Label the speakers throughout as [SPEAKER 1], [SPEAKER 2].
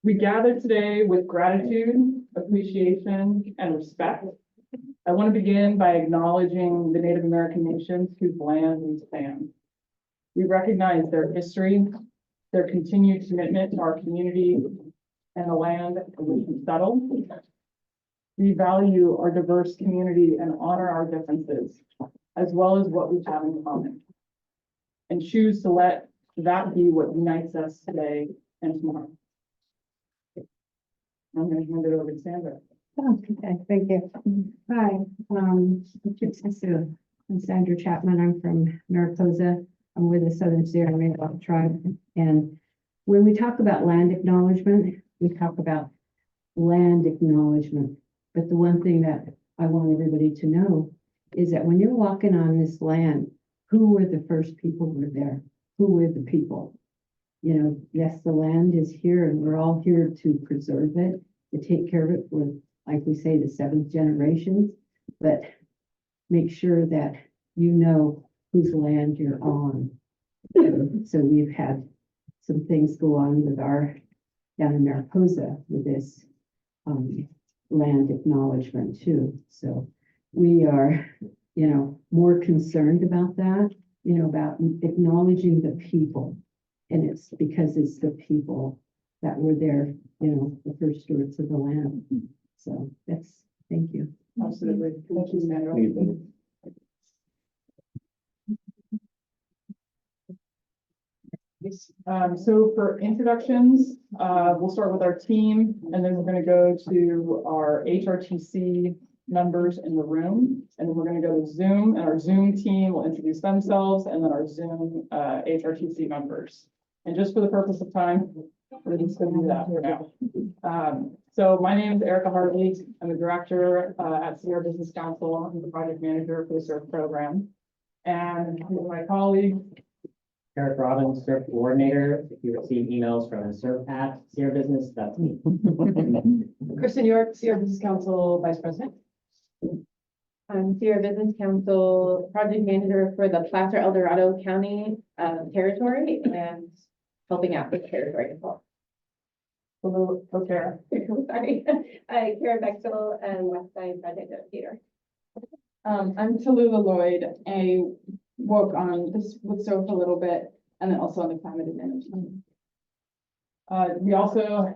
[SPEAKER 1] We gather today with gratitude, appreciation, and respect. I want to begin by acknowledging the Native American nations whose land we span. We recognize their history, their continued commitment to our community and the land in which we settle. We value our diverse community and honor our differences, as well as what we have in common, and choose to let that be what unites us today and tomorrow. I'm going to hand it over to Sandra.
[SPEAKER 2] Okay, thank you. Hi, I'm Sandra Chapman. I'm from Mariposa. I'm with the Southern Sierra Nevada tribe. And when we talk about land acknowledgement, we talk about land acknowledgement. But the one thing that I want everybody to know is that when you're walking on this land, who were the first people who were there? Who were the people? You know, yes, the land is here and we're all here to preserve it, to take care of it for, like we say, the seventh generations, but make sure that you know whose land you're on. So we've had some things go on with our, down in Mariposa with this land acknowledgement too. So we are, you know, more concerned about that, you know, about acknowledging the people. And it's because it's the people that were there, you know, the first stewards of the land. So that's, thank you.
[SPEAKER 1] Absolutely. Thank you, Sandra. So for introductions, we'll start with our team, and then we're going to go to our HRTC members in the room, and then we're going to go to Zoom, and our Zoom team will introduce themselves, and then our Zoom HRTC members. And just for the purpose of time, we're just going to do that for now. So my name is Erica Hartley. I'm the director at Sierra Business Council. I'm the project manager for the SURF program. And my colleague,
[SPEAKER 3] Eric Robbins, SURF coordinator. If you receive emails from SURF at Sierra Business, that's me.
[SPEAKER 4] Kristen York, Sierra Business Council Vice President. I'm Sierra Business Council Project Manager for the Placer El Dorado County territory and helping out with the territory as well.
[SPEAKER 1] hello, Kara.
[SPEAKER 4] Sorry. Karen Bexel and Westside Project Educator.
[SPEAKER 5] I'm Tallulah Lloyd. I work on this with SURF a little bit, and then also on the climate advantage.
[SPEAKER 1] We also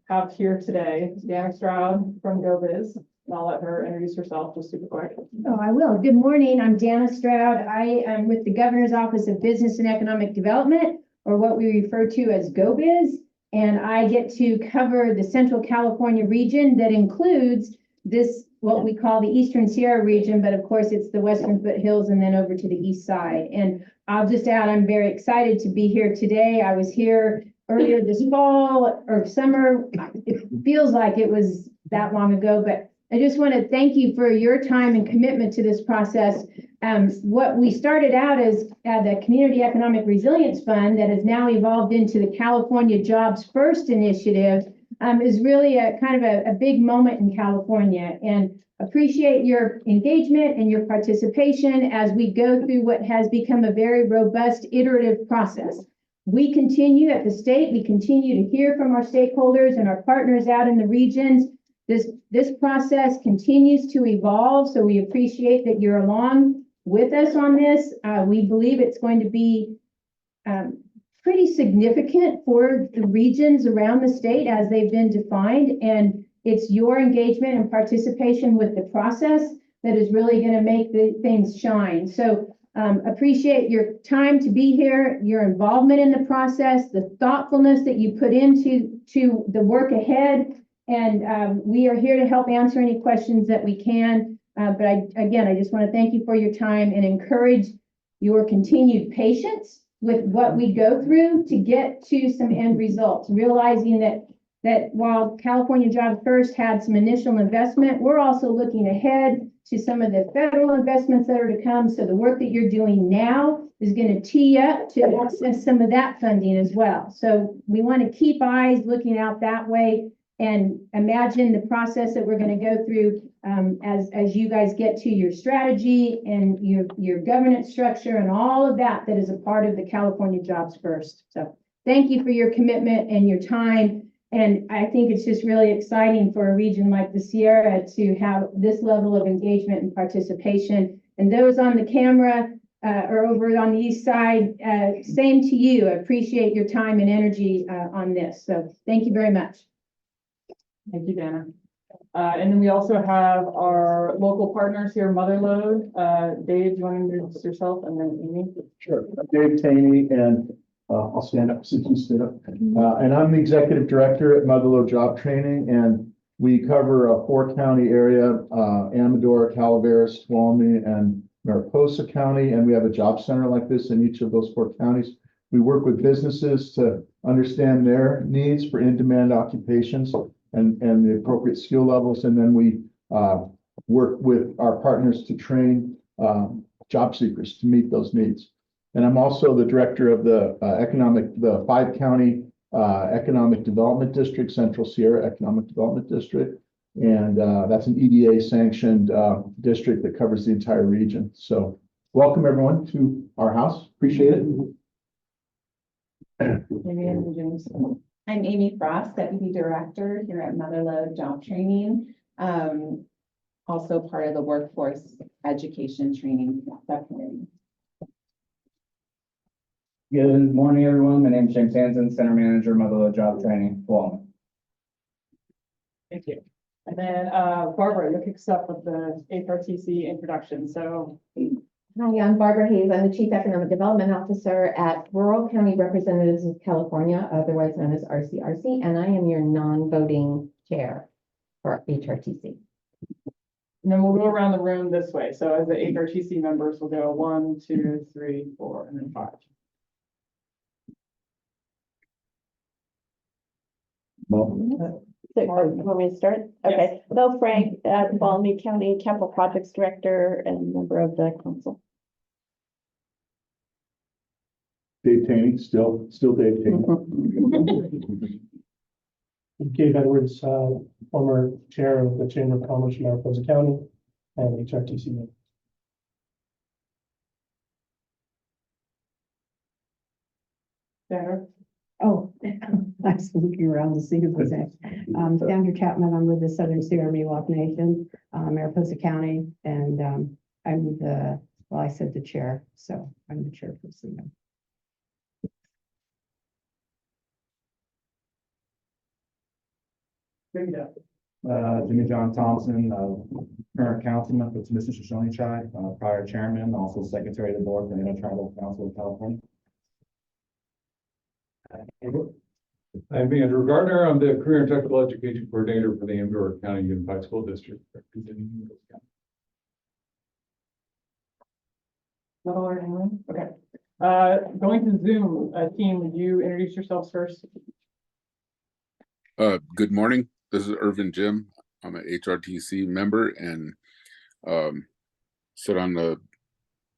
[SPEAKER 1] have here today Dana Stroud from GoBiz. And I'll let her introduce herself just super quick.
[SPEAKER 2] Oh, I will. Good morning. I'm Dana Stroud. I am with the Governor's Office of Business and Economic Development, or what we refer to as GoBiz. And I get to cover the Central California region that includes this, what we call the Eastern Sierra region, but of course it's the Western Foothills and then over to the east side. And I'll just add, I'm very excited to be here today. I was here earlier this fall or summer. It feels like it was that long ago, but I just want to thank you for your time and commitment to this process. What we started out as the Community Economic Resilience Fund that has now evolved into the California Jobs First initiative is really a kind of a big moment in California, and appreciate your engagement and your participation as we go through what has become a very robust iterative process. We continue at the state, we continue to hear from our stakeholders and our partners out in the regions. This process continues to evolve, so we appreciate that you're along with us on this. We believe it's going to be pretty significant for the regions around the state as they've been defined, and it's your engagement and participation with the process that is really going to make the things shine. So appreciate your time to be here, your involvement in the process, the thoughtfulness that you put into the work ahead. And we are here to help answer any questions that we can. But I just want to thank you for your time and encourage your continued patience with what we go through to get to some end results, realizing that while California Jobs First had some initial investment, we're also looking ahead to some of the federal investments that are to come. So the work that you're doing now is going to tee up to access some of that funding as well. So we want to keep eyes looking out that way and imagine the process that we're going to go through as you guys get to your strategy and your governance structure and all of that is a part of the California Jobs First. So thank you for your commitment and your time. And I think it's just really exciting for a region like the Sierra to have this level of engagement and participation. And those on the camera or over on the east side, same to you. I appreciate your time and energy on this. So thank you very much.
[SPEAKER 1] Thank you, Dana. And then we also have our local partners here, Mother Lode. Dave, do you want to introduce yourself, and then Amy?
[SPEAKER 6] Sure. I'm Dave Taney, and I'll stand up since you stood up. And I'm the executive director at Mother Lode Job Training, and we cover a 4-county area, Amador, Calaveras, Tuolumne, and Mariposa County, and we have a job center like this in each of those 4 counties. We work with businesses to understand their needs for in-demand occupations and the appropriate skill levels, and then we work with our partners to train job seekers to meet those needs. And I'm also the director of the 5-county Economic Development District, Central Sierra Economic Development District. And that's an EDA sanctioned district that covers the entire region. So welcome everyone to our house. Appreciate it.
[SPEAKER 1] Amy and James.
[SPEAKER 7] I'm Amy Frost, Deputy Director here at Mother Lode Job Training. Also part of the Workforce Education Training Subcommittee.
[SPEAKER 8] Good morning, everyone. My name is James Hansen, Center Manager, Mother Lode Job Training, Tuolumne.
[SPEAKER 1] Thank you. And then Barbara, you'll kick us off with the HRTC introduction. So
[SPEAKER 4] Hi, I'm Barbara Hayes. I'm the Chief Economic Development Officer at Rural County Representatives of California, otherwise known as RCRC, and I am your non-voting chair for HRTC.
[SPEAKER 1] and then we'll go around the room this way. So as the HRTC members, we'll go 1, 2, 3, 4, and then 5.
[SPEAKER 9] You want me to start? Okay. Bill Frank, Tuolumne County Capital Projects Director and member of the council.
[SPEAKER 6] Dave Taney, still Dave Taney.
[SPEAKER 10] Gabe Edwards, former chair of the Chamber of Commerce in Mariposa County and HRTC member.
[SPEAKER 1] Sarah?
[SPEAKER 11] Oh, I was looking around to see who was next. Sandra Chapman, I'm with the Southern Sierra Miwok Nation, Mariposa County, and I'm the, well, I said the chair, so I'm the chairperson.
[SPEAKER 8] Jimmy John Thompson, current councilman for Mr. Shoshone Chai, prior chairman, also secretary of the board for the Intertribal Council of California.
[SPEAKER 12] I'm Andrew Gardner. I'm the Career and Technical Education Coordinator for the Amador County Unified School District. Representing Amador County.
[SPEAKER 1] Not all right, anyone? Okay. Going to Zoom, team, would you introduce yourselves first?
[SPEAKER 13] Good morning. This is Irvin Jim. I'm an HRTC member and sit on the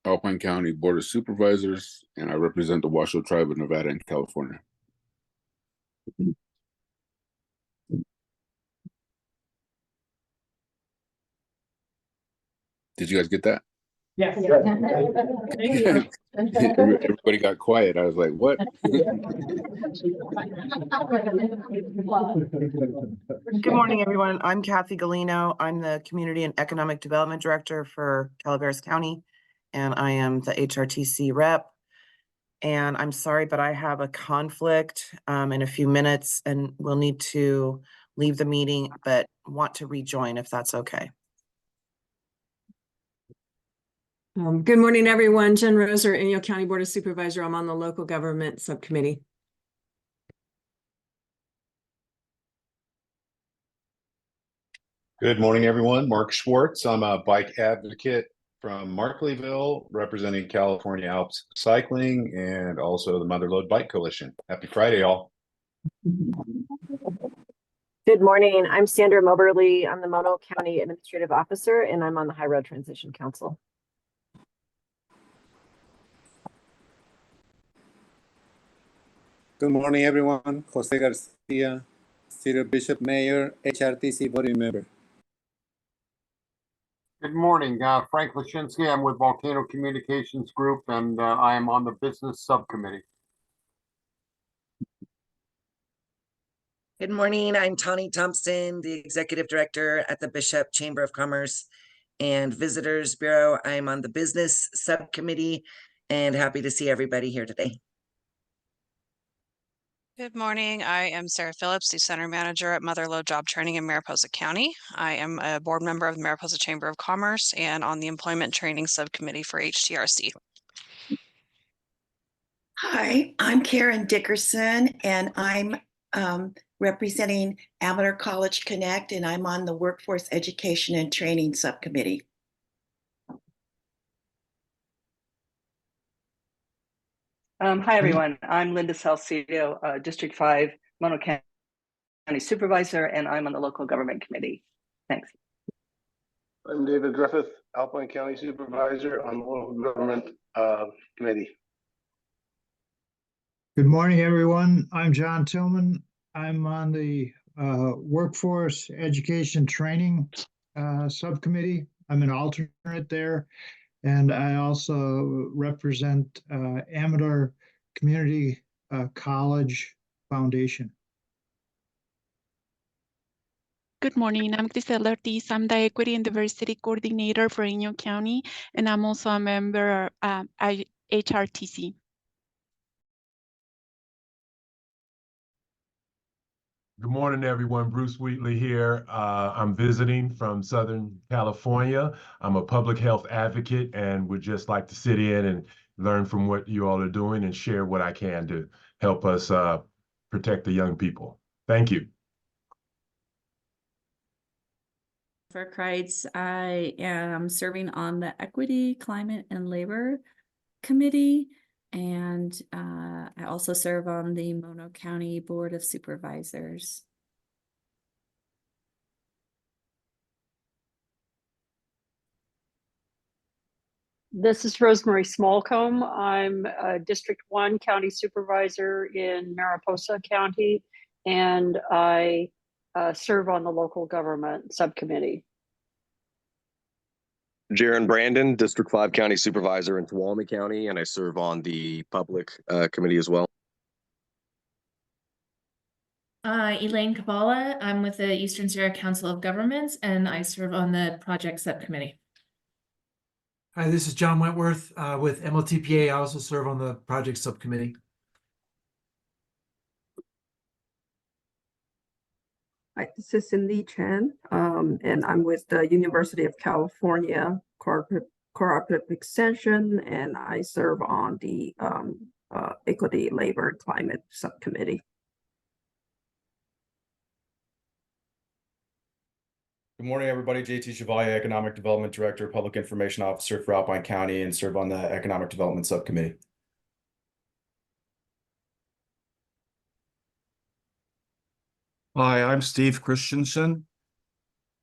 [SPEAKER 13] Alpine County Board of Supervisors, and I represent the Washoe Tribe of Nevada and California. Did you guys get that?
[SPEAKER 1] Yes.
[SPEAKER 13] Thank you. Everybody got quiet. I was like, what?
[SPEAKER 14] Good morning, everyone. I'm Kathy Galino. I'm the Community and Economic Development Director for Calaveras County, and I am the HRTC rep. And I'm sorry, but I have a conflict in a few minutes and we'll need to leave the meeting, but want to rejoin if that's okay.
[SPEAKER 15] Good morning, everyone. Jen Roser, Inyo County Board of Supervisor. I'm on the local government subcommittee.
[SPEAKER 16] Good morning, everyone. Mark Schwartz. I'm a bike advocate from Markleyville, representing California Alps Cycling and also the Mother Lode Bike Coalition. Happy Friday, all.
[SPEAKER 9] Good morning. I'm Sandra Moberly. I'm the Mono County Administrative Officer, and I'm on the High Road Transition Council.
[SPEAKER 17] Good morning, everyone. Jose Garcia, City Bishop Mayor, HRTC voting member.
[SPEAKER 18] Good morning, Frank Lashinsky. I'm with Volcano Communications Group, and I am on the business subcommittee.
[SPEAKER 19] Good morning. I'm Tawny Thompson, the Executive Director at the Bishop Chamber of Commerce and Visitors Bureau. I'm on the Business Subcommittee and happy to see everybody here today.
[SPEAKER 20] Good morning. I am Sarah Phillips, the Center Manager at Mother Lode Job Training in Mariposa County. I am a board member of the Mariposa Chamber of Commerce and on the Employment Training Subcommittee for HTRC.
[SPEAKER 21] Hi, I'm Karen Dickerson, and I'm representing Amador College Connect, and I'm on the Workforce Education and Training Subcommittee.
[SPEAKER 22] Hi, everyone. I'm Linda Salcedo, District 5, Mono County Supervisor, and I'm on the Local Government Committee. Thanks.
[SPEAKER 23] I'm David Griffith, Alpine County Supervisor on the Local Government Committee.
[SPEAKER 24] Good morning, everyone. I'm John Tillman. I'm on the Workforce Education Training Subcommittee. I'm an alternate there. And I also represent Amador Community College Foundation.
[SPEAKER 25] Good morning. I'm Grisel Ortiz. I'm the Equity and Diversity Coordinator for Inyo County, and I'm also a member of HRTC.
[SPEAKER 26] Good morning, everyone. Bruce Wheatley here. I'm visiting from Southern California. I'm a public health advocate and would just like to sit in and learn from what you all are doing and share what I can to help us protect the young people. Thank you.
[SPEAKER 27] For Kreitz, I am serving on the Equity, Climate, and Labor Committee, and I also serve on the Mono County Board of Supervisors.
[SPEAKER 28] This is Rosemary Smallcomb. I'm a District 1 County Supervisor in Mariposa County, and I serve on the Local Government Subcommittee.
[SPEAKER 29] Jaron Brandon, District 5 County Supervisor in Tuolumne County, and I serve on the Public Committee as well.
[SPEAKER 30] Elaine Kabala. I'm with the Eastern Sierra Council of Governments, and I serve on the Project Subcommittee.
[SPEAKER 31] Hi, this is John Wentworth with MLTPA. I also serve on the Project Subcommittee.
[SPEAKER 32] Hi, this is Cindy Chen, and I'm with the University of California Cooperative Extension, and I serve on the Equity, Labor, and Climate Subcommittee.
[SPEAKER 8] Good morning, everybody. JT Chevalier, Economic Development Director, Public Information Officer for Alpine County, and serve on the Economic Development Subcommittee.
[SPEAKER 33] Hi, I'm Steve Christensen,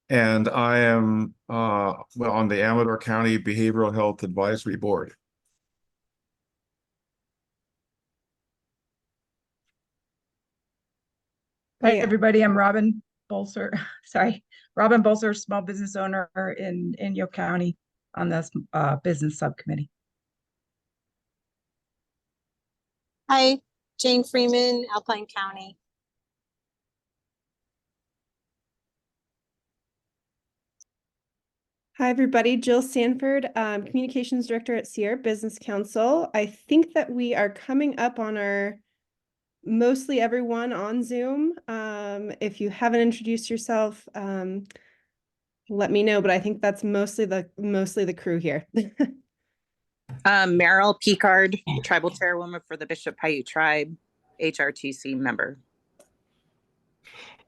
[SPEAKER 33] and I am on the Amador County Behavioral Health Advisory Board.
[SPEAKER 34] Hi, everybody. I'm Robin Bolser. Robin Bolser, small business owner in Inyo County on the Business Subcommittee.
[SPEAKER 35] Hi, Jane Freeman, Alpine County.
[SPEAKER 36] Hi, everybody. Jill Sanford, Communications Director at Sierra Business Council. I think that we are coming up on our mostly everyone on Zoom. If you haven't introduced yourself, let me know, but I think that's mostly the crew here.
[SPEAKER 37] Meryl Picard, Tribal Chairwoman for the Bishop Paiute Tribe, HRTC member.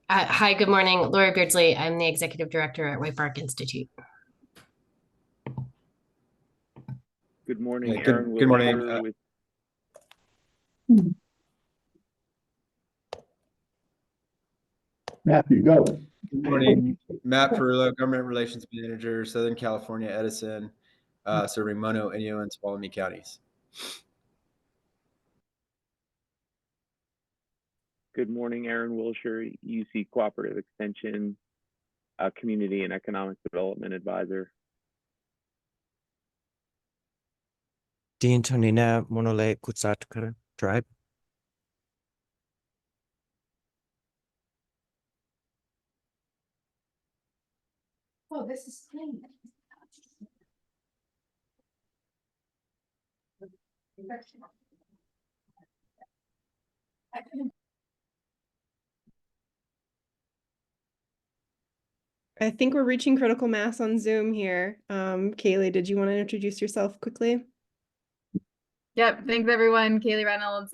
[SPEAKER 38] Hi, good morning. Laura Beardsley. I'm the Executive Director at White Bark Institute.
[SPEAKER 39] Good morning,
[SPEAKER 33] Good morning.
[SPEAKER 6] Matthew, go.
[SPEAKER 33] Good morning. Matt Perillo, Government Relations Manager, Southern California, Edison, serving Mono, Inyo, and Tuolumne counties.
[SPEAKER 39] Good morning, Aaron Wilshire, UC Cooperative Extension, Community and Economic Development Advisor.
[SPEAKER 40] Dean Tonina, Monole Kutsatkar Tribe.
[SPEAKER 34] Oh, this is clean.
[SPEAKER 36] I think we're reaching critical mass on Zoom here. Kaylee, did you want to introduce yourself quickly?
[SPEAKER 1] Yep, thanks everyone. Kaylee Reynolds,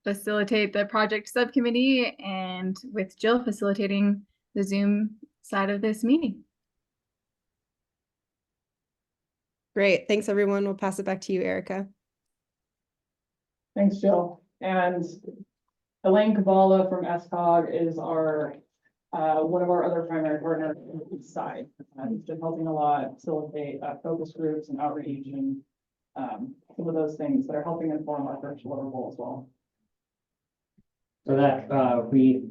[SPEAKER 1] facilitate the project subcommittee, and with Jill facilitating the Zoom side of this meeting.
[SPEAKER 36] Great, thanks everyone. We'll pass it back to you, Erica.
[SPEAKER 2] Thanks, Jill. And Elaine Kabala from SCOG is our one of our other primary partners on the east side. He's been helping a lot facilitate focus groups and outreach and some of those things that are helping inform our first deliverable as well.
[SPEAKER 3] So that we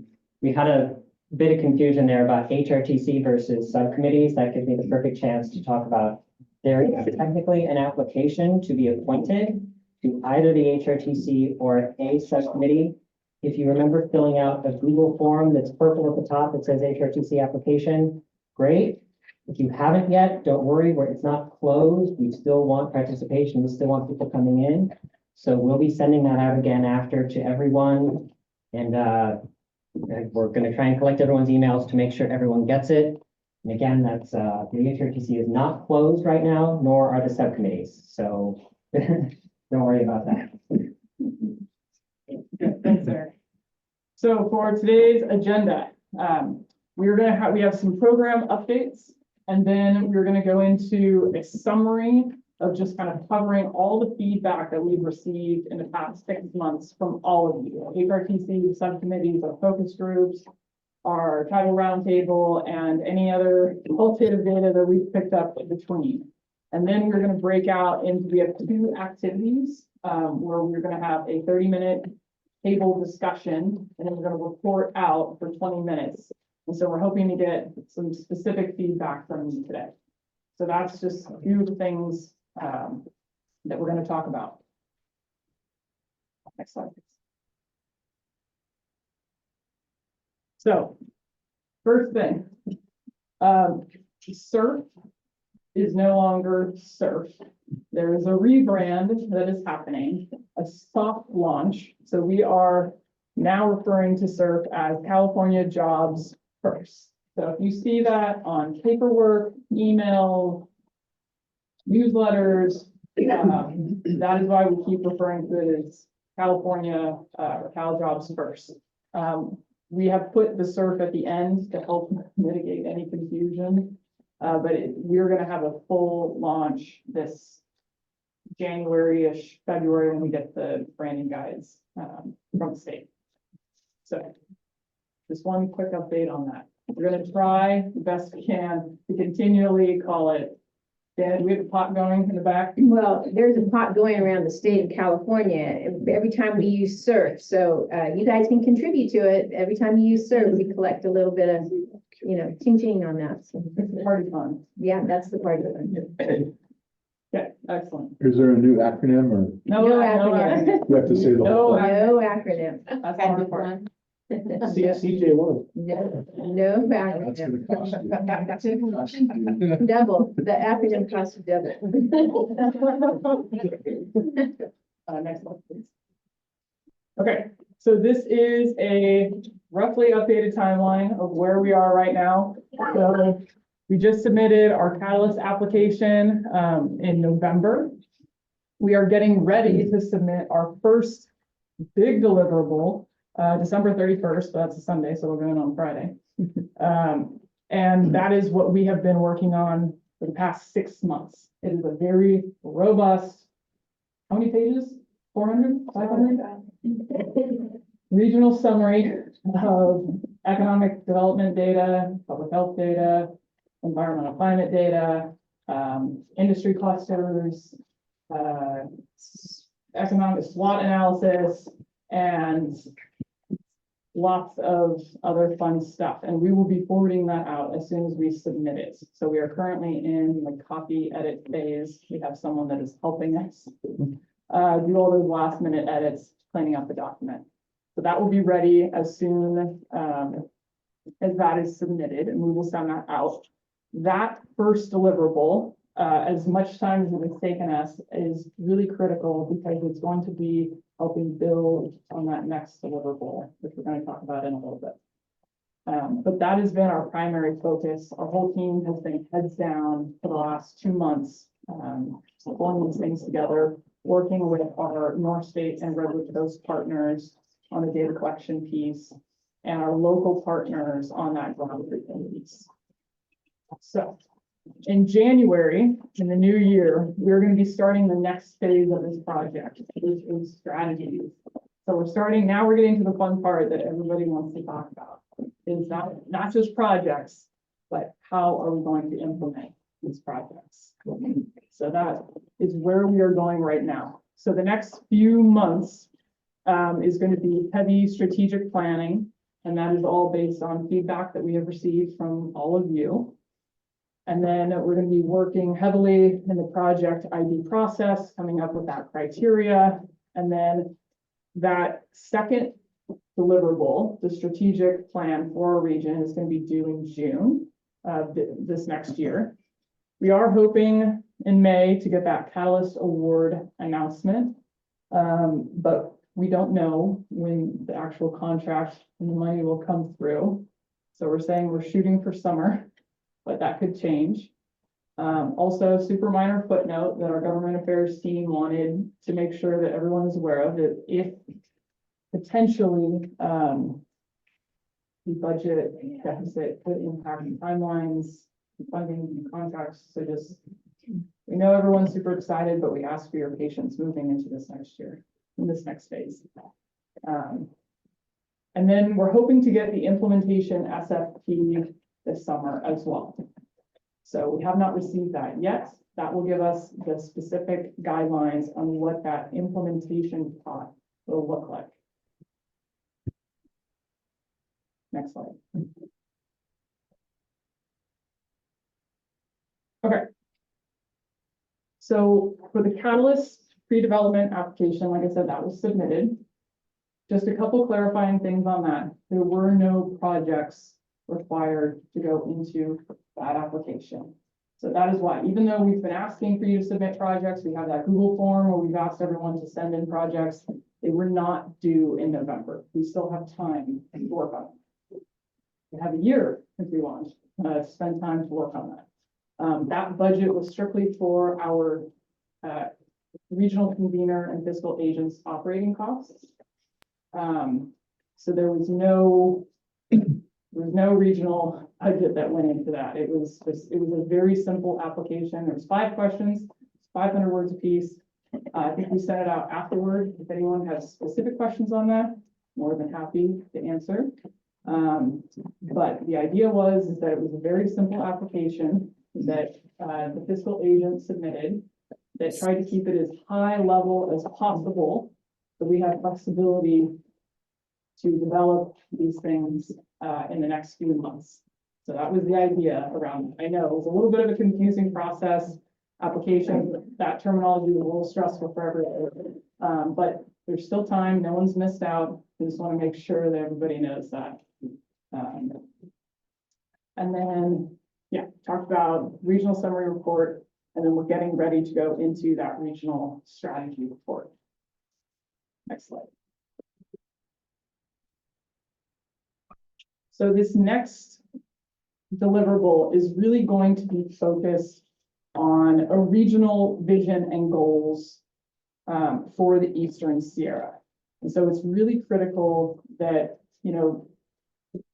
[SPEAKER 3] had a bit of confusion there about HRTC versus subcommittees. That gives me the perfect chance to talk about there is technically an application to be appointed to either the HRTC or a subcommittee. If you remember filling out a Google form that's purple at the top that says HRTC application, great. If you haven't yet, don't worry, it's not closed. We still want participation. We still want people coming in. So we'll be sending that out again after to everyone. And we're going to try and collect everyone's emails to make sure everyone gets it. And again, that's the HRTC is not closed right now, nor are the subcommittees. So don't worry about that.
[SPEAKER 2] Good, thanks, Eric. So for today's agenda, we have some program updates, and then we're going to go into a summary of just kind of covering all the feedback that we've received in the past 6 months from all of you, HRTC, the subcommittees, our focus groups, our tribal roundtable, and any other qualitative data that we've picked up in between. And then we're going to break out into, we have 2 activities where we're going to have a 30-minute table discussion, and then we're going to report out for 20 minutes. And so we're hoping to get some specific feedback from you today. So that's just a few of the things that we're going to talk about. Next slide, please. So, first thing, SURF is no longer SURF. There is a rebrand that is happening, a soft launch. So we are now referring to SURF as California Jobs First. So if you see that on paperwork, email, newsletters, that is why we keep referring to it as California or Cal Jobs First. We have put the SURF at the end to help mitigate any confusion, but we're going to have a full launch this January-ish, February, when we get the branding guides from the state. So just one quick update on that. We're going to try the best we can to continually call it. Dan, do we have a pot going in the back?
[SPEAKER 4] Well, there's a pot going around the state of California every time we use SURF. So you guys can contribute to it. Every time you use SURF, we collect a little bit of, ching-ching on that. So,
[SPEAKER 2] it's the party fun.
[SPEAKER 4] Yeah, that's the party fun.
[SPEAKER 2] Okay, excellent.
[SPEAKER 6] Is there a new acronym or?
[SPEAKER 2] No acronym.
[SPEAKER 6] You have to say the whole thing.
[SPEAKER 4] No acronym.
[SPEAKER 2] That's the hard part.
[SPEAKER 6] CJ1.
[SPEAKER 4] No
[SPEAKER 6] That's
[SPEAKER 4] acronym.
[SPEAKER 6] gonna cost you.
[SPEAKER 4] Double. The acronym costs you double.
[SPEAKER 2] Next one, please. Okay, so this is a roughly updated timeline of where we are right now. So we just submitted our Catalyst application in November. We are getting ready to submit our first big deliverable December 31st, but that's a Sunday, so we're going on Friday. And that is what we have been working on for the past 6 months. It is a very robust, how many pages? 400, 500? Regional summary of economic development data, public health data, environmental climate data, industry clusters, economic SWOT analysis, and lots of other fun stuff. And we will be forwarding that out as soon as we submit it. So we are currently in the copy edit phase. We have someone that is helping us do all those last minute edits, cleaning up the document. So that will be ready as soon as that is submitted, and we will send that out. that first deliverable, as much time as it has taken us, is really critical because it's going to be helping build on that next deliverable, which we're going to talk about in a little bit. But that has been our primary focus. Our whole team has been heads down for the last 2 months, pulling these things together, working with our North State and Redwood Coast partners on the data collection piece and our local partners on that ground truthing piece. So in January, in the new year, we're going to be starting the next phase of this project, which is strategies. So we're starting, now we're getting to the fun part that everybody wants to talk about. Is not just projects, but how are we going to implement these projects? So that is where we are going right now. So the next few months is going to be heavy strategic planning, and that is all based on feedback that we have received from all of you. And then we're going to be working heavily in the project ID process, coming up with that criteria. And then that second deliverable, the strategic plan for our region, is going to be due in June of this next year. We are hoping in May to get that Catalyst Award announcement, but we don't know when the actual contract and the money will come through. So we're saying we're shooting for summer, but that could change. Also, super minor footnote that our government affairs team wanted to make sure that everyone is aware of that if potentially the budget deficit could impact timelines, funding, contracts. So just, we know everyone's super excited, but we ask for your patience moving into this next year, in this next phase. And then we're hoping to get the implementation SFP this summer as well. So we have not received that yet. That will give us the specific guidelines on what that implementation plot will look like. Next slide. Okay. So for the Catalyst pre-development application, like I said, that was submitted. Just a couple clarifying things on that. There were no projects required to go into that application. So that is why, even though we've been asking for you to submit projects, we have that Google form where we've asked everyone to send in projects. They were not due in November. We still have time to work on it. We have a year since we launched to spend time to work on that. That budget was strictly for our regional convener and fiscal agents operating costs. So there was no regional budget that went into that. It was a very simple application. There was 5 questions, 500 words a piece. I think we sent it out afterward. If anyone has specific questions on that, more than happy to answer. But the idea is that it was a very simple application that the fiscal agent submitted that tried to keep it as high level as possible, so we have flexibility to develop these things in the next few months. So that was the idea around it. I know it was a little bit of a confusing process application. That terminology was a little stressful for everyone, but there's still time. No one's missed out. We just want to make sure that everybody knows that. And then, yeah, talked about regional summary report, and then we're getting ready to go into that regional strategy report. Next slide. So this next deliverable is really going to be focused on a regional vision and goals for the Eastern Sierra. And so it's really critical that, you know,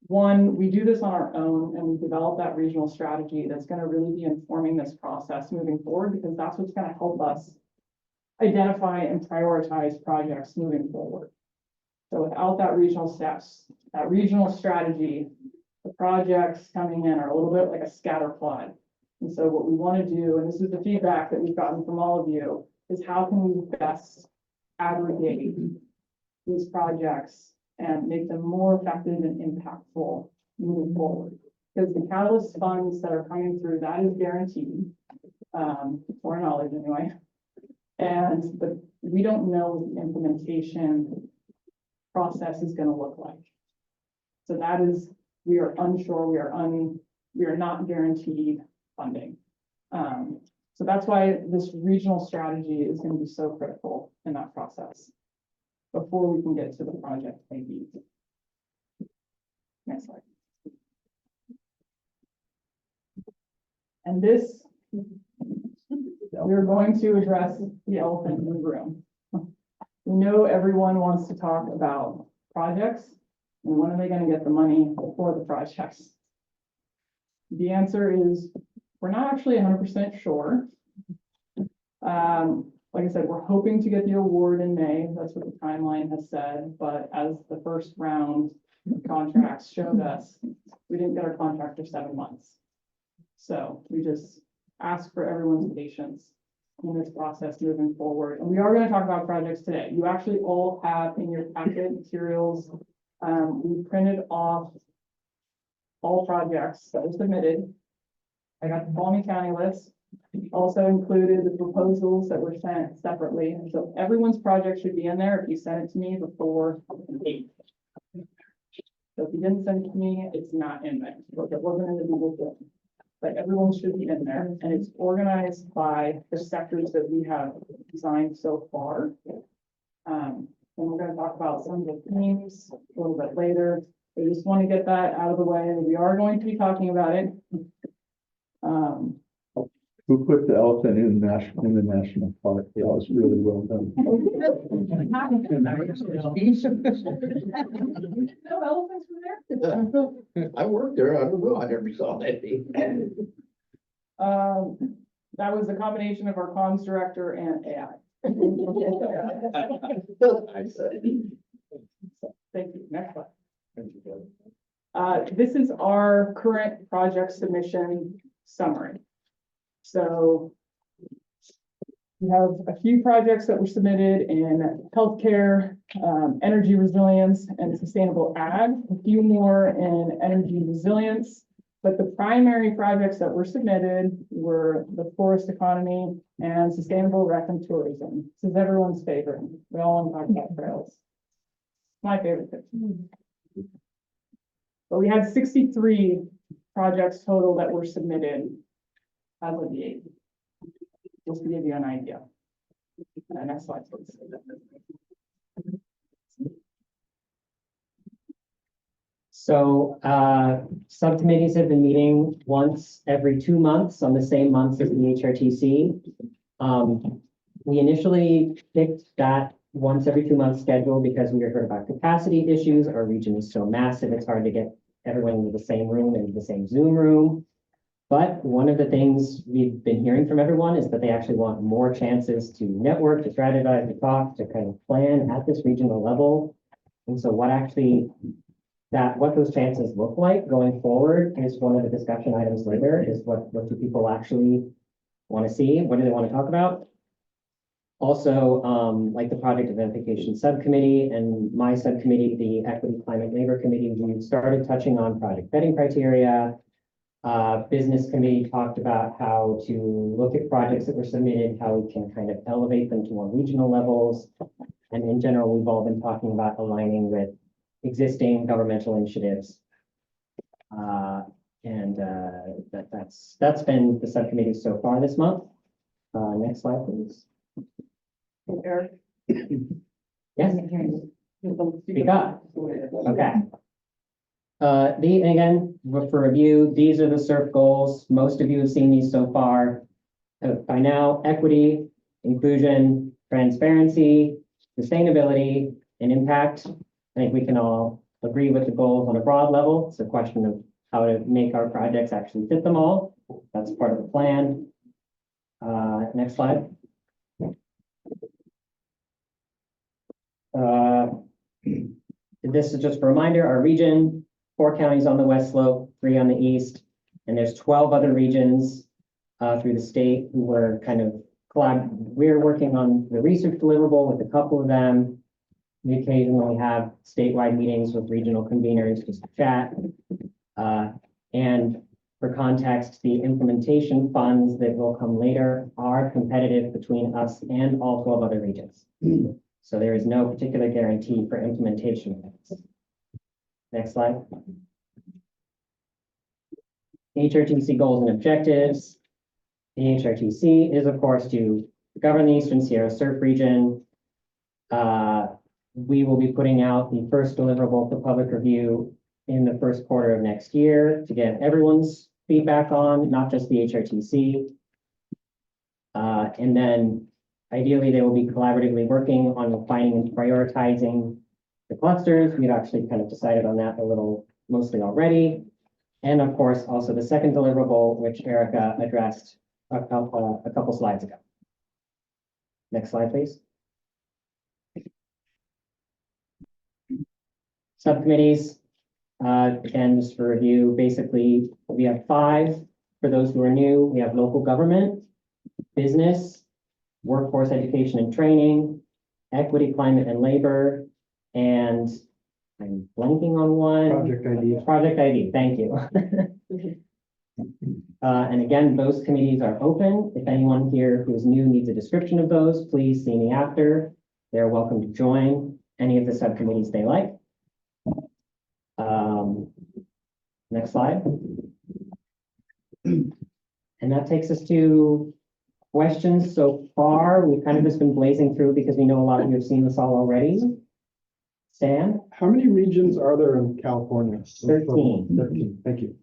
[SPEAKER 2] one, we do this on our own and we develop that regional strategy that's going to really be informing this process moving forward, because that's what's going to help us identify and prioritize projects moving forward. So without that regional steps, that regional strategy, the projects coming in are a little bit like a scatter plot. And so what we want to do, and this is the feedback that we've gotten from all of you, is how can we best aggregate these projects and make them more effective and impactful moving forward. Because the Catalyst funds that are coming through, that is guaranteed, to our knowledge anyway. But we don't know what the implementation process is going to look like. So that is, we are unsure, we are not guaranteed funding. So that's why this regional strategy is going to be so critical in that process before we can get to the project maybe. Next slide. And this, we're going to address the elephant in the room. We know everyone wants to talk about projects and when are they going to get the money for the projects? The answer is we're not actually 100% sure. Like I said, we're hoping to get the award in May. That's what the timeline has said. But as the first round of contracts showed us, we didn't get our contract for 7 months. So we just ask for everyone's patience in this process moving forward. And we are going to talk about projects today. You actually all have in your packet materials. We printed off all projects that were submitted. I got the Palmy County list. Also included the proposals that were sent separately. And so everyone's project should be in there if you sent it to me before 8. So if you didn't send it to me, it's not in there. Look, it wasn't in the Google form. But everyone should be in there, and it's organized by the sectors that we have designed so far. And we're going to talk about some of the themes a little bit later. I just want to get that out of the way. We are going to be talking about it.
[SPEAKER 6] Who put the elephant in the national park? That was really well done.
[SPEAKER 2] No elephants were there?
[SPEAKER 5] I worked there. I don't know. I never saw that.
[SPEAKER 2] That was a combination of our comms director and AI. Thank you. Next slide. This is our current project submission summary. So we have a few projects that were submitted in healthcare, energy resilience, and sustainable ag, a few more in energy resilience. But the primary projects that were submitted were the forest economy and sustainable rec and tourism. This is everyone's favorite. We all want to talk about trails. My favorite thing. But we had 63 projects total that were submitted as of the 8th. Just to give you an idea. Next slide, please.
[SPEAKER 3] So subcommittees have been meeting once every 2 months on the same months as the HRTC. We initially picked that once every 2 months schedule because we heard about capacity issues. Our region is so massive, it's hard to get everyone into the same room and the same Zoom room. But one of the things we've been hearing from everyone is that they actually want more chances to network, to strategize, to talk, to kind of plan at this regional level. And so what those chances look like going forward is one of the discussion items later is what do people actually want to see? What do they want to talk about? Also, like the project identification subcommittee and my subcommittee, the equity climate labor committee, we started touching on project vetting criteria. Business committee talked about how to look at projects that were submitted, how we can kind of elevate them to more regional levels. And in general, we've all been talking about aligning with existing governmental initiatives. That's been the subcommittee so far this month. Next slide, please.
[SPEAKER 2] Eric?
[SPEAKER 3] Yes. Speak up. Okay. And again, for review, these are the SURF goals. Most of you have seen these so far. By now, equity, inclusion, transparency, sustainability, and impact. I think we can all agree with the goals on a broad level. It's a question of how to make our projects actually fit them all. That's part of the plan. Next slide. This is just a reminder, our region, 4 counties on the west slope, 3 on the east, and there's 12 other regions through the state who were kind of we're working on the research deliverable with a couple of them. We occasionally have statewide meetings with regional conveners just to chat. And for context, the implementation funds that will come later are competitive between us and all 12 other regions. So there is no particular guarantee for implementation funds. Next slide. HRTC goals and objectives. The HRTC is, of course, to govern the Eastern Sierra Surf region. We will be putting out the first deliverable for public review in the first quarter of next year to get everyone's feedback on, not just the HRTC. And then ideally, they will be collaboratively working on refining and prioritizing the clusters. We've actually kind of decided on that a little mostly already. And of course, also the second deliverable, which Erica addressed a couple slides ago. Next slide, please. Subcommittees, again, just for review, basically, we have 5 for those who are new. We have local government, business, workforce education and training, equity, climate and labor, and I'm blanking on one.
[SPEAKER 8] Project ID.
[SPEAKER 3] Project ID, thank you. And again, those committees are open. If anyone here who is new needs a description of those, please see me after. They're welcome to join any of the subcommittees they like. Next slide. And that takes us to questions so far. We've kind of just been blazing through because we know a lot of you have seen this all already. Stan?
[SPEAKER 8] How many regions are there in California?
[SPEAKER 3] 13.
[SPEAKER 8] 13, thank you.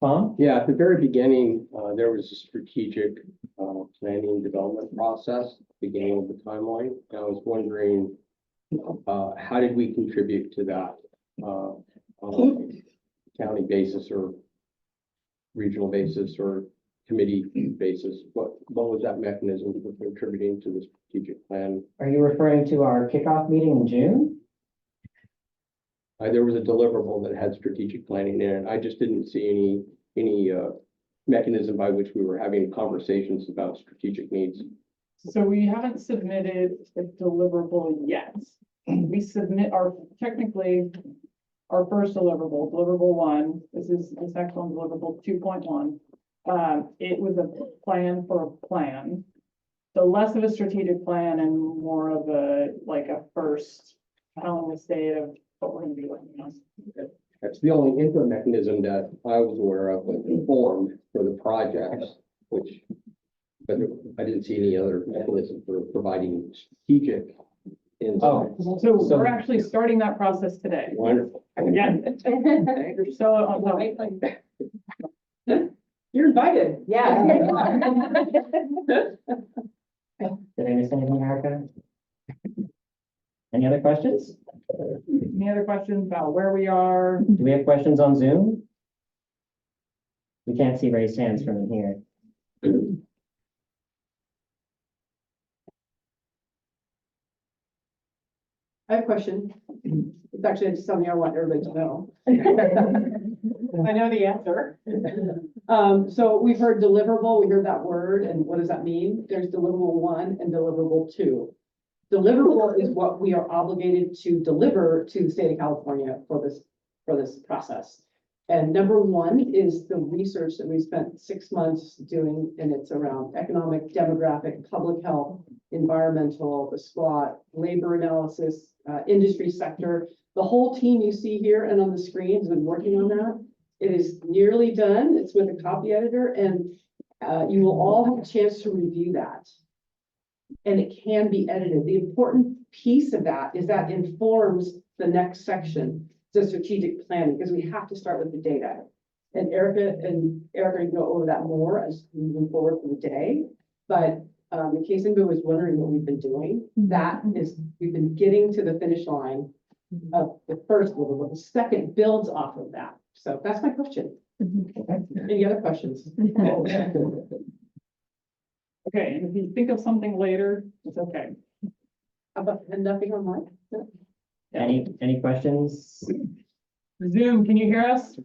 [SPEAKER 3] Tom?
[SPEAKER 5] Yeah, at the very beginning, there was a strategic planning and development process, beginning of the timeline. And I was wondering, how did we contribute to that on a county basis or regional basis or committee basis? What was that mechanism for contributing to the strategic plan?
[SPEAKER 3] Are you referring to our kickoff meeting in June?
[SPEAKER 5] There was a deliverable that had strategic planning in it. I just didn't see any mechanism by which we were having conversations about strategic needs.
[SPEAKER 2] So we haven't submitted a deliverable yet. We submit technically our first deliverable, deliverable 1. This next one, deliverable 2.1. It was a plan for a plan. So less of a strategic plan and more of a first telling the state of what we're going to be working on.
[SPEAKER 5] That's the only input mechanism that I was aware of that formed for the projects, but I didn't see any other mechanism for providing strategic insight.
[SPEAKER 2] So we're actually starting that process today.
[SPEAKER 5] Wonderful.
[SPEAKER 2] Again. You're so on top.
[SPEAKER 4] You're invited. Yeah.
[SPEAKER 3] Did I miss anything, Erica? Any other questions?
[SPEAKER 2] Any other questions about where we are?
[SPEAKER 3] Do we have questions on Zoom? We can't see raised hands from in here.
[SPEAKER 7] I have a question. It's actually just something I want everybody to know. I know the answer. So we've heard deliverable, we heard that word, and what does that mean? There's deliverable 1 and deliverable 2. Deliverable is what we are obligated to deliver to the state of California for this process. And number 1 is the research that we spent 6 months doing, and it's around economic, demographic, public health, environmental, the SWOT, labor analysis, industry sector. The whole team you see here and on the screen has been working on that. It is nearly done. It's with a copy editor, and you will all have a chance to review that. And it can be edited. The important piece of that is that informs the next section, the strategic planning, because we have to start with the data. And Erica can go over that more as we move forward from the day. But in case anybody was wondering what we've been doing, we've been getting to the finish line of the first level. The second builds off of that. So that's my question. Any other questions?
[SPEAKER 2] Okay, and if you think of something later, it's okay.
[SPEAKER 7] And nothing online? No.
[SPEAKER 3] Any questions?
[SPEAKER 2] Zoom, can you hear us?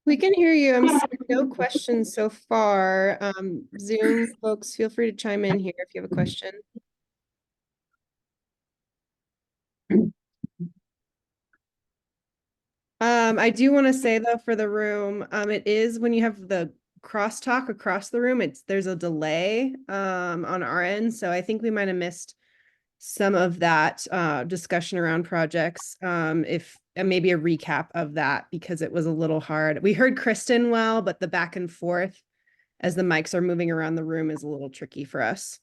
[SPEAKER 36] We can hear you. I'm seeing no questions so far. Zoom folks, feel free to chime in here if you have a question. I do want to say though, for the room, it is when you have the crosstalk across the room, there's a delay on our end. So I think we might have missed some of that discussion around projects. If maybe a recap of that, because it was a little hard. We heard Kristen well, but the back and forth as the mics are moving around the room is a little tricky for us.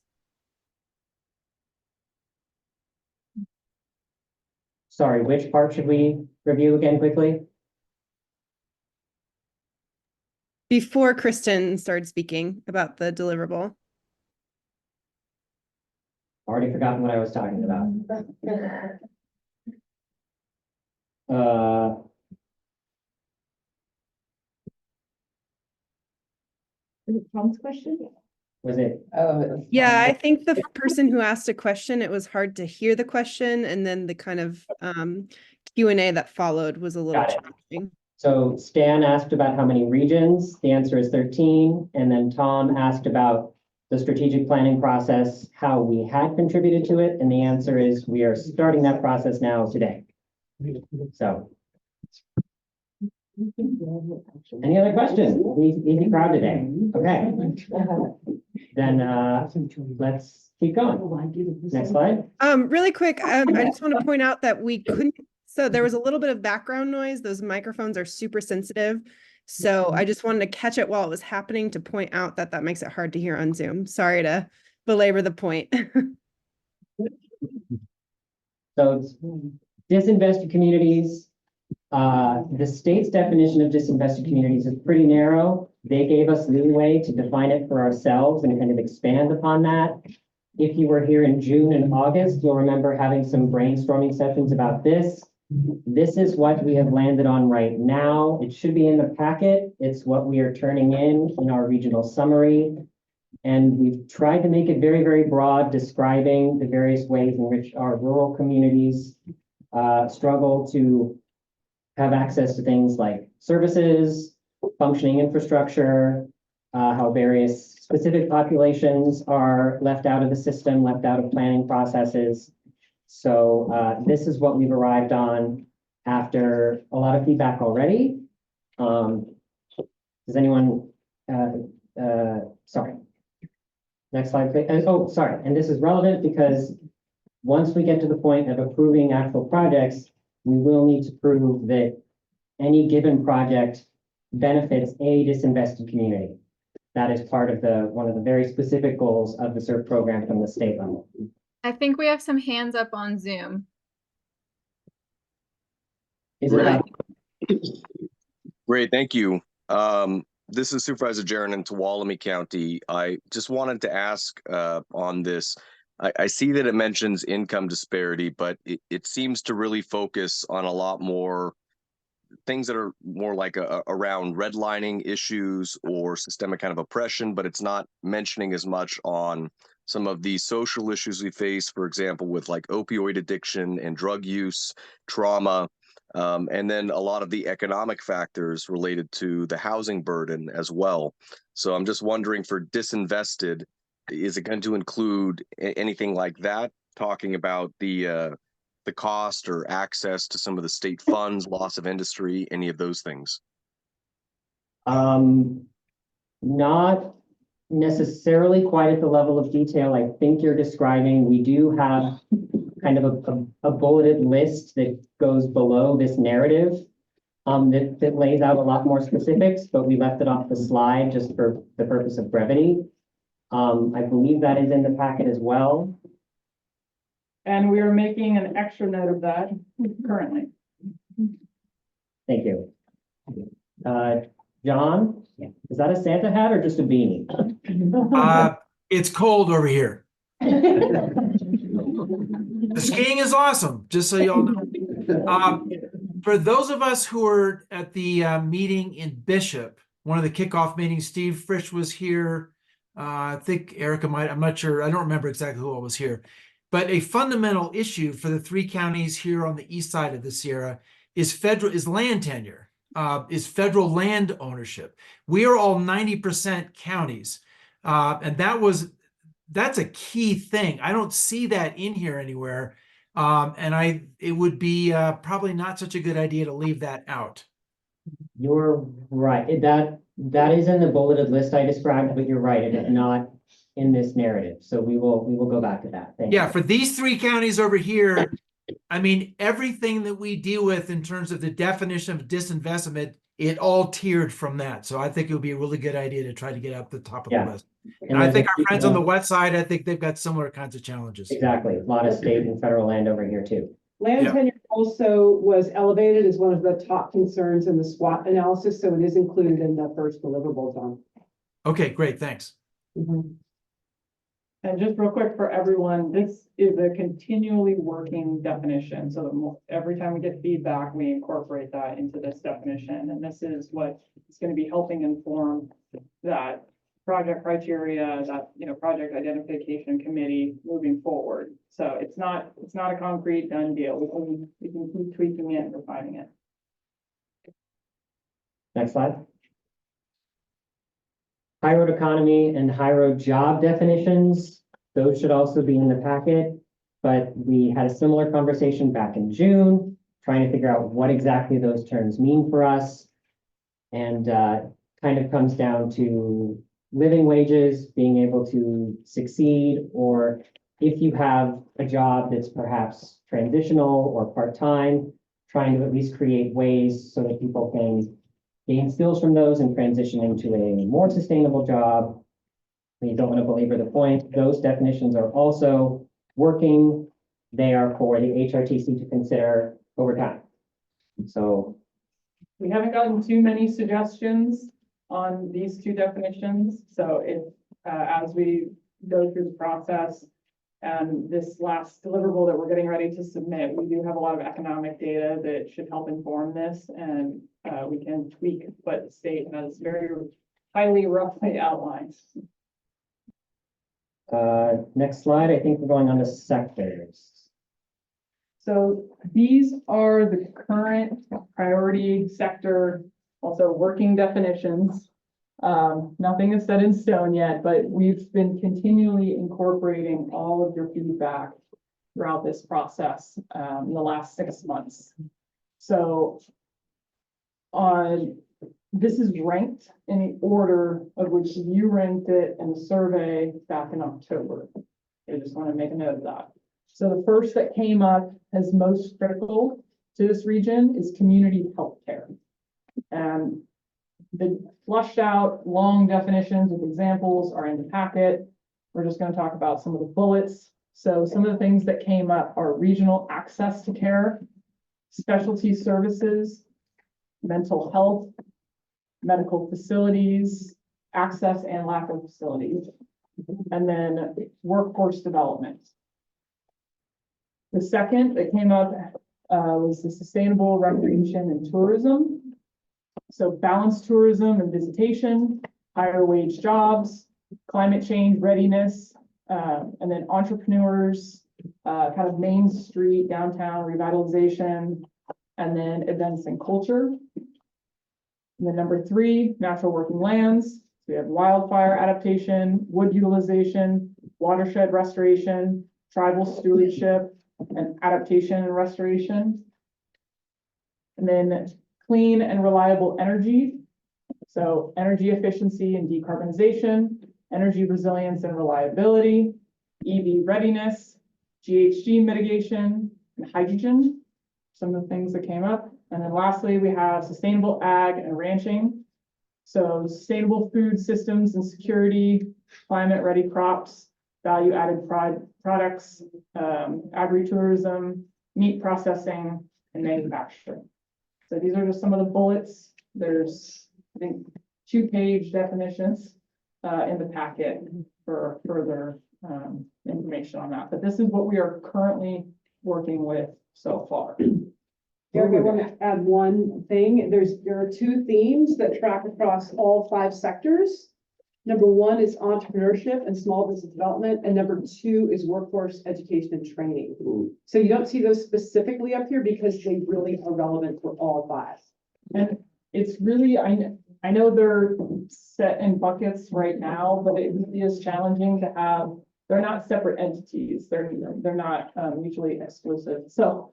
[SPEAKER 3] Sorry, which part should we review again quickly?
[SPEAKER 36] Before Kristen started speaking about the deliverable.
[SPEAKER 3] Already forgotten what I was talking about.
[SPEAKER 4] Is it Tom's question?
[SPEAKER 3] Was it?
[SPEAKER 36] Yeah, I think the person who asked a question, it was hard to hear the question, and then the kind of Q&A that followed was a little challenging.
[SPEAKER 3] So Stan asked about how many regions. The answer is 13. And then Tom asked about the strategic planning process, how we had contributed to it. And the answer is we are starting that process now today. So. Any other questions? Easy crowd today. Okay. Then let's keep going. Next slide.
[SPEAKER 36] Really quick, I just want to point out that we couldn't, so there was a little bit of background noise. Those microphones are super sensitive. So I just wanted to catch it while it was happening to point out that that makes it hard to hear on Zoom. Sorry to belabor the point.
[SPEAKER 3] So disinvested communities, the state's definition of disinvested communities is pretty narrow. They gave us leeway to define it for ourselves and kind of expand upon that. If you were here in June and August, you'll remember having some brainstorming sessions about this. This is what we have landed on right now. It should be in the packet. It's what we are turning in our regional summary. And we've tried to make it very, very broad, describing the various ways in which our rural communities struggle to have access to things like services, functioning infrastructure, how various specific populations are left out of the system, left out of planning processes. So this is what we've arrived on after a lot of feedback already. Does anyone, sorry. Next slide, please. Oh, sorry. And this is relevant because once we get to the point of approving actual projects, we will need to prove that any given project benefits a disinvested community. That is part of one of the very specific goals of the CERT program from the state level.
[SPEAKER 1] I think we have some hands up on Zoom.
[SPEAKER 3] Is it up?
[SPEAKER 29] Great, thank you. This is Supervisor Jaron in Tuolumne County. I just wanted to ask on this. I see that it mentions income disparity, but it seems to really focus on a lot more things that are more like around redlining issues or systemic kind of oppression, but it's not mentioning as much on some of the social issues we face, for example, with like opioid addiction and drug use, trauma, and then a lot of the economic factors related to the housing burden as well. So I'm just wondering, for disinvested, is it going to include anything like that, talking about the cost or access to some of the state funds, loss of industry, any of those things?
[SPEAKER 3] Not necessarily quite at the level of detail I think you're describing. We do have kind of a bulleted list that goes below this narrative that lays out a lot more specifics, but we left it off the slide just for the purpose of brevity. I believe that is in the packet as well.
[SPEAKER 2] And we are making an extra note of that currently.
[SPEAKER 3] Thank you. John, is that a Santa hat or just a beanie?
[SPEAKER 31] It's cold over here. The skiing is awesome, just so y'all know. For those of us who were at the meeting in Bishop, one of the kickoff meetings, Steve Frisch was here. I think Erica might, I'm not sure. I don't remember exactly who all was here. But a fundamental issue for the three counties here on the east side of the Sierra is land tenure, is federal land ownership. We are all 90% counties. And that's a key thing. I don't see that in here anywhere. And it would be probably not such a good idea to leave that out.
[SPEAKER 3] You're right. That is in the bulleted list I described, but you're right. It is not in this narrative. So we will go back to that. Thank
[SPEAKER 31] Yeah,
[SPEAKER 3] you.
[SPEAKER 31] for these three counties over here, I mean, everything that we deal with in terms of the definition of disinvestment, it all tiered from that. So I think it would be a really good idea to try to get up the top of the
[SPEAKER 3] Yeah.
[SPEAKER 31] list.
[SPEAKER 3] And
[SPEAKER 31] And I
[SPEAKER 3] there's
[SPEAKER 31] think
[SPEAKER 3] a
[SPEAKER 31] our friends on the
[SPEAKER 3] few-
[SPEAKER 31] west side, I think they've got similar kinds of challenges.
[SPEAKER 3] Exactly. A lot of state and federal land over here too.
[SPEAKER 7] Land
[SPEAKER 31] Yeah.
[SPEAKER 7] tenure also was elevated as one of the top concerns in the SWOT analysis, so it is included in the first deliverable, John.
[SPEAKER 31] Okay, great, thanks.
[SPEAKER 2] And just real quick for everyone, this is a continually working definition. So every time we get feedback, we incorporate that into this definition. And this is what is going to be helping inform that project criteria, that, project identification committee moving forward. So it's not a concrete done deal. We can keep tweaking it and refining it.
[SPEAKER 3] Next slide. High road economy and high road job definitions, those should also be in the packet. But we had a similar conversation back in June, trying to figure out what exactly those terms mean for us. And kind of comes down to living wages, being able to succeed, or if you have a job that's perhaps transitional or part-time, trying to at least create ways so that people can gain skills from those and transition into a more sustainable job. You don't want to belabor the point. Those definitions are also working. They are for the HRTC to consider over time. So
[SPEAKER 2] We haven't gotten too many suggestions on these two definitions. So if, as we go through the process and this last deliverable that we're getting ready to submit, we do have a lot of economic data that should help inform this, and we can tweak what the state has very highly roughly outlined.
[SPEAKER 3] next slide, I think we're going on to sectors.
[SPEAKER 2] So these are the current priority sector, also working definitions. Nothing is set in stone yet, but we've been continually incorporating all of your feedback throughout this process in the last 6 months. So this is ranked in the order of which you ranked it in the survey back in October. I just want to make a note of that. So the first that came up as most critical to this region is community healthcare. And the flushed out long definitions with examples are in the packet. We're just going to talk about some of the bullets. So some of the things that came up are regional access to care, specialty services, mental health, medical facilities, access and lack of facilities, and then workforce development. The second that came up was the sustainable recreation and tourism. So balanced tourism and visitation, higher wage jobs, climate change readiness, and then entrepreneurs, kind of Main Street, downtown revitalization, and then events and culture. And then number 3, natural working lands. So we have wildfire adaptation, wood utilization, watershed restoration, tribal stewardship, and adaptation and restoration. And then clean and reliable energy. So energy efficiency and decarbonization, energy resilience and reliability, EV readiness, GHG mitigation, and hydrogen. Some of the things that came up. And then lastly, we have sustainable ag and ranching. So sustainable food systems and security, climate ready crops, value added products, agritourism, meat processing, and manufacturing. So these are just some of the bullets. There's, I think, 2-page definitions in the packet for further information on that. But this is what we are currently working with so far.
[SPEAKER 7] Eric, I want to add one thing. There are 2 themes that track across all 5 sectors. Number 1 is entrepreneurship and small business development, and number 2 is workforce education and training. So you don't see those specifically up here because they really are relevant for all 5.
[SPEAKER 2] And it's really, I know they're set in buckets right now, but it really is challenging to have, they're not separate entities. They're not mutually exclusive. So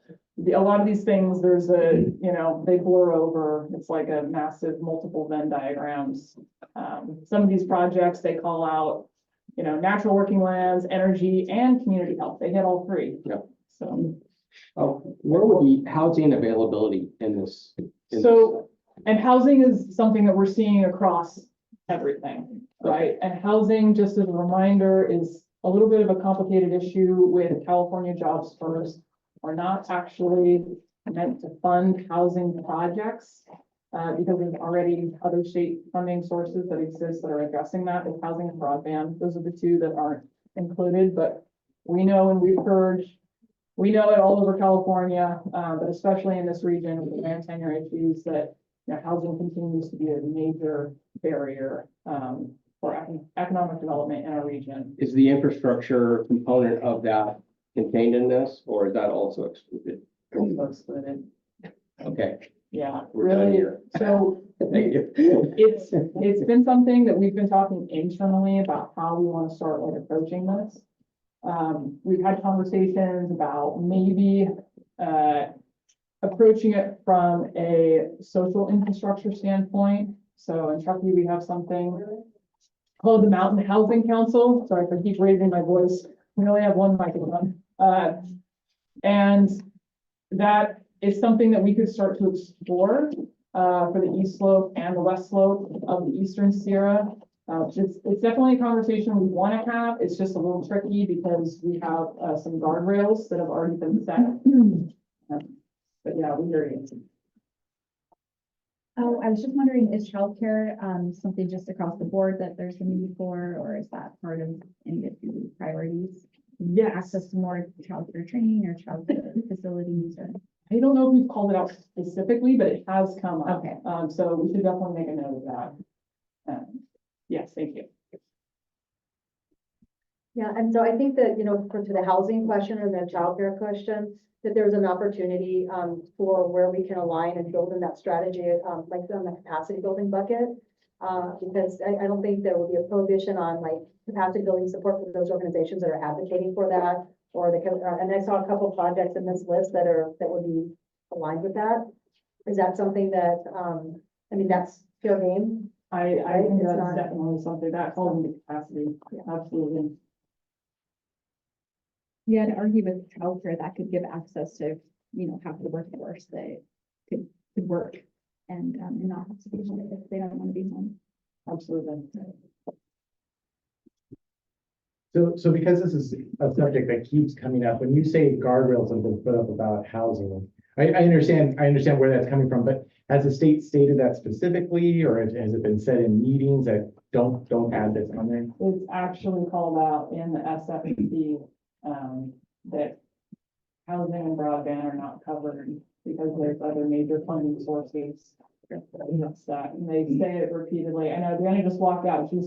[SPEAKER 2] a lot of these things, there's they blur over. It's like a massive multiple Venn diagrams. Some of these projects, they call out natural working lands, energy, and community health. They hit all three.
[SPEAKER 5] Yep.
[SPEAKER 2] So.
[SPEAKER 5] Where would be housing availability in this?
[SPEAKER 2] And housing is something that we're seeing across everything, right? And housing, just as a reminder, is a little bit of a complicated issue with California Jobs First. We're not actually meant to fund housing projects because there's already other state funding sources that exist that are addressing that with housing and broadband. Those are the two that aren't included, but we know and we've heard, we know it all over California, but especially in this region with the land tenure issues that housing continues to be a major barrier for economic development in our region.
[SPEAKER 5] Is the infrastructure component of that contained in this, or is that also excluded?
[SPEAKER 2] Excluded.
[SPEAKER 5] Okay.
[SPEAKER 2] Yeah,
[SPEAKER 5] We're done
[SPEAKER 2] really.
[SPEAKER 5] here.
[SPEAKER 2] So
[SPEAKER 5] Thank you.
[SPEAKER 2] it's been something that we've been talking internally about how we want to start approaching this. We've had conversations about maybe approaching it from a social infrastructure standpoint. So in Truckee, we have something called the Mountain Housing Council. Sorry if I keep raising my voice. We only have one microphone. And that is something that we could start to explore for the east slope and the west slope of the Eastern Sierra. It's definitely a conversation we want to have. It's just a little tricky because we have some guardrails that have already been set. But yeah, we hear you.
[SPEAKER 9] Oh, I was just wondering, is childcare something just across the board that there's a need for, or is that part of any of the priorities?
[SPEAKER 2] Yeah,
[SPEAKER 9] access to more childcare training or childcare facilities, or
[SPEAKER 2] I don't know if we've called it out specifically, but it has come up.
[SPEAKER 9] Okay.
[SPEAKER 2] So we should definitely make a note of that. Yes, thank you.
[SPEAKER 10] Yeah, and so I think that, to the housing question and the childcare question, that there's an opportunity for where we can align and build in that strategy, like on the capacity building bucket. Because I don't think there will be a prohibition on capacity building support for those organizations that are advocating for that, or they can, and I saw a couple projects in this list that would be aligned with that. Is that something that, that's fair game?
[SPEAKER 2] I
[SPEAKER 10] Right?
[SPEAKER 2] think
[SPEAKER 10] It's
[SPEAKER 2] that's
[SPEAKER 10] not-
[SPEAKER 2] definitely something that falls into capacity. Absolutely.
[SPEAKER 9] yeah, to argue with childcare that could give access to, half the workforce that could work and not have to be home if they don't want to be home.
[SPEAKER 2] Absolutely.
[SPEAKER 8] So because this is a subject that keeps coming up, when you say guardrails have been put up about housing, I understand where that's coming from, but has the state stated that specifically, or has it been said in meetings that don't add this on there?
[SPEAKER 2] It's actually called out in the SFP that housing and broadband are not covered because there's other major funding sources. That's that, and they say it repeatedly. I know Danny just walked out. She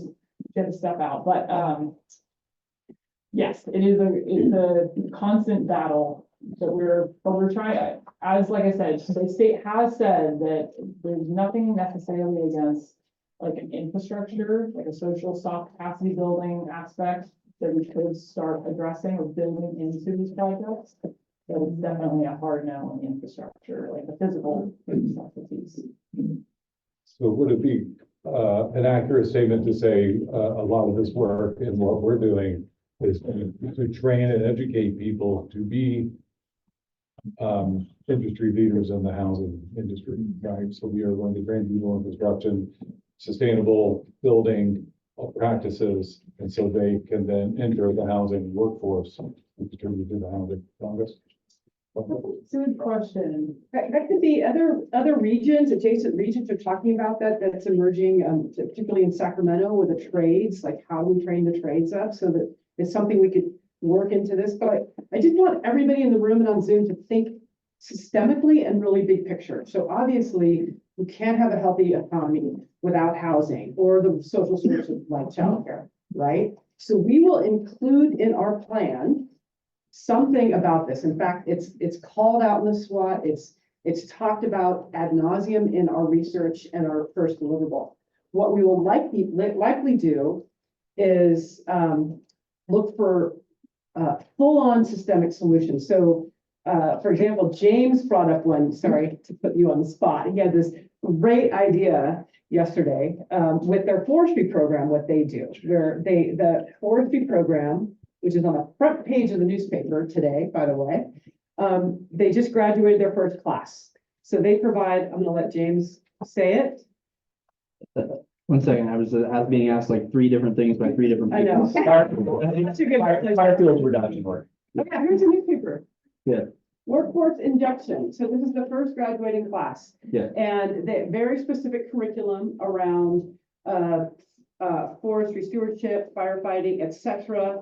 [SPEAKER 2] had to step out, but yes, it's a constant battle that we're trying, as like I said, the state has said that there's nothing necessarily against an infrastructure, like a social soft capacity building aspect that we could start addressing or building into these projects. But it's definitely a hard no on the infrastructure, like the physical necessities.
[SPEAKER 11] So would it be an accurate statement to say a lot of this work and what we're doing is to train and educate people to be industry leaders in the housing industry, right? So we are going to train people in construction, sustainable building practices, and so they can then enter the housing workforce and contribute to the housing progress.
[SPEAKER 2] Good question.
[SPEAKER 7] That could be other regions, adjacent regions are talking about that's emerging, particularly in Sacramento with the trades, like how we train the trades up, so that it's something we could work into this. But I just want everybody in the room and on Zoom to think systemically and really big picture. So obviously, we can't have a healthy economy without housing or the social services like childcare, right? So we will include in our plan something about this. In fact, it's called out in the SWOT. It's talked about ad nauseum in our research and our first deliverable. What we will likely do is look for full-on systemic solutions. So, for example, James brought up one. Sorry to put you on the spot. He had this great idea yesterday, with their forestry program, what they do, where the forestry program, which is on the front page of the newspaper today, by the way, they just graduated their first class. So they provide, I'm gonna let James say it.
[SPEAKER 12] 1 second, I was being asked like 3 different things by 3 different
[SPEAKER 7] I know.
[SPEAKER 12] people. Firefield reduction work.
[SPEAKER 7] Okay, here's a newspaper.
[SPEAKER 12] Yeah.
[SPEAKER 7] Workforce induction. So this is the first graduating class.
[SPEAKER 12] Yeah.
[SPEAKER 7] And they very specific curriculum around forestry stewardship, firefighting, etc.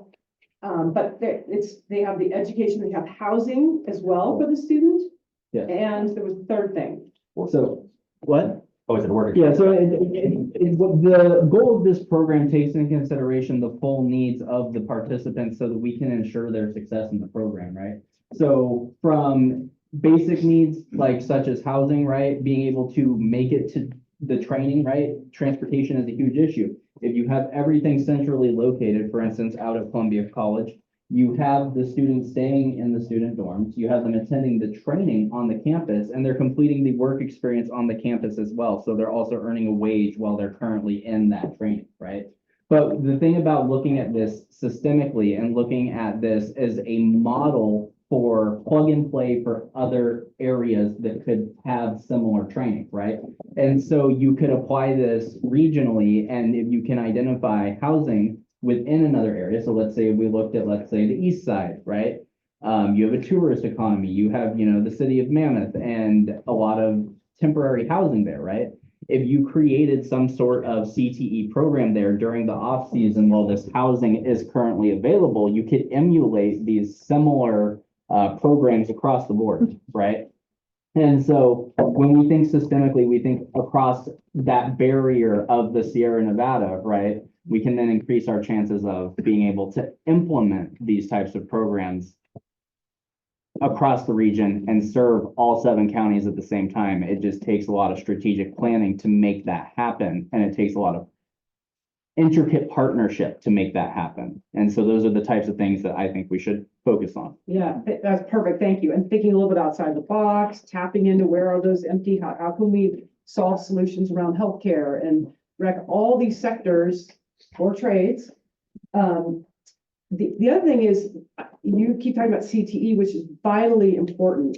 [SPEAKER 7] But they have the education, they have housing as well for the student.
[SPEAKER 12] Yeah.
[SPEAKER 7] And there was a third thing.
[SPEAKER 12] So what?
[SPEAKER 8] Oh, is it work?
[SPEAKER 12] Yeah, so the goal of this program takes into consideration the full needs of the participants so that we can ensure their success in the program, right? So from basic needs like such as housing, right? Being able to make it to the training, right? Transportation is a huge issue. If you have everything centrally located, for instance, out of Columbia College, you have the students staying in the student dorms, you have them attending the training on the campus, and they're completing the work experience on the campus as well. So they're also earning a wage while they're currently in that training, right? But the thing about looking at this systemically and looking at this as a model for plug and play for other areas that could have similar training, right? And so you could apply this regionally, and if you can identify housing within another area. So let's say we looked at, let's say, the east side, right? You have a tourist economy, you have, the city of Mammoth and a lot of temporary housing there, right? If you created some sort of CTE program there during the off season while this housing is currently available, you could emulate these similar programs across the board, right? And so when we think systemically, we think across that barrier of the Sierra Nevada, right? We can then increase our chances of being able to implement these types of programs across the region and serve all 7 counties at the same time. It just takes a lot of strategic planning to make that happen. And it takes a lot of intricate partnership to make that happen. And so those are the types of things that I think we should focus on.
[SPEAKER 7] Yeah, that's perfect. Thank you. And thinking a little bit outside the box, tapping into where are those empty, how can we solve solutions around healthcare and all these sectors or trades. The other thing is you keep talking about CTE, which is vitally important.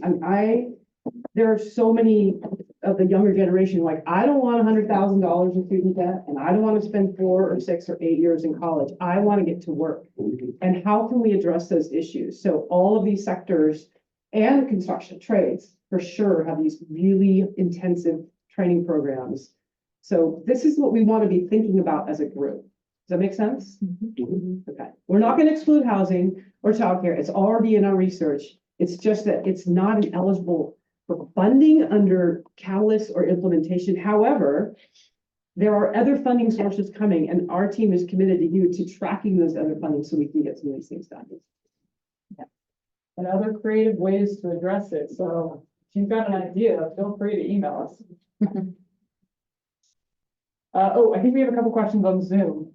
[SPEAKER 7] There are so many of the younger generation, like, I don't want $100,000 in student debt, and I don't want to spend 4 or 6 or 8 years in college. I want to get to work. And how can we address those issues? So all of these sectors and construction trades for sure have these really intensive training programs. So this is what we want to be thinking about as a group. Does that make sense? Okay. We're not going to exclude housing or childcare. It's already in our research. It's just that it's not an eligible for funding under catalyst or implementation. However, there are other funding sources coming, and our team is committed to tracking those other funding so we can get some of these things done.
[SPEAKER 2] Yeah. And other creative ways to address it. So if you've got an idea, feel free to email us. I think we have a couple questions on Zoom.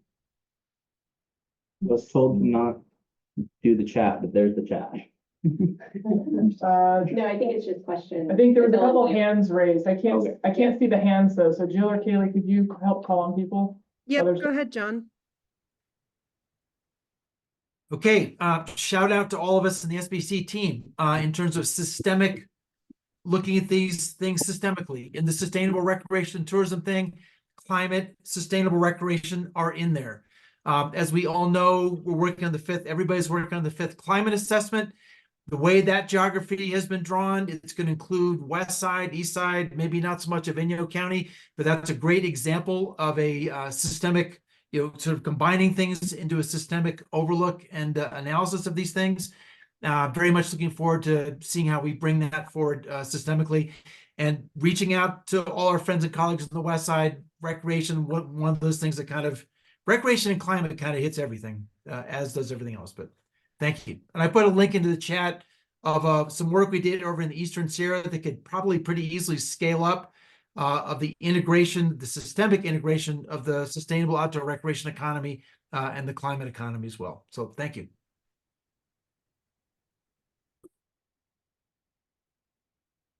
[SPEAKER 12] I was told to not do the chat, but there's the chat.
[SPEAKER 4] No, I think it's just questions.
[SPEAKER 2] I think there was a couple hands raised. I can't see the hands though. So Jill or Kaylee, could you help call on people?
[SPEAKER 36] Yep, go ahead, John.
[SPEAKER 31] Okay, shout out to all of us in the SBC team in terms of systemic, looking at these things systemically. In the sustainable recreation and tourism thing, climate, sustainable recreation are in there. As we all know, we're working on the 5th, everybody's working on the 5th climate assessment. The way that geography has been drawn, it's going to include west side, east side, maybe not so much of Inyo County, but that's a great example of a systemic, sort of combining things into a systemic overlook and analysis of these things. Very much looking forward to seeing how we bring that forward systemically and reaching out to all our friends and colleagues on the west side. Recreation, one of those things that kind of, recreation and climate kind of hits everything, as does everything else, but thank you. And I put a link into the chat of some work we did over in the Eastern Sierra that could probably pretty easily scale up of the integration, the systemic integration of the sustainable outdoor recreation economy and the climate economy as well. So thank you.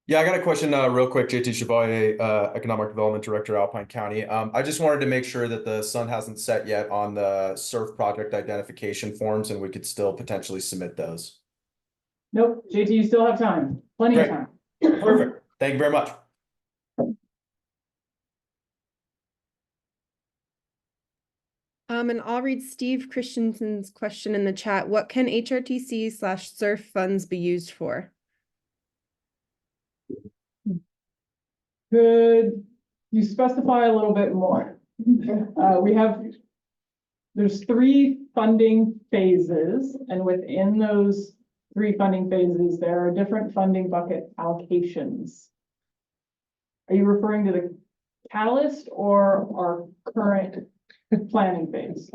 [SPEAKER 13] Yeah, I got a question real quick. JT Chevalier, Economic Development Director, Alpine County. I just wanted to make sure that the sun hasn't set yet on the SURF project identification forms and we could still potentially submit those.
[SPEAKER 2] Nope, JT, you still have time, plenty of
[SPEAKER 13] Great.
[SPEAKER 2] time.
[SPEAKER 13] Perfect. Thank you very much.
[SPEAKER 36] And I'll read Steve Christensen's question in the chat. What can HRTC/SURF funds be used for?
[SPEAKER 2] Could you specify a little bit more? There's 3 funding phases, and within those 3 funding phases, there are different funding bucket allocations. Are you referring to the catalyst or our current planning phase?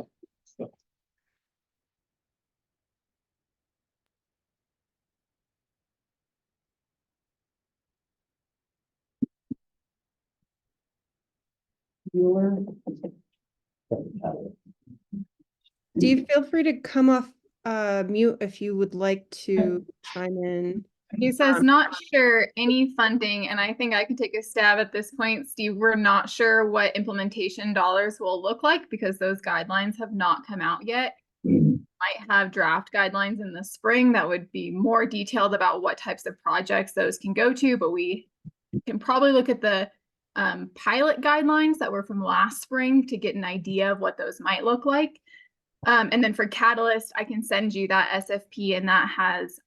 [SPEAKER 36] Steve, feel free to come off mute if you would like to chime in.
[SPEAKER 1] He says not sure any funding, and I think I could take a stab at this point, Steve. We're not sure what implementation dollars will look like because those guidelines have not come out yet. Might have draft guidelines in the spring that would be more detailed about what types of projects those can go to, but we can probably look at the pilot guidelines that were from last spring to get an idea of what those might look like. And then for Catalyst, I can send you that SFP, and that has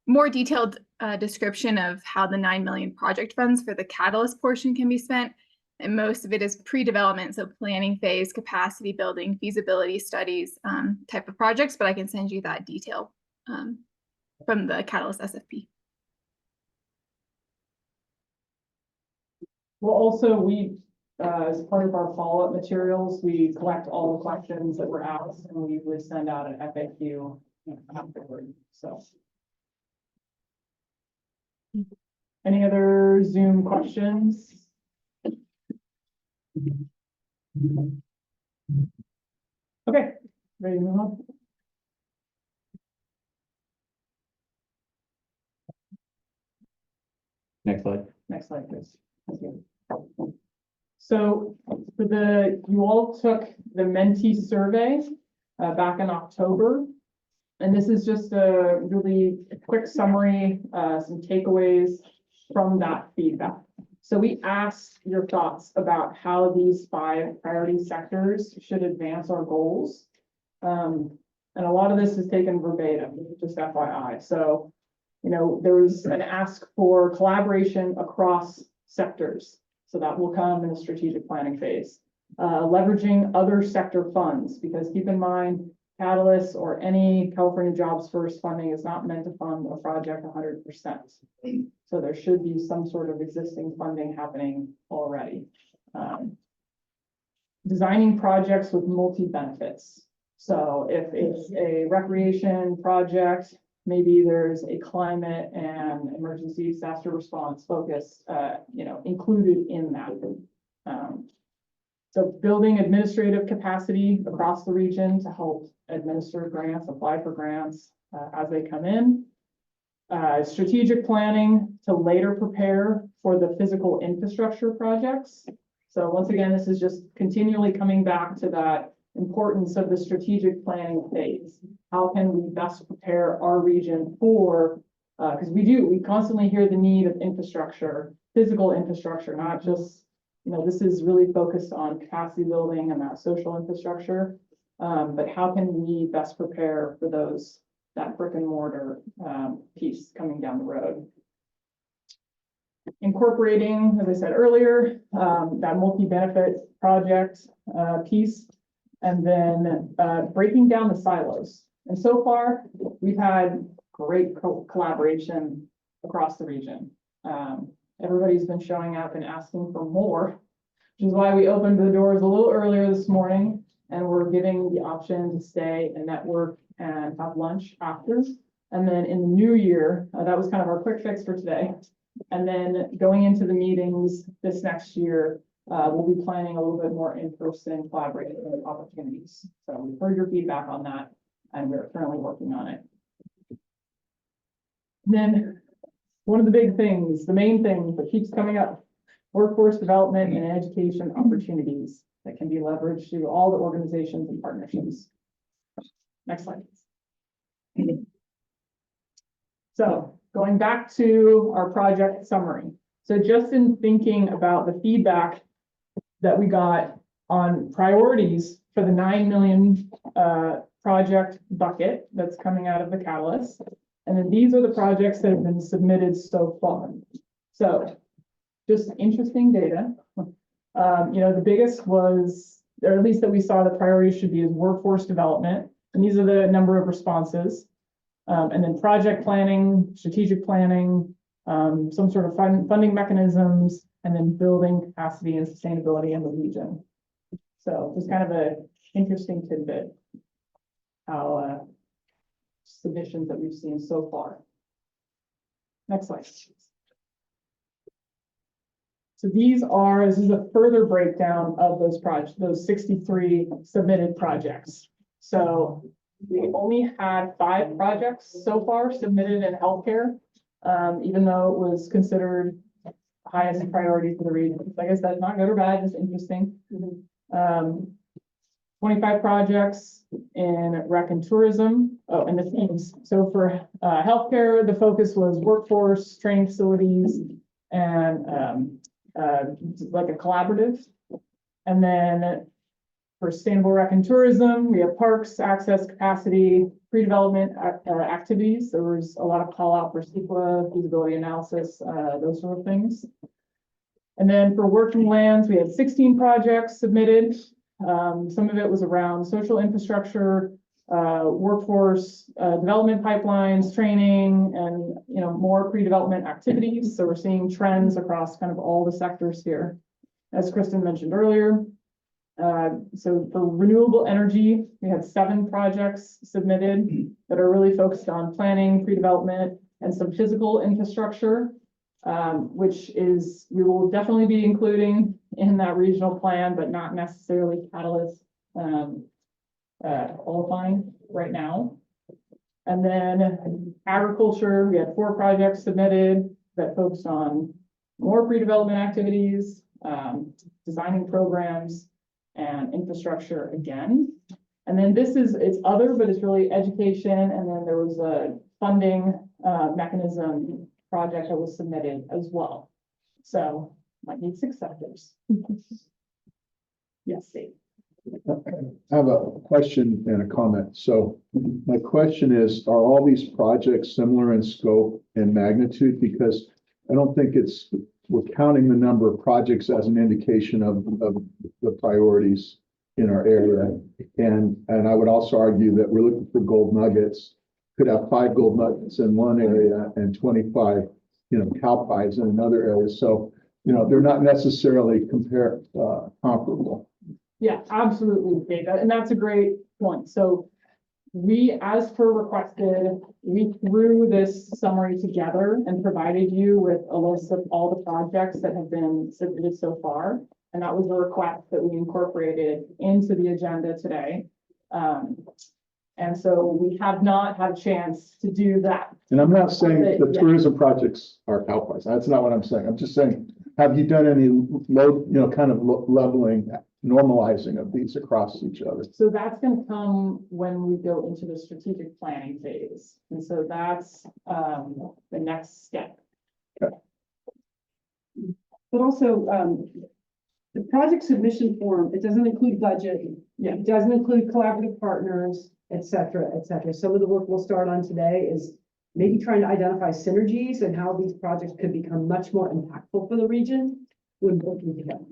[SPEAKER 1] more detailed description of how the 9 million project funds for the Catalyst portion can be spent. And most of it is pre-development, so planning phase, capacity building, feasibility studies type of projects, but I can send you that detail from the Catalyst SFP.
[SPEAKER 2] Well, also as part of our follow-up materials, we collect all the questions that were asked and we would send out an FAQ afterward, so. Any other Zoom questions? Okay, ready to move on?
[SPEAKER 12] Next slide.
[SPEAKER 2] Next slide, please. Thank you. So you all took the Mentee survey back in October. And this is just a really quick summary, some takeaways from that feedback. So we asked your thoughts about how these 5 priority sectors should advance our goals. And a lot of this is taken verbatim, just FYI. So, there was an ask for collaboration across sectors. So that will come in the strategic planning phase. Leveraging other sector funds, because keep in mind, Catalyst or any California Jobs First funding is not meant to fund a project 100%. So there should be some sort of existing funding happening already. Designing projects with multi-benefits. So if it's a recreation project, maybe there's a climate and emergency disaster response focus, included in that. So building administrative capacity across the region to help administer grants, apply for grants as they come in. Strategic planning to later prepare for the physical infrastructure projects. So once again, this is just continually coming back to that importance of the strategic planning phase. How can we best prepare our region for, because we constantly hear the need of infrastructure, physical infrastructure, not just, this is really focused on capacity building and that social infrastructure. But how can we best prepare for that brick and mortar piece coming down the road? Incorporating, as I said earlier, that multi-benefit project piece, and then breaking down the silos. And so far, we've had great collaboration across the region. Everybody's been showing up and asking for more, which is why we opened the doors a little earlier this morning, and we're giving the option to stay and network and have lunch after. And then in the new year, that was kind of our quick fix for today. And then going into the meetings this next year, we'll be planning a little bit more in-person collaboration opportunities. So we've heard your feedback on that, and we're currently working on it. And then one of the big things, the main thing that keeps coming up, workforce development and education opportunities that can be leveraged through all the organizations and partnerships. Next slide. So going back to our project summary. So just in thinking about the feedback that we got on priorities for the 9 million project bucket that's coming out of the catalyst. And then these are the projects that have been submitted so far. So just interesting data. The biggest was, or at least that we saw the priority should be, is workforce development. And these are the number of responses. And then project planning, strategic planning, some sort of funding mechanisms, and then building capacity and sustainability in the region. So just kind of an interesting tidbit, how submissions that we've seen so far. Next slide. So this is a further breakdown of those projects, those 63 submitted projects. So we only had 5 projects so far submitted in healthcare, even though it was considered highest priority for the region. Like I said, not good or bad, just interesting. 25 projects in rec and tourism. Oh, and the themes. So for healthcare, the focus was workforce, training facilities, and like a collaborative. And then for sustainable rec and tourism, we have parks, access, capacity, pre-development activities. There was a lot of call out for CEQA, feasibility analysis, those sort of things. And then for working lands, we had 16 projects submitted. Some of it was around social infrastructure, workforce development pipelines, training, and more pre-development activities. So we're seeing trends across kind of all the sectors here, as Kristen mentioned earlier. So for renewable energy, we had 7 projects submitted that are really focused on planning, pre-development, and some physical infrastructure, which we will definitely be including in that regional plan, but not necessarily catalyst qualifying right now. And then agriculture, we had 4 projects submitted that focused on more pre-development activities, designing programs, and infrastructure again. And then it's other, but it's really education. And then there was a funding mechanism project that was submitted as well. So might need 6 sectors. Yes, Steve.
[SPEAKER 6] I have a question and a comment. So my question is, are all these projects similar in scope and magnitude? Because I don't think we're counting the number of projects as an indication of the priorities in our area. And I would also argue that we're looking for gold nuggets. Could have 5 gold nuggets in one area and 25, cow pies in another area. So, they're not necessarily comparable.
[SPEAKER 2] Yeah, absolutely, Dave. And that's a great point. So we, as per requested, we threw this summary together and provided you with a list of all the projects that have been submitted so far. And that was a request that we incorporated into the agenda today. And so we have not had a chance to do that.
[SPEAKER 6] And I'm not saying the
[SPEAKER 2] Yeah.
[SPEAKER 6] tourism projects are cow pies. That's not what I'm saying. I'm just saying, have you done any leveling, normalizing of these across each other?
[SPEAKER 2] So that's going to come when we go into the strategic planning phase. And so that's the next step.
[SPEAKER 6] Okay.
[SPEAKER 7] But also, the project submission form, it doesn't include budget.
[SPEAKER 2] Yeah.
[SPEAKER 7] It doesn't include collaborative partners, et cetera, et cetera. Some of the work we'll start on today is maybe trying to identify synergies and how these projects could become much more impactful for the region when working together.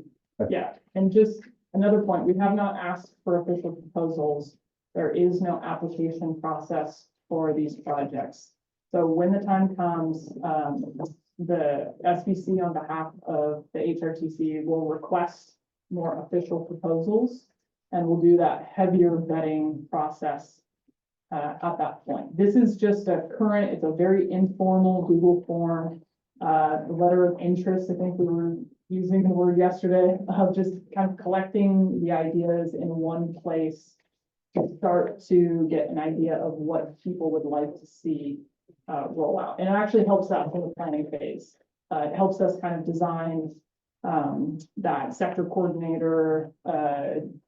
[SPEAKER 2] Yeah, and just another point, we have not asked for official proposals. There is no application process for these projects. So when the time comes, the SBC on behalf of the HRTC will request more official proposals, and we'll do that heavier vetting process at that point. This is just it's a very informal Google form, letter of interest. I think we were using the word yesterday of just kind of collecting the ideas in one place to start to get an idea of what people would like to see rollout. And it actually helps out for the planning phase. It helps us kind of design that sector coordinator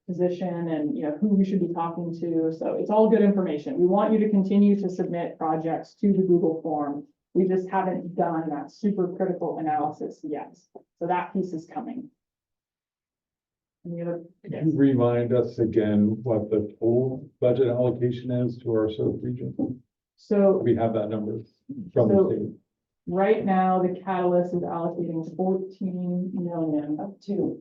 [SPEAKER 2] position and, you know, who we should be talking to. So it's all good information. We want you to continue to submit projects to the Google form. We just haven't done that super critical analysis yet. So that piece is coming. Any other?
[SPEAKER 11] Can you remind us again what the total budget allocation is to our SURF region?
[SPEAKER 2] So
[SPEAKER 11] We have that number from the state.
[SPEAKER 2] right now, the Catalyst is allocating 14 million. Up to,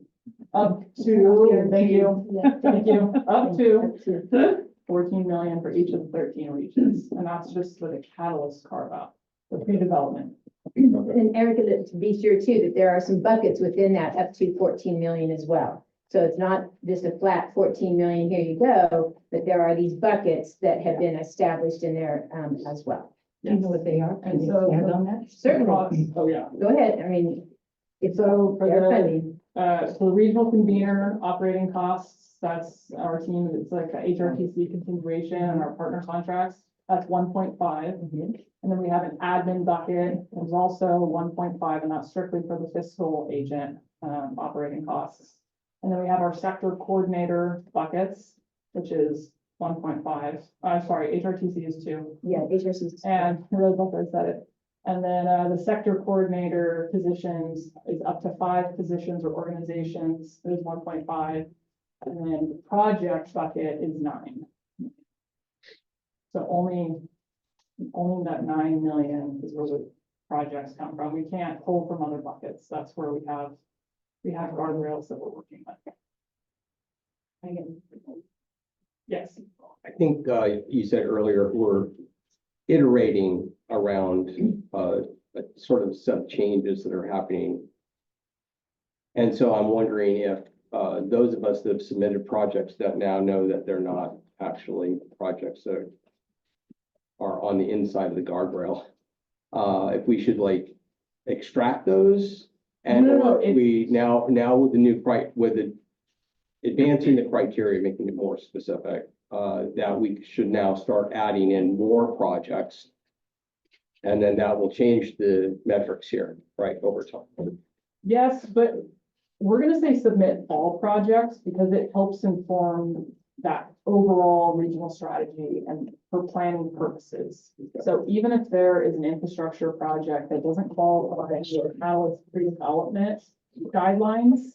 [SPEAKER 2] thank you, up to 14 million for each of the 13 regions. And that's just for the Catalyst carve out, the pre-development.
[SPEAKER 4] And Erica, to be sure too, that there are some buckets within that up to 14 million as well. So it's not just a flat 14 million, here you go, but there are these buckets that have been established in there as well. Do you know what they are? Can you expand on that? Certainly.
[SPEAKER 2] Oh, yeah.
[SPEAKER 4] Go ahead. I mean, it's
[SPEAKER 2] So for
[SPEAKER 4] their
[SPEAKER 2] the,
[SPEAKER 4] funding.
[SPEAKER 2] so the regional convener operating costs, that's our team, it's like a HRTC continuation and our partner contracts, that's 1.5. And then we have an admin bucket, there's also 1.5, and that's strictly for the fiscal agent operating costs. And then we have our sector coordinator buckets, which is 1.5. Sorry, HRTC is 2.
[SPEAKER 4] Yeah, HRTC is 2.
[SPEAKER 2] And I really thought I said it. And then the sector coordinator positions is up to 5 positions or organizations, there's 1.5. And then the project bucket is 9. So only that 9 million is where the projects come from. We can't pull from other buckets. That's where we have guardrails that we're working with. Yes.
[SPEAKER 5] I think you said earlier, we're iterating around sort of some changes that are happening. And so I'm wondering if those of us that have submitted projects that now know that they're not actually projects that are on the inside of the guardrail, if we should like extract those. And
[SPEAKER 2] No,
[SPEAKER 5] we now with the new with the advancing the criteria, making it more specific, that we should now start adding in more projects. And then that will change the metrics here, right, over time.
[SPEAKER 2] Yes, but we're gonna say submit all projects because it helps inform that overall regional strategy and for planning purposes. So even if there is an infrastructure project that doesn't qualify for Catalyst pre-development guidelines,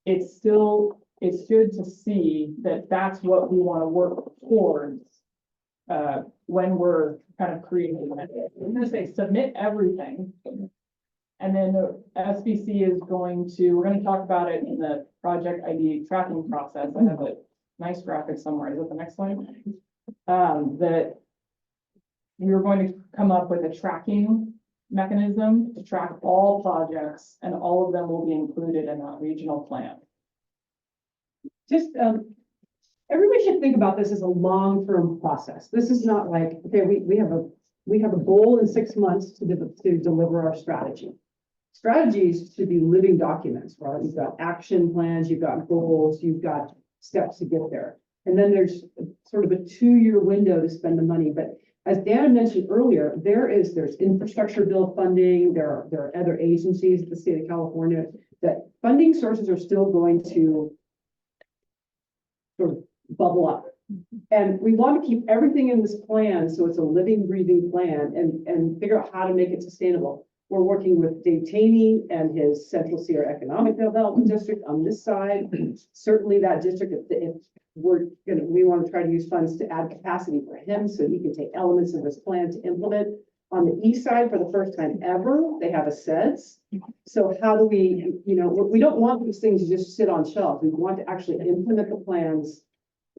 [SPEAKER 2] it's good to see that that's what we want to work towards when we're kind of creating it. I'm gonna say submit everything. And then the SBC is we're gonna talk about it in the project ID tracking process. I have a nice graphic somewhere. Is it the next slide? That we were going to come up with a tracking mechanism to track all projects, and all of them will be included in that regional plan.
[SPEAKER 7] Just, everybody should think about this as a long-term process. This is not like, okay, we have a goal in 6 months to deliver our strategy. Strategies should be living documents, right? You've got action plans, you've got goals, you've got steps to get there. And then there's sort of a 2-year window to spend the money. But as Dan mentioned earlier, there's infrastructure bill funding, there are other agencies at the state of California that funding sources are still going to sort of bubble up. And we want to keep everything in this plan so it's a living, breathing plan and figure out how to make it sustainable. We're working with Dave Taney and his Central Sierra Economic Development District on this side. Certainly that district, if we want to try to use funds to add capacity for him so he can take elements of this plan to implement. On the east side, for the first time ever, they have a SEDS. So how do we, we don't want these things to just sit on shelves. We want to actually implement the plans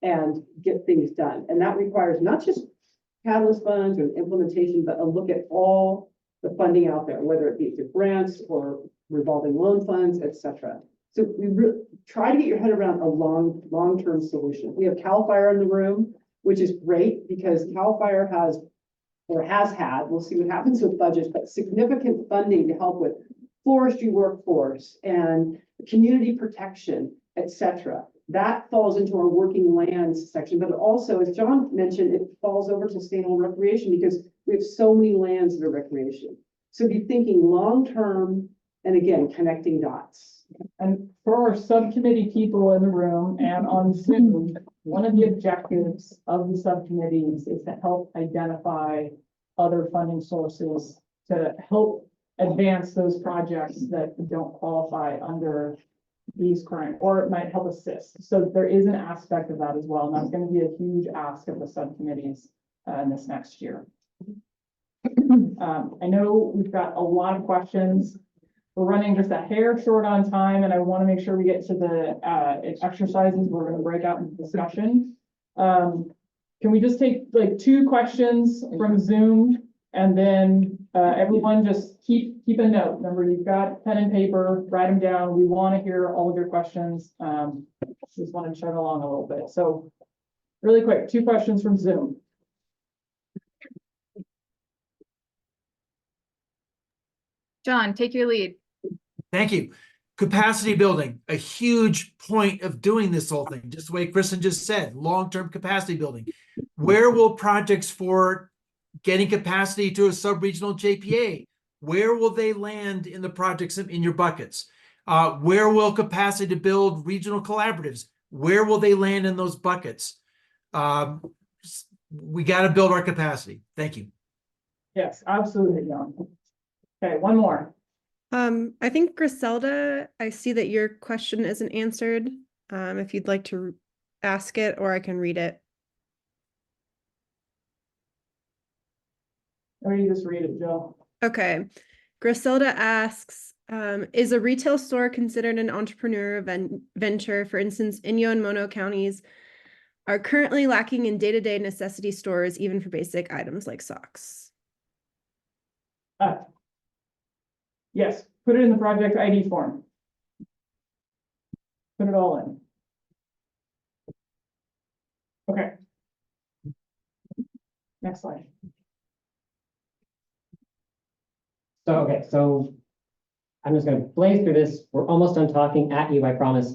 [SPEAKER 7] and get things done. And that requires not just catalyst funds or implementation, but a look at all the funding out there, whether it be through grants or revolving loan funds, etc. So we try to get your head around a long-term solution. We have CAL FIRE in the room, which is great because CAL FIRE has had, we'll see what happens with budgets, but significant funding to help with forestry workforce and community protection, etc. That falls into our working lands section, but also, as John mentioned, it falls over to sustainable recreation because We have so many lands that are recreation. So be thinking long-term and again, connecting dots.
[SPEAKER 2] And for our subcommittee people in the room and on Zoom, one of the objectives of the subcommittees is to help identify other funding sources to help advance those projects that don't qualify under these current, or it might help assist. So there is an aspect of that as well, and that's going to be a huge ask of the subcommittees in this next year. I know we've got a lot of questions. We're running just a hair short on time, and I want to make sure we get to the exercises. We're going to break out into discussion. Can we just take like 2 questions from Zoom, and then everyone just keep a note. Remember, you've got pen and paper, write them down. We want to hear all of your questions. Just want to chug along a little bit. So really quick, 2 questions from Zoom.
[SPEAKER 1] John, take your lead.
[SPEAKER 31] Thank you. Capacity building, a huge point of doing this whole thing, just the way Kristen just said, long-term capacity building. Where will projects for getting capacity to a sub-regional JPA, where will they land in the projects in your buckets? Where will capacity to build regional collaboratives, where will they land in those buckets? We got to build our capacity. Thank you.
[SPEAKER 2] Yes, absolutely, John. Okay, one more.
[SPEAKER 36] I think Griselda, I see that your question isn't answered. If you'd like to ask it, or I can read it.
[SPEAKER 2] Or you just read it, Jill.
[SPEAKER 36] Okay. Griselda asks, is a retail store considered an entrepreneur venture? For instance, Inyo and Mono counties are currently lacking in day-to-day necessity stores, even for basic items like socks.
[SPEAKER 2] Yes, put it in the project ID form. Put it all in. Okay. Next slide.
[SPEAKER 3] So I'm just gonna blaze through this. We're almost done talking at you, I promise.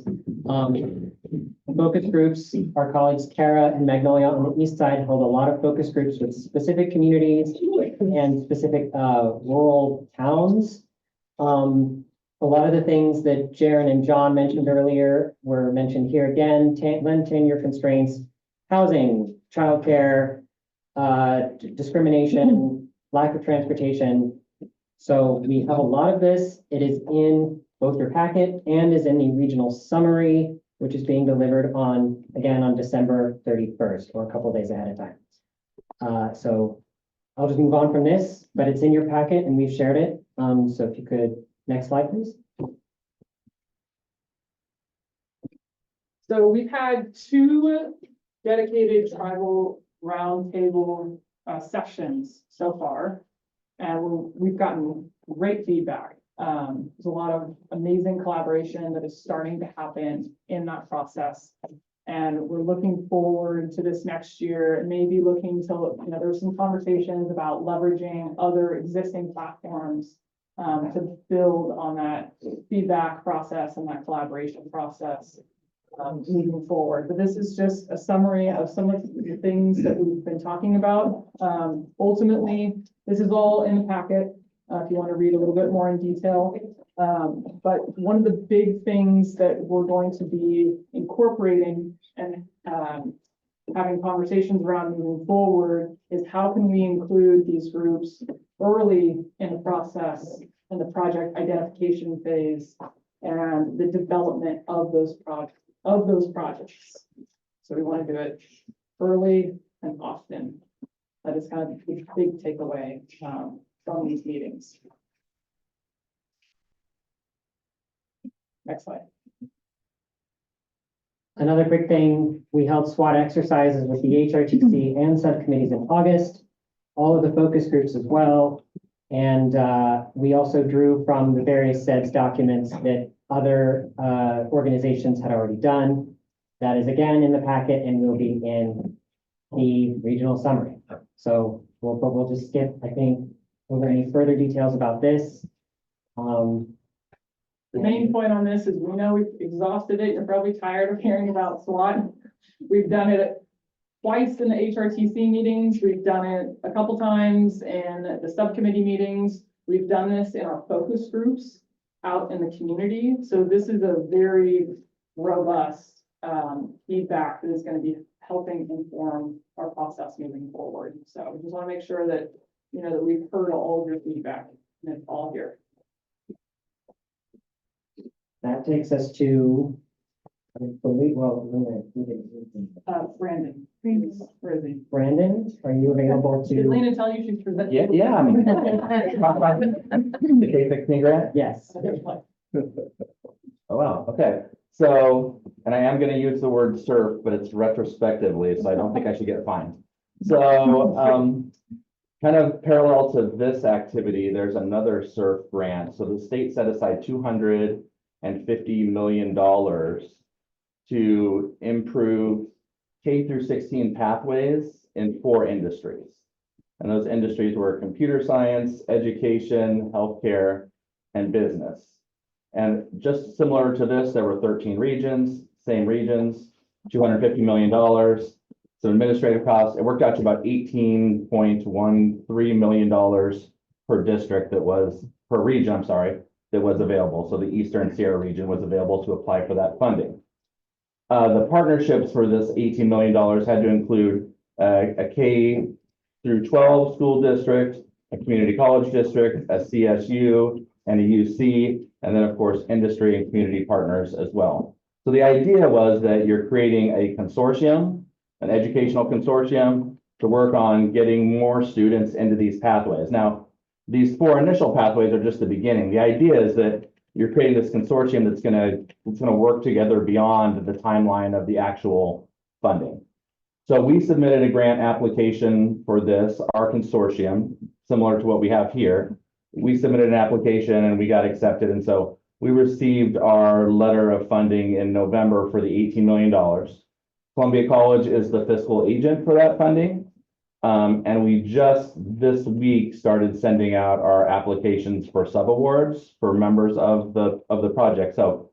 [SPEAKER 3] Focus groups, our colleagues Kara and Magnolia on the east side hold a lot of focus groups with specific communities and specific rural towns. A lot of the things that Jaron and John mentioned earlier were mentioned here again: land tenure constraints, housing, childcare, discrimination, lack of transportation. So we have a lot of this. It is in both your packet and is in the regional summary, which is being delivered on December 31st, or a couple of days ahead of time. So I'll just move on from this, but it's in your packet and we've shared it. So if you could, next slide, please.
[SPEAKER 2] So we've had 2 dedicated tribal roundtable sessions so far, and we've gotten great feedback. There's a lot of amazing collaboration that is starting to happen in that process. And we're looking forward to this next year, and maybe looking to, there's some conversations about leveraging other existing platforms to build on that feedback process and that collaboration process moving forward. But this is just a summary of some of the things that we've been talking about. Ultimately, this is all in the packet if you want to read a little bit more in detail. But one of the big things that we're going to be incorporating and having conversations around moving forward is how can we include these groups early in the process, in the project identification phase and the development of those projects. So we want to do it early and often. That is kind of the big takeaway from these meetings. Next slide.
[SPEAKER 3] Another quick thing, we held SWOT exercises with the HRTC and subcommittees in August, all of the focus groups as well. And we also drew from the various SEDS documents that other organizations had already done. That is again in the packet and will be in the regional summary. So we'll just skip, I think, over any further details about this.
[SPEAKER 2] The main point on this is we know we've exhausted it. You're probably tired of hearing about SWOT. We've done it twice in the HRTC meetings. We've done it a couple times in the subcommittee meetings. We've done this in our focus groups out in the community. So this is a very robust feedback that is going to be helping inform our process moving forward. So we just want to make sure that, you know, that we've heard all of your feedback and it's all here.
[SPEAKER 3] That takes us to, I believe, well,
[SPEAKER 2] Brandon. Where is he?
[SPEAKER 3] Brandon, are you available
[SPEAKER 2] Did
[SPEAKER 3] to?
[SPEAKER 2] Lena tell you she's presenting?
[SPEAKER 12] Yeah, I mean. The K-16 grant?
[SPEAKER 3] Yes.
[SPEAKER 12] Oh, wow, okay. So, and I am gonna use the word surf, but it's retrospectively, so I don't think I should get fined. So, kind of parallel to this activity, there's another surf grant. So the state set aside $250 million to improve K through 16 pathways in 4 industries. And those industries were computer science, education, healthcare, and business. And just similar to this, there were 13 regions, same regions, $250 million. So administrative costs, it worked out to about $18.13 million per district that was, per region, I'm sorry, that was available. So the Eastern Sierra region was available to apply for that funding. The partnerships for this $18 million had to include a K through 12 school district, a community college district, a CSU, and a UC, and then of course, industry and community partners as well. So the idea was that you're creating a consortium, an educational consortium to work on getting more students into these pathways. Now, these 4 initial pathways are just the beginning. The idea is that you're creating this consortium that's gonna work together beyond the timeline of the actual funding. So we submitted a grant application for this, our consortium, similar to what we have here. We submitted an application and we got accepted. And so we received our letter of funding in November for the $18 million. Columbia College is the fiscal agent for that funding. And we just this week started sending out our applications for subawards for members of the project. So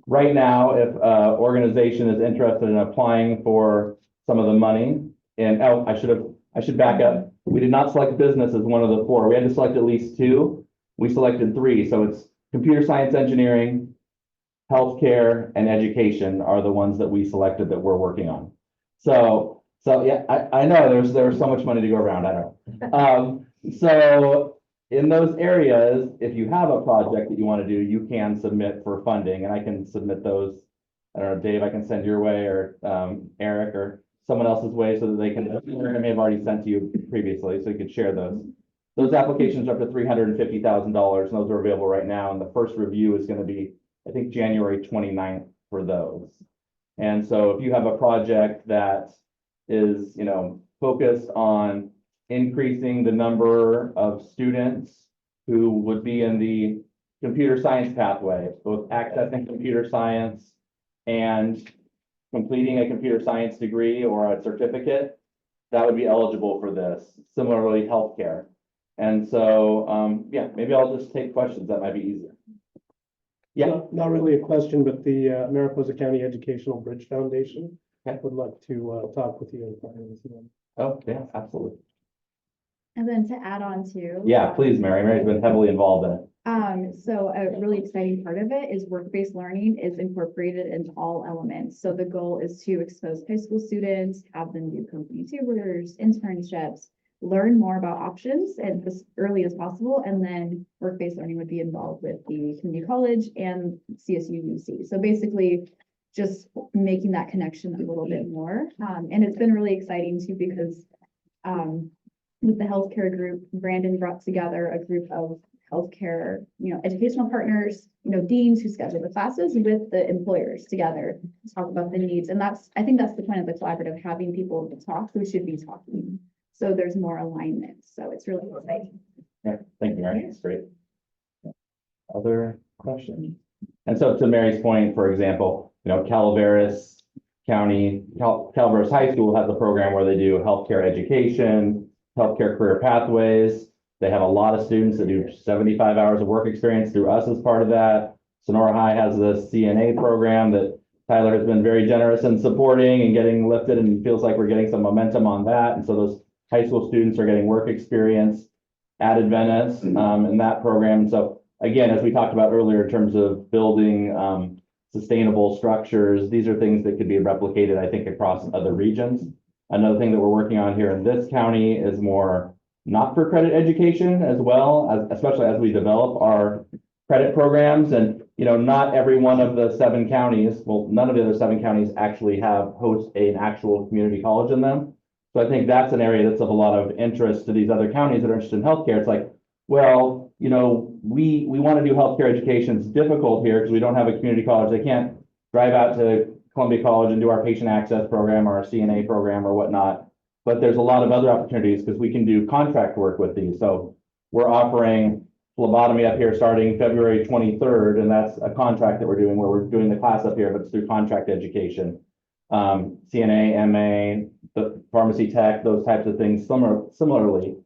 [SPEAKER 12] right now, if an organization is interested in applying for some of the money, and oh, I should back up. We did not select business as one of the 4. We had to select at least 2. We selected 3. So it's computer science, engineering, healthcare, and education are the ones that we selected that we're working on. So yeah, I know there's so much money to go around. I know. So in those areas, if you have a project that you want to do, you can submit for funding, and I can submit those. I don't know, Dave, I can send your way, or Eric, or someone else's way, so that they can. I may have already sent to you previously, so you could share those. Those applications are up to $350,000, and those are available right now. And the first review is going to be, I think, January 29th for those. And so if you have a project that is, you know, focused on increasing the number of students who would be in the computer science pathway, both accessing computer science and completing a computer science degree or a certificate, that would be eligible for this. Similarly, healthcare. And so, yeah, maybe I'll just take questions. That might be easier. Yeah.
[SPEAKER 14] Not really a question, but the Mariposa County Educational Bridge Foundation would like to talk with you.
[SPEAKER 12] Oh, yeah, absolutely.
[SPEAKER 9] And then to add on to.
[SPEAKER 12] Yeah, please, Mary. Mary's been heavily involved in it.
[SPEAKER 9] So a really exciting part of it is work-based learning is incorporated into all elements. So the goal is to expose high school students, have them do company tours, internships, learn more about options as early as possible. And then work-based learning would be involved with the community college and CSU UC. So basically just making that connection a little bit more. And it's been really exciting too, because with the healthcare group, Brandon brought together a group of healthcare, educational partners, deans who schedule the classes with the employers together to talk about the needs. And I think that's the point of the collaborative, having people to talk who should be talking. So there's more alignment. So it's really exciting.
[SPEAKER 12] Yeah, thank you, Mary. That's great. Other questions? And so to Mary's point, for example, Calaveras County, Calaveras High School has a program where they do healthcare education, healthcare career pathways. They have a lot of students that do 75 hours of work experience through us as part of that. Sonora High has the CNA program that Tyler has been very generous in supporting and getting lifted, and feels like we're getting some momentum on that. And so those high school students are getting work experience at Adventist in that program. And so again, as we talked about earlier, in terms of building sustainable structures, these are things that could be replicated, I think, across other regions. Another thing that we're working on here in this county is more not-for-credit education as well, especially as we develop our credit programs. And, you know, not every one of the 7 counties, well, none of the other 7 counties actually host an actual community college in them. So I think that's an area that's of a lot of interest to these other counties that are interested in healthcare. It's like, well, you know, we want to do healthcare education. It's difficult here because we don't have a community college. They can't drive out to Columbia College and do our patient access program or our CNA program or whatnot. But there's a lot of other opportunities because we can do contract work with these. So we're offering phlebotomy up here starting February 23rd, and that's a contract that we're doing where we're doing the class up here, but it's through contract education. CNA, MA, the pharmacy tech, those types of things similarly.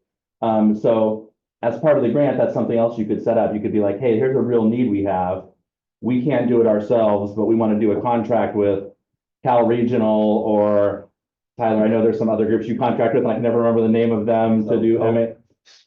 [SPEAKER 12] So as part of the grant, that's something else you could set up. You could be like, hey, here's a real need we have. We can't do it ourselves, but we want to do a contract with Cal Regional or Tyler. I know there's some other groups you contract with, and I can never remember the name of them to do MA.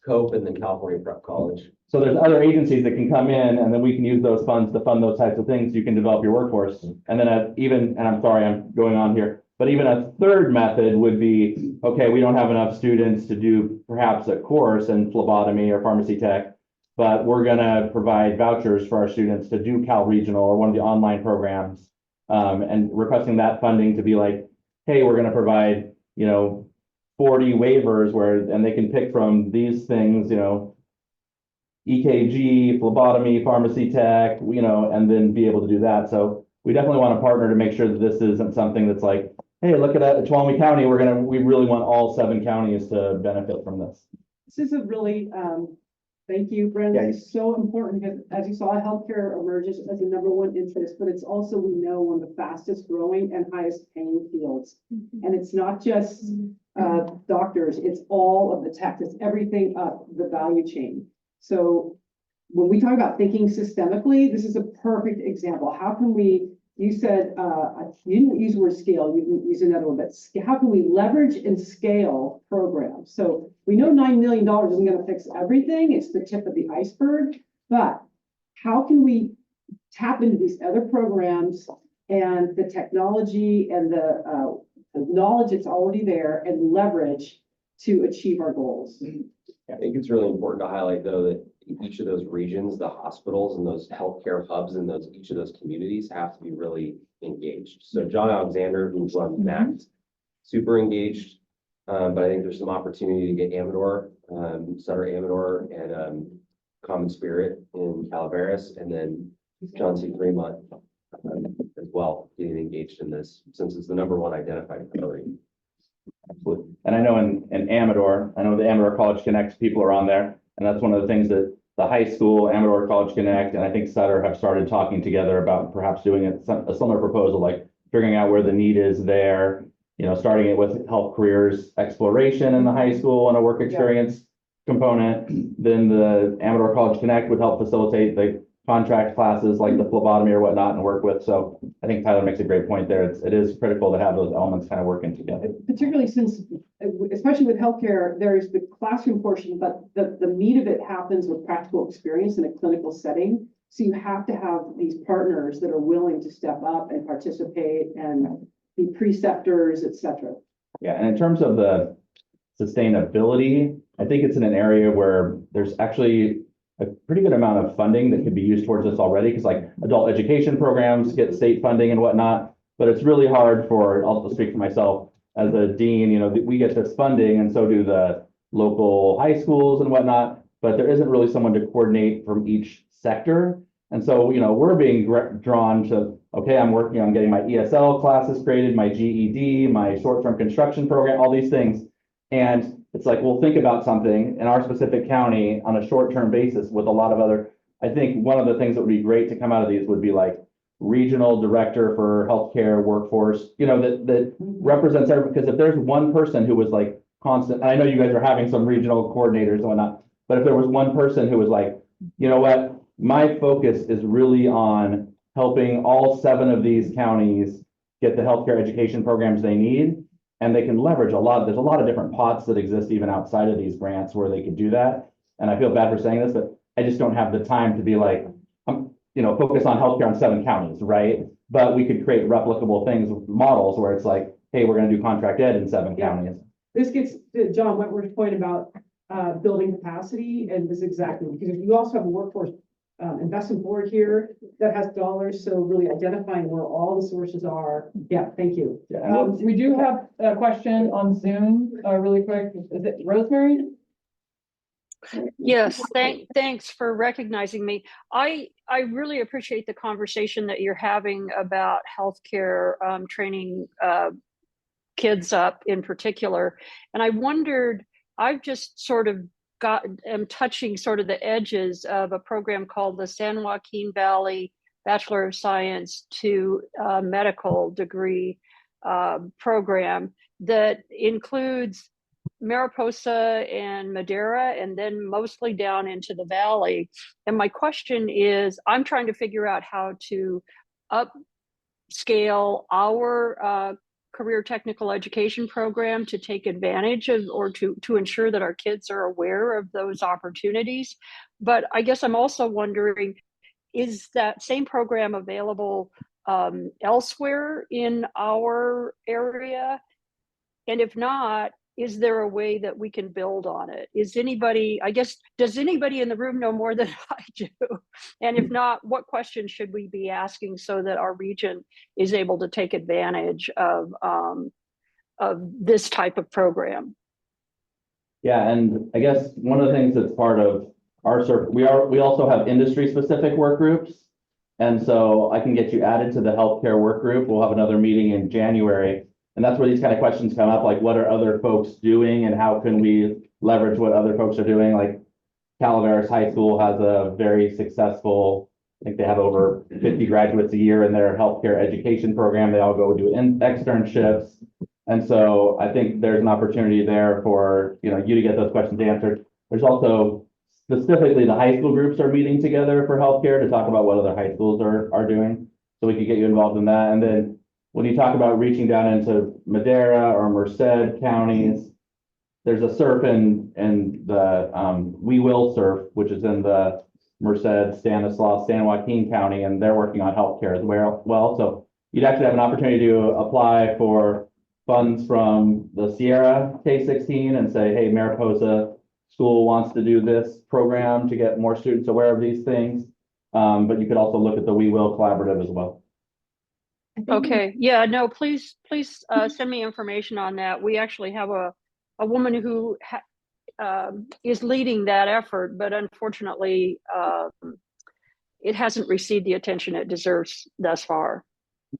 [SPEAKER 5] COPE and then California Prep College.
[SPEAKER 12] So there's other agencies that can come in, and then we can use those funds to fund those types of things. You can develop your workforce. And then and I'm sorry, I'm going on here, but even a third method would be, okay, we don't have enough students to do perhaps a course in phlebotomy or pharmacy tech, but we're gonna provide vouchers for our students to do Cal Regional or one of the online programs, and requesting that funding to be like, hey, we're gonna provide, you know, 40 waivers and they can pick from these things, you know, EKG, phlebotomy, pharmacy tech, you know, and then be able to do that. So we definitely want to partner to make sure that this isn't something that's like, hey, look at that, Tuolumne County, we really want all 7 counties to benefit from this.
[SPEAKER 7] This is a really, thank you, Brenda. This is so important because as you saw, healthcare emerges as the #1 interest, but it's also, we know, one of the fastest growing and highest paying fields. And it's not just doctors, it's all of the tech, it's everything up the value chain. So when we talk about thinking systemically, this is a perfect example. How can we, you said, you didn't use the word scale, you didn't use another one, but how can we leverage and scale programs? So we know $9 million isn't going to fix everything. It's the tip of the iceberg, but how can we tap into these other programs and the technology and the knowledge that's already there and leverage to achieve our goals?
[SPEAKER 5] I think it's really important to highlight, though, that each of those regions, the hospitals and those healthcare hubs in each of those communities have to be really engaged. So John Alexander, who's run NACT, super engaged, but I think there's some opportunity to get Amador, Sutter Amador, and Common Spirit in Calaveras, and then John C. Fremont as well, getting engaged in this, since it's the #1 identified priority.
[SPEAKER 12] Absolutely. And I know in Amador, I know the Amador College Connect people are on there. And that's one of the things that the high school, Amador College Connect, and I think Sutter have started talking together about perhaps doing a similar proposal, like figuring out where the need is there, you know, starting it with health careers exploration in the high school and a work experience component. Then the Amador College Connect would help facilitate the contract classes like the phlebotomy or whatnot and work with. So I think Tyler makes a great point there. It is critical to have those elements kind of working together.
[SPEAKER 7] Particularly since, especially with healthcare, there's the classroom portion, but the meat of it happens with practical experience in a clinical setting. So you have to have these partners that are willing to step up and participate and be preceptors, et cetera.
[SPEAKER 12] Yeah, and in terms of the sustainability, I think it's in an area where there's actually a pretty good amount of funding that could be used towards this already, because like adult education programs get state funding and whatnot, but it's really hard for, I'll speak for myself as a dean, you know, we get this funding and so do the local high schools and whatnot, but there isn't really someone to coordinate from each sector. And so, you know, we're being drawn to, okay, I'm working on getting my ESL classes created, my GED, my short-term construction program, all these things. And it's like, we'll think about something in our specific county on a short-term basis with a lot of other, I think one of the things that would be great to come out of these would be like regional director for healthcare workforce, you know, that represents everyone. Because if there's one person who was like constant, and I know you guys are having some regional coordinators and whatnot, but if there was one person who was like, you know what, my focus is really on helping all 7 of these counties get the healthcare education programs they need. And they can leverage there's a lot of different pots that exist even outside of these grants where they could do that. And I feel bad for saying this, but I just don't have the time to be like, focus on healthcare on 7 counties, right? But we could create replicable things with models where it's like, hey, we're gonna do contract ed in 7 counties.
[SPEAKER 7] This gets to John Wentworth's point about building capacity, and this exactly, because you also have a workforce investment board here that has dollars, so really identifying where all the sources are. Yeah, thank you.
[SPEAKER 2] We do have a question on Zoom, really quick. Is it Rosemary?
[SPEAKER 15] Yes, thanks for recognizing me. I really appreciate the conversation that you're having about healthcare training kids up in particular. And I wondered, I've just sort of am touching sort of the edges of a program called the San Joaquin Valley Bachelor of Science to Medical Degree program that includes Mariposa and Madera, and then mostly down into the valley. And my question is, I'm trying to figure out how to upscale our career technical education program to take advantage of, or to ensure that our kids are aware of those opportunities. But I guess I'm also wondering, is that same program available elsewhere in our area? And if not, is there a way that we can build on it? Does anybody in the room know more than I do? And if not, what questions should we be asking so that our region is able to take advantage of this type of program?
[SPEAKER 12] Yeah, and I guess one of the things that's part of our we also have industry specific work groups. And so I can get you added to the healthcare work group. We'll have another meeting in January. And that's where these kind of questions come up, like what are other folks doing and how can we leverage what other folks are doing? Like Calaveras High School has a very successful, I think they have over 50 graduates a year in their healthcare education program. They all go do externships. And so I think there's an opportunity there for you to get those questions answered. There's also specifically the high school groups are meeting together for healthcare to talk about what other high schools are doing. So we could get you involved in that. And then when you talk about reaching down into Madera or Merced counties, there's a SURF in the We Will SURF, which is in the Merced, Stanislaus, San Joaquin County, and they're working on healthcare as well. So you'd actually have an opportunity to apply for funds from the Sierra K-16 and say, hey, Mariposa School wants to do this program to get more students aware of these things. But you could also look at the We Will Collaborative as well.
[SPEAKER 15] Okay, yeah, no, please send me information on that. We actually have a woman who is leading that effort, but unfortunately, it hasn't received the attention it deserves thus far.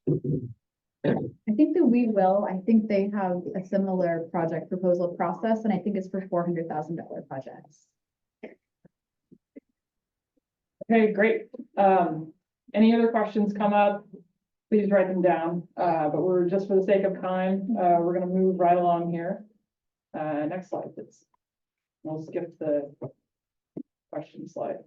[SPEAKER 9] I think that we will. I think they have a similar project proposal process, and I think it's for $400,000 projects.
[SPEAKER 2] Okay, great. Any other questions come up? Please write them down. But we're just for the sake of time, we're going to move right along here. Next slide, please. We'll skip the question slide.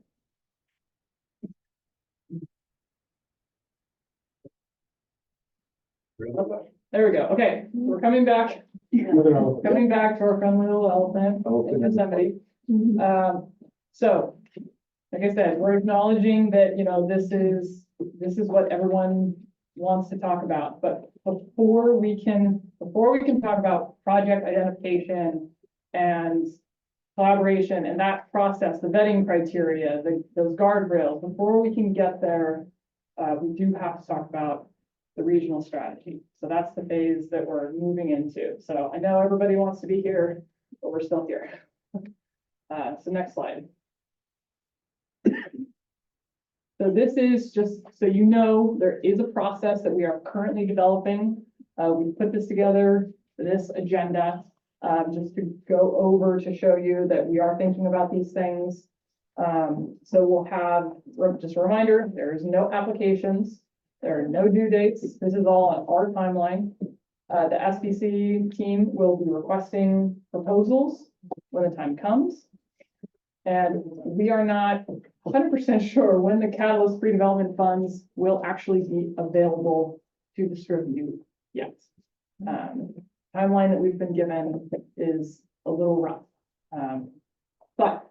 [SPEAKER 2] There we go. Okay, we're coming back. Coming back to our friendly little elephant in Yosemite. So, like I said, we're acknowledging that this is what everyone wants to talk about. But before we can talk about project identification and collaboration and that process, the vetting criteria, those guardrails, before we can get there, we do have to talk about the regional strategy. So that's the phase that we're moving into. So I know everybody wants to be here, but we're still here. So next slide. So this is just so you know, there is a process that we are currently developing. We put this together for this agenda just to go over to show you that we are thinking about these things. So we'll have just a reminder, there is no applications. There are no due dates. This is all on our timeline. The SBC team will be requesting proposals when the time comes. And we are not 100% sure when the Catalyst pre-development funds will actually be available to distribute yet. Timeline that we've been given is a little rough. But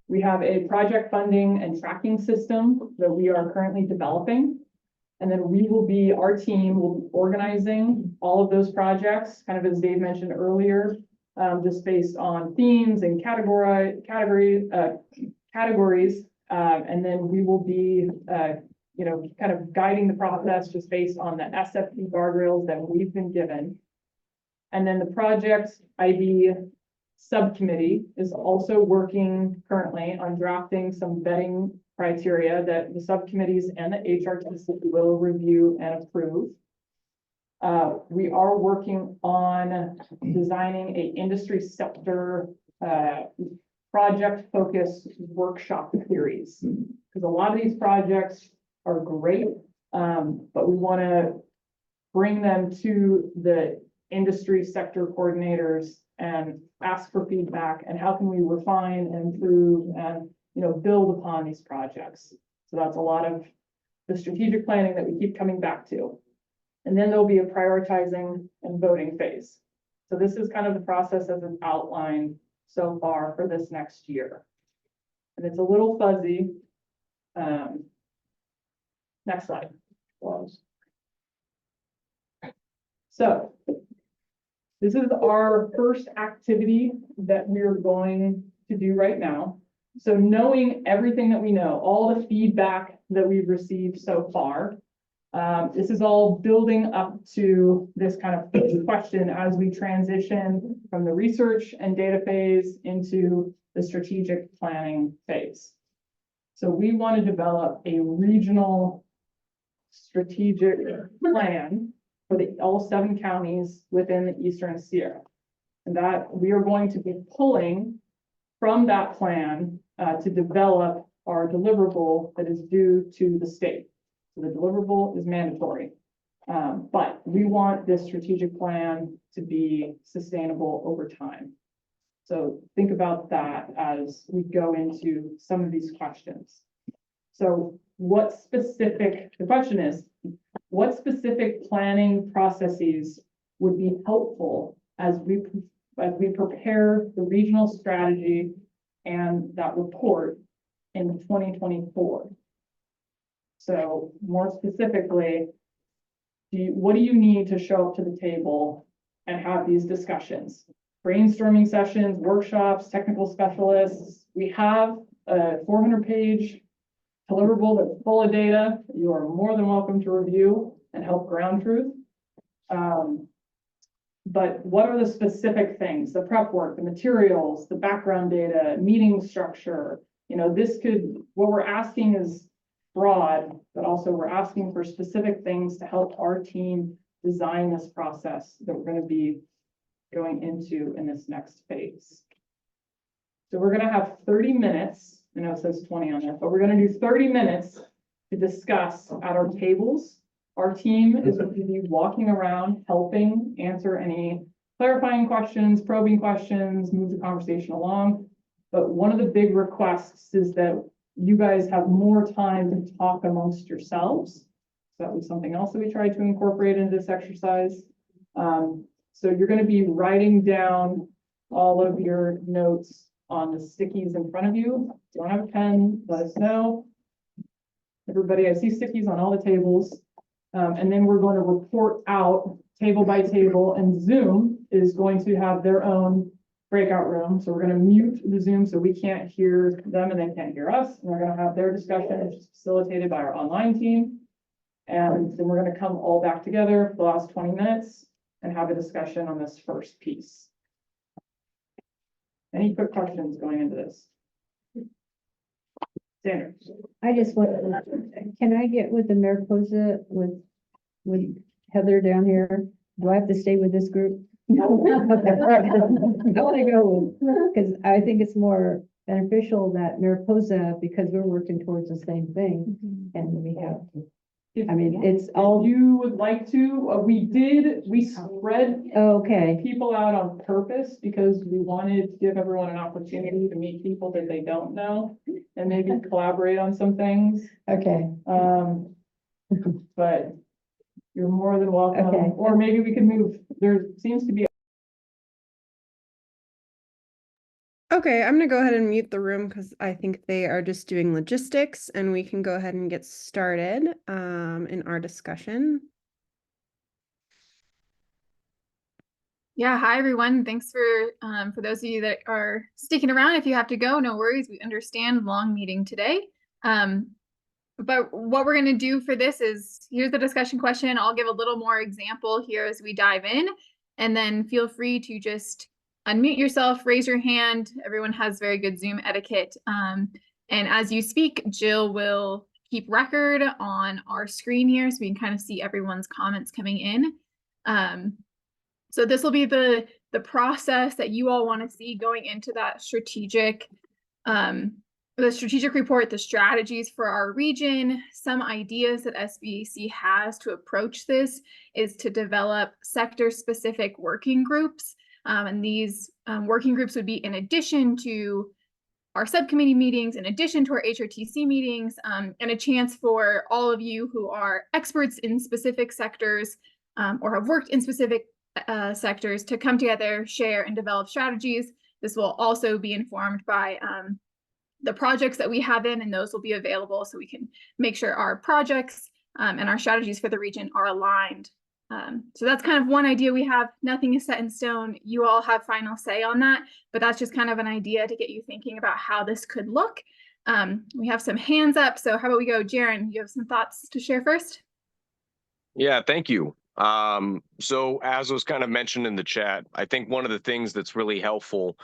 [SPEAKER 2] we have a project funding and tracking system that we are currently developing. And then our team will be organizing all of those projects, kind of as Dave mentioned earlier, just based on themes and categories. And then we will be, kind of guiding the process just based on the SFP guardrails that we've been given. And then the project IB subcommittee is also working currently on drafting some vetting criteria that the subcommittees and the HRTC will review and approve. We are working on designing a industry sector project focused workshop series. Because a lot of these projects are great, but we want to bring them to the industry sector coordinators and ask for feedback and how can we refine and improve and build upon these projects. So that's a lot of the strategic planning that we keep coming back to. And then there'll be a prioritizing and voting phase. So this is kind of the process as an outline so far for this next year. And it's a little fuzzy. Next slide. So this is our first activity that we're going to do right now. So knowing everything that we know, all the feedback that we've received so far, this is all building up to this kind of question as we transition from the research and data phase into the strategic planning phase. So we want to develop a regional strategic plan for all 7 counties within the Eastern Sierra. And that we are going to be pulling from that plan to develop our deliverable that is due to the state. So the deliverable is mandatory, but we want this strategic plan to be sustainable over time. So think about that as we go into some of these questions. So the question is, what specific planning processes would be helpful as we prepare the regional strategy and that report in 2024? So more specifically, what do you need to show up to the table and have these discussions? Brainstorming sessions, workshops, technical specialists. We have a 400-page deliverable that's full of data. You are more than welcome to review and help ground truth. But what are the specific things? The prep work, the materials, the background data, meeting structure. What we're asking is broad, but also we're asking for specific things to help our team design this process that we're going to be going into in this next phase. So we're going to have 30 minutes. I know it says 20 on there, but we're going to do 30 minutes to discuss at our tables. Our team is going to be walking around, helping answer any clarifying questions, probing questions, move the conversation along. But one of the big requests is that you guys have more time to talk amongst yourselves. So that was something else that we tried to incorporate into this exercise. So you're going to be writing down all of your notes on the stickies in front of you. If you don't have a pen, let us know. Everybody, I see stickies on all the tables. And then we're going to report out table by table, and Zoom is going to have their own breakout room. So we're going to mute the Zoom so we can't hear them and they can't hear us. And we're going to have their discussion, which is facilitated by our online team. And then we're going to come all back together for the last 20 minutes and have a discussion on this first piece. Any quick questions going into this? Sandra.
[SPEAKER 4] I just want, can I get with the Mariposa with Heather down here? Do I have to stay with this group? I want to go because I think it's more beneficial that Mariposa, because we're working towards the same thing, and we have. It's all.
[SPEAKER 2] If you would like to, we spread people out on purpose because we wanted to give everyone an opportunity to meet people that they don't know. and maybe collaborate on some things.
[SPEAKER 4] Okay.
[SPEAKER 2] But you're more than welcome,
[SPEAKER 4] Okay.
[SPEAKER 2] or maybe we could move, there seems to be.
[SPEAKER 36] Okay, I'm gonna go ahead and mute the room because I think they are just doing logistics, and we can go ahead and get started in our discussion.
[SPEAKER 1] Yeah, hi everyone. Thanks for those of you that are sticking around. If you have to go, no worries. We understand long meeting today. But what we're going to do for this is, here's the discussion question. I'll give a little more example here as we dive in, and then feel free to just unmute yourself, raise your hand. Everyone has very good Zoom etiquette. And as you speak, Jill will keep record on our screen here so we can kind of see everyone's comments coming in. So this will be the process that you all want to see going into that strategic report, the strategies for our region. Some ideas that SBAC has to approach this is to develop sector-specific working groups. And these working groups would be in addition to our subcommittee meetings, in addition to our HRTC meetings, and a chance for all of you who are experts in specific sectors or have worked in specific sectors to come together, share, and develop strategies. This will also be informed by the projects that we have in, and those will be available so we can make sure our projects and our strategies for the region are aligned. So that's kind of one idea we have. Nothing is set in stone. You all have final say on that, but that's just kind of an idea to get you thinking about how this could look. We have some hands up, so how about we go, Jaren, you have some thoughts to share first?
[SPEAKER 29] Yeah, thank you. So as was kind of mentioned in the chat, I think one of the things that's really helpful,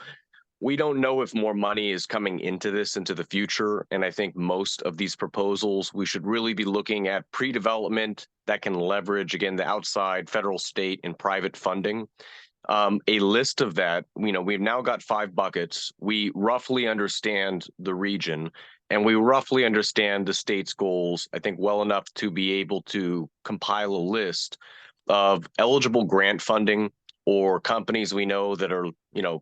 [SPEAKER 29] we don't know if more money is coming into this into the future. And I think most of these proposals, we should really be looking at pre-development that can leverage, again, the outside federal, state, and private funding. A list of that, we've now got 5 buckets. We roughly understand the region, and we roughly understand the state's goals, I think, well enough to be able to compile a list of eligible grant funding or companies we know that are,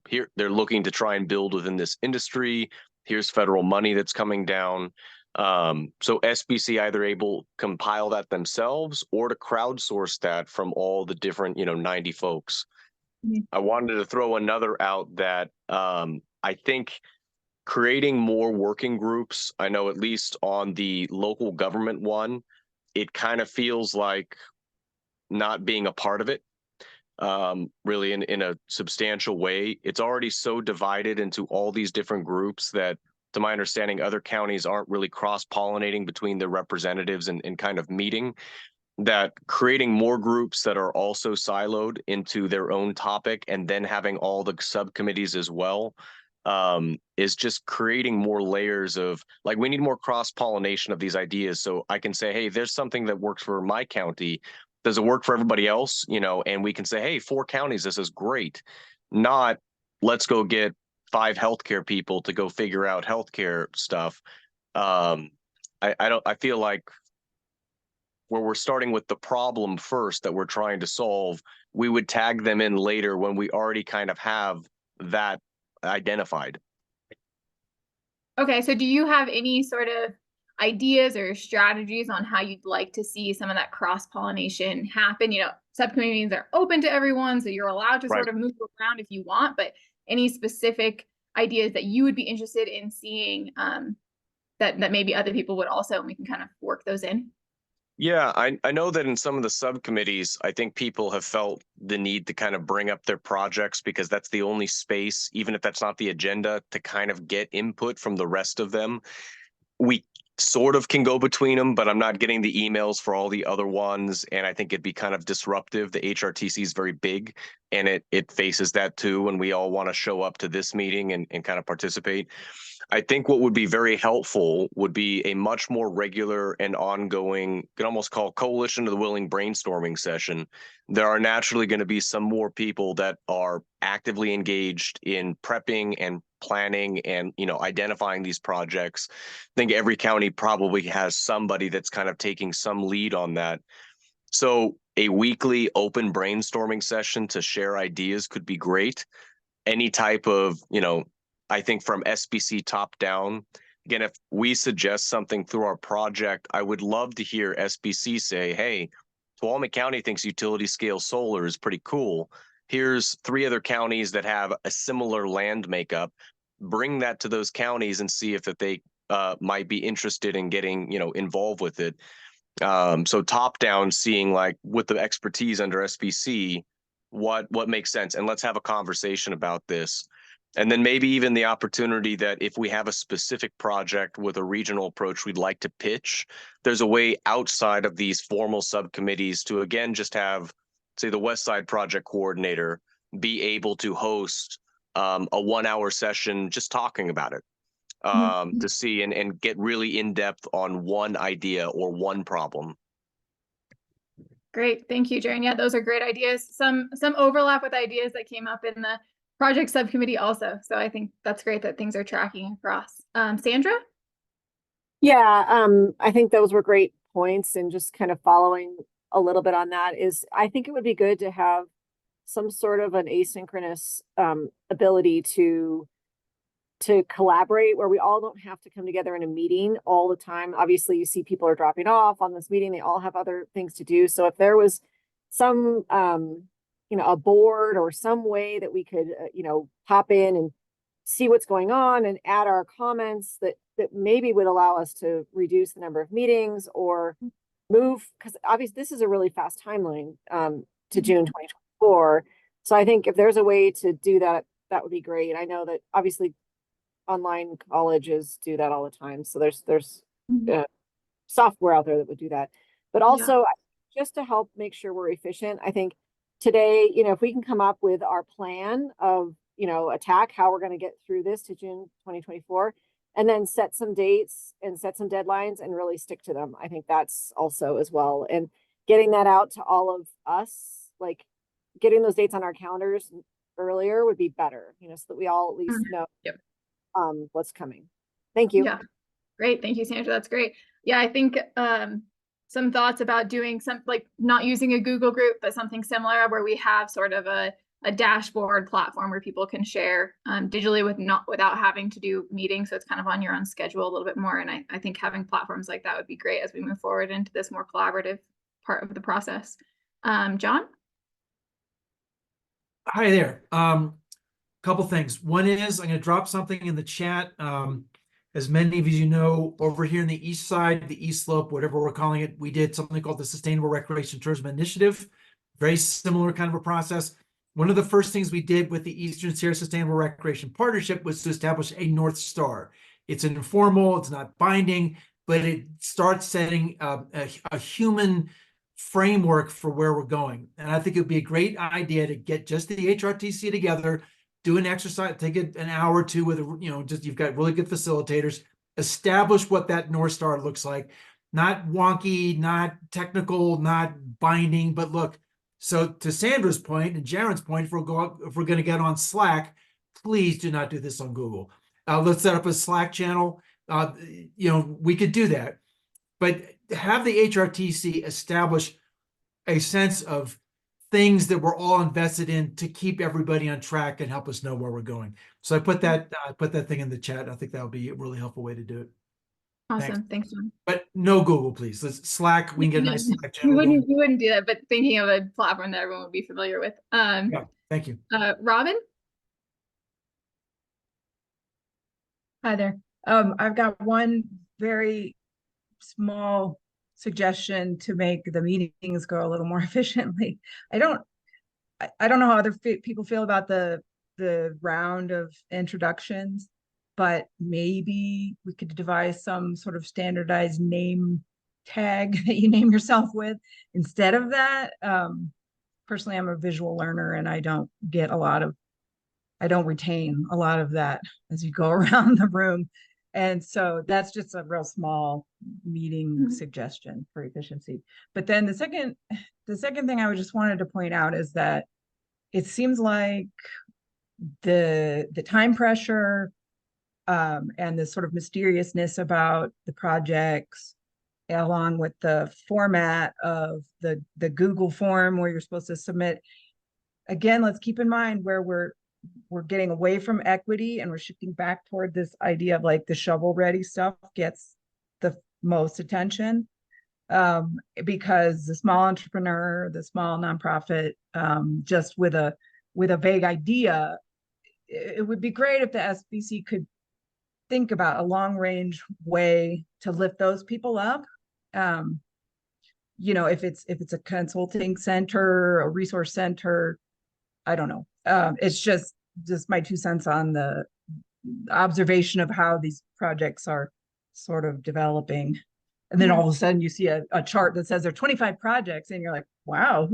[SPEAKER 29] here, they're looking to try and build within this industry. Here's federal money that's coming down. So SBC either able to compile that themselves or to crowdsource that from all the different, 90 folks. I wanted to throw another out that I think creating more working groups, I know at least on the local government one, it kind of feels like not being a part of it, really in a substantial way. It's already so divided into all these different groups that, to my understanding, other counties aren't really cross-pollinating between their representatives and kind of meeting. That creating more groups that are also siloed into their own topic and then having all the subcommittees as well is just creating more layers of, like, we need more cross-pollination of these ideas. So I can say, hey, there's something that works for my county. Does it work for everybody else? And we can say, hey, 4 counties, this is great. Not, let's go get 5 healthcare people to go figure out healthcare stuff. I feel like where we're starting with the problem first that we're trying to solve, we would tag them in later when we already kind of have that identified.
[SPEAKER 1] Okay, so do you have any sort of ideas or strategies on how you'd like to see some of that cross-pollination happen? Subcommittee meetings are open to everyone, so you're allowed to sort of move around if you want, but any specific ideas that you would be interested in seeing that maybe other people would also, and we can kind of work those in?
[SPEAKER 29] Yeah, I know that in some of the subcommittees, I think people have felt the need to kind of bring up their projects because that's the only space, even if that's not the agenda, to kind of get input from the rest of them. We sort of can go between them, but I'm not getting the emails for all the other ones. And I think it'd be kind of disruptive. The HRTC is very big and it faces that too. When we all want to show up to this meeting and kind of participate. I think what would be very helpful would be a much more regular and ongoing, you can almost call Coalition of the Willing brainstorming session. There are naturally going to be some more people that are actively engaged in prepping and planning and, identifying these projects. I think every county probably has somebody that's kind of taking some lead on that. So a weekly open brainstorming session to share ideas could be great. Any type of, I think from SBC top down, again, if we suggest something through our project, I would love to hear SBC say, hey, Tuolumne County thinks utility scale solar is pretty cool. Here's 3 other counties that have a similar land makeup. Bring that to those counties and see if that they might be interested in getting, involved with it. So top down, seeing like with the expertise under SBC, what makes sense, and let's have a conversation about this. And then maybe even the opportunity that if we have a specific project with a regional approach we'd like to pitch, there's a way outside of these formal subcommittees to, again, just have, say, the West Side Project Coordinator be able to host a 1-hour session just talking about it, to see and get really in depth on one idea or one problem.
[SPEAKER 1] Great, thank you, Jaren. Yeah, those are great ideas. Some overlap with ideas that came up in the project subcommittee also. So I think that's great that things are tracking across. Sandra?
[SPEAKER 16] Yeah, I think those were great points, and just kind of following a little bit on that is I think it would be good to have some sort of an asynchronous ability to collaborate where we all don't have to come together in a meeting all the time. Obviously, you see people are dropping off on this meeting. They all have other things to do. So if there was some, a board or some way that we could, hop in and see what's going on and add our comments that maybe would allow us to reduce the number of meetings or move, because obviously this is a really fast timeline to June 2024. So I think if there's a way to do that, that would be great. I know that obviously online colleges do that all the time. So there's software out there that would do that. But also just to help make sure we're efficient, I think today, if we can come up with our plan of, attack, how we're going to get through this to June 2024, and then set some dates and set some deadlines and really stick to them. I think that's also as well. And getting that out to all of us, like getting those dates on our calendars earlier would be better, so that we all at least know what's coming. Thank you.
[SPEAKER 1] Yeah, great. Thank you, Sandra. That's great. Yeah, I think some thoughts about doing some, like not using a Google group, but something similar where we have sort of a dashboard platform where people can share digitally without having to do meetings. So it's kind of on your own schedule a little bit more. And I think having platforms like that would be great as we move forward into this more collaborative part of the process. John?
[SPEAKER 31] Hi there. Couple things. One is I'm going to drop something in the chat. As many of you know, over here in the east side, the east slope, whatever we're calling it, we did something called the Sustainable Recreation Tourism Initiative. Very similar kind of a process. One of the first things we did with the Eastern Sierra Sustainable Recreation Partnership was to establish a North Star. It's informal, it's not binding, but it starts setting a human framework for where we're going. And I think it would be a great idea to get just the HRTC together, do an exercise, take an hour or two with, you've got really good facilitators, establish what that North Star looks like. Not wonky, not technical, not binding, but look, so to Sandra's point and Jaren's point, if we're going to get on Slack, please do not do this on Google. Let's set up a Slack channel. We could do that, but have the HRTC establish a sense of things that we're all invested in to keep everybody on track and help us know where we're going. So I put that thing in the chat. I think that would be a really helpful way to do it.
[SPEAKER 1] Awesome. Thanks, John.
[SPEAKER 31] But no Google, please. Let's Slack. We can get a nice Slack channel.
[SPEAKER 1] We wouldn't do that, but thinking of a platform that everyone would be familiar with.
[SPEAKER 31] Yeah, thank you.
[SPEAKER 1] Robin?
[SPEAKER 34] Hi there. I've got one very small suggestion to make the meetings go a little more efficiently. I don't know how other people feel about the round of introductions, but maybe we could devise some sort of standardized name tag that you name yourself with instead of that. Personally, I'm a visual learner and I don't retain a lot of that as you go around the room. And so that's just a real small meeting suggestion for efficiency. But then the second thing I just wanted to point out is that it seems like the time pressure and the sort of mysteriousness about the projects, along with the format of the Google form where you're supposed to submit. Again, let's keep in mind where we're getting away from equity and we're shifting back toward this idea of like the shovel ready stuff gets the most attention. Because the small entrepreneur, the small nonprofit, just with a vague idea, it would be great if the SBC could think about a long range way to lift those people up. You know, if it's a consulting center, a resource center, I don't know. It's just my 2 cents on the observation of how these projects are sort of developing. And then all of a sudden you see a chart that says there are 25 projects and you're like, wow,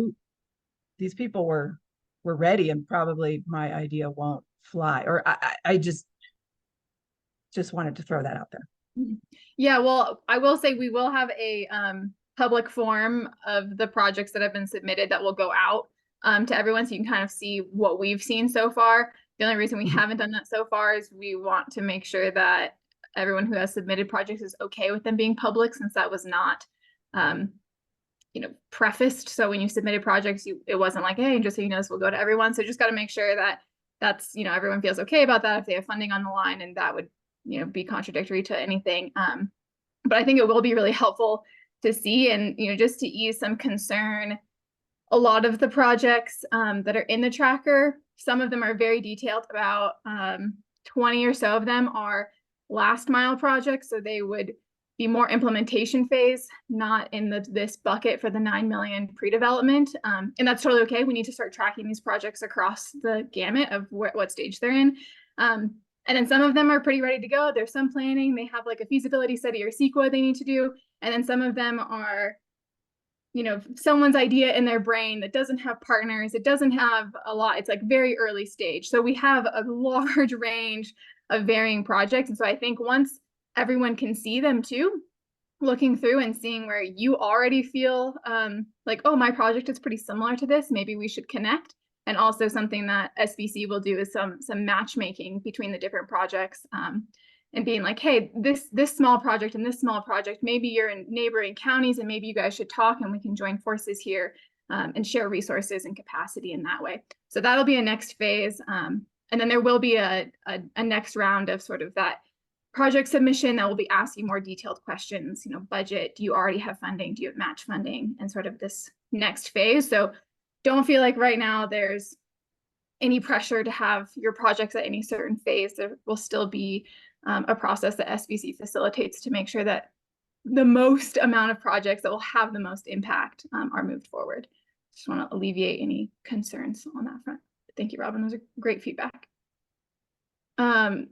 [SPEAKER 34] these people were ready, and probably my idea won't fly. Or I just wanted to throw that out there.
[SPEAKER 1] Yeah, well, I will say we will have a public forum of the projects that have been submitted that will go out to everyone, so you can kind of see what we've seen so far. The only reason we haven't done that so far is we want to make sure that everyone who has submitted projects is okay with them being public, since that was not prefaced. So when you submitted projects, it wasn't like, hey, just so you know, this will go to everyone. So just got to make sure that that's, everyone feels okay about that if they have funding on the line, and that would, be contradictory to anything. But I think it will be really helpful to see, and, just to ease some concern. A lot of the projects that are in the tracker, some of them are very detailed. About 20 or so of them are last mile projects. So they would be more implementation phase, not in this bucket for the 9 million pre-development. And that's totally okay. We need to start tracking these projects across the gamut of what stage they're in. And then some of them are pretty ready to go. There's some planning. They have like a feasibility study or CEQA they need to do. And then some of them are, someone's idea in their brain that doesn't have partners. It doesn't have a lot. It's like very early stage. So we have a large range of varying projects. And so I think once everyone can see them too, looking through and seeing where you already feel like, oh, my project is pretty similar to this, maybe we should connect. And also something that SBC will do is some matchmaking between the different projects, and being like, hey, this small project and this small project, maybe you're in neighboring counties and maybe you guys should talk and we can join forces here and share resources and capacity in that way. So that'll be a next phase. And then there will be a next round of sort of that project submission that will be asking more detailed questions, budget, do you already have funding? Do you have match funding? And sort of this next phase. So don't feel like right now there's any pressure to have your projects at any certain phase. There will still be a process that SBC facilitates to make sure that the most amount of projects that will have the most impact are moved forward. Just want to alleviate any concerns on that front. Thank you, Robin. Those are great feedback. Jaren,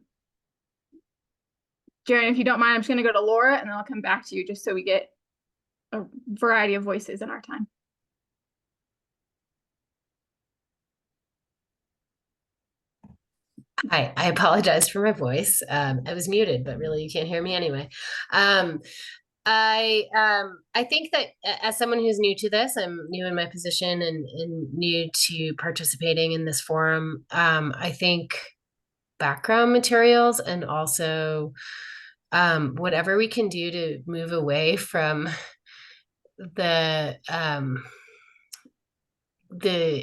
[SPEAKER 1] if you don't mind, I'm just going to go to Laura and then I'll come back to you just so we get a variety of voices in our time.
[SPEAKER 17] Hi, I apologize for my voice. I was muted, but really you can't hear me anyway. I think that as someone who's new to this, I'm new in my position and new to participating in this forum. I think background materials and also whatever we can do to move away from the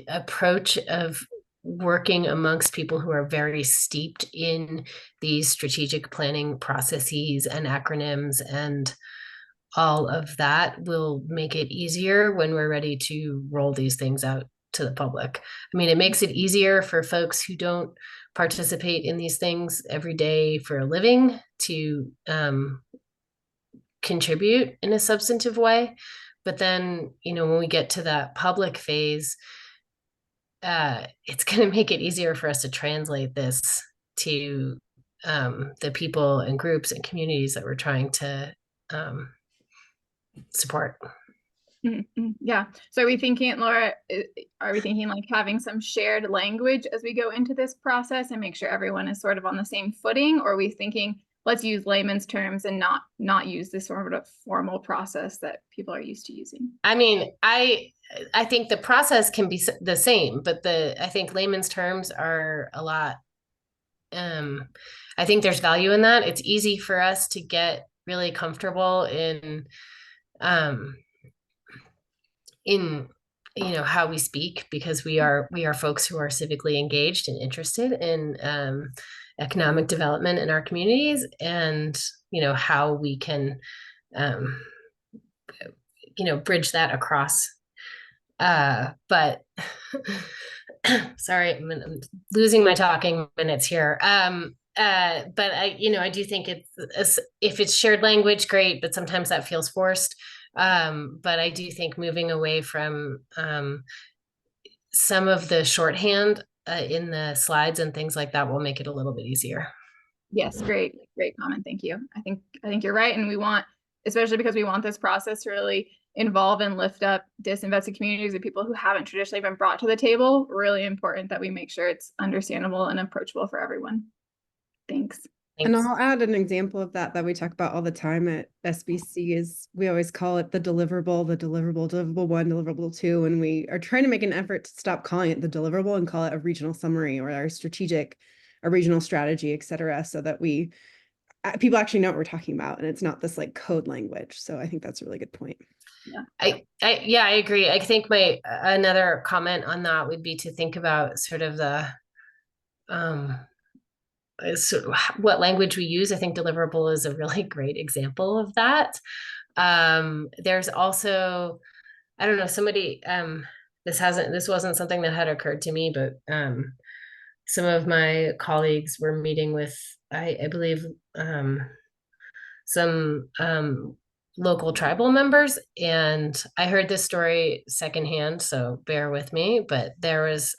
[SPEAKER 17] approach of working amongst people who are very steeped in these strategic planning processes and acronyms and all of that will make it easier when we're ready to roll these things out to the public. I mean, it makes it easier for folks who don't participate in these things every day for a living to contribute in a substantive way. But then, when we get to that public phase, it's going to make it easier for us to translate this to the people and groups and communities that we're trying to support.
[SPEAKER 1] Yeah. So are we thinking, Laura, are we thinking like having some shared language as we go into this process and make sure everyone is sort of on the same footing? Or are we thinking, let's use layman's terms and not use this sort of formal process that people are used to using?
[SPEAKER 17] I mean, I think the process can be the same, but I think layman's terms are a lot. I think there's value in that. It's easy for us to get really comfortable in how we speak, because we are folks who are civically engaged and interested in economic development in our communities, and how we can bridge that across. But sorry, I'm losing my talking minutes here. But I do think if it's shared language, great, but sometimes that feels forced. But I do think moving away from some of the shorthand in the slides and things like that will make it a little bit easier.
[SPEAKER 1] Yes, great comment. Thank you. I think you're right. And we want, especially because we want this process to really involve and lift up disinvested communities of people who haven't traditionally been brought to the table, really important that we make sure it's understandable and approachable for everyone. Thanks.
[SPEAKER 36] And I'll add an example of that we talk about all the time at SBC is we always call it the deliverable 1, deliverable 2, and we are trying to make an effort to stop calling it the deliverable and call it a regional summary or our regional strategy, et cetera, so that people actually know what we're talking about and it's not this like code language. So I think that's a really good point.
[SPEAKER 1] Yeah,
[SPEAKER 17] I agree. I think another comment on that would be to think about sort of the what language we use. I think deliverable is a really great example of that. There's also, I don't know, somebody, this wasn't something that had occurred to me, but some of my colleagues were meeting with, I believe, some local tribal members, and I heard this story secondhand, so bear with me, but there was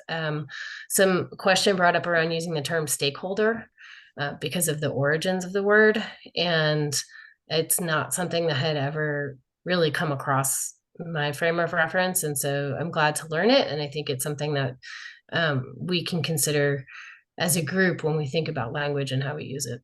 [SPEAKER 17] some question brought up around using the term stakeholder because of the origins of the word, and it's not something that had ever really come across my frame of reference, and so I'm glad to learn it, and I think it's something that we can consider as a group when we think about language and how we use it.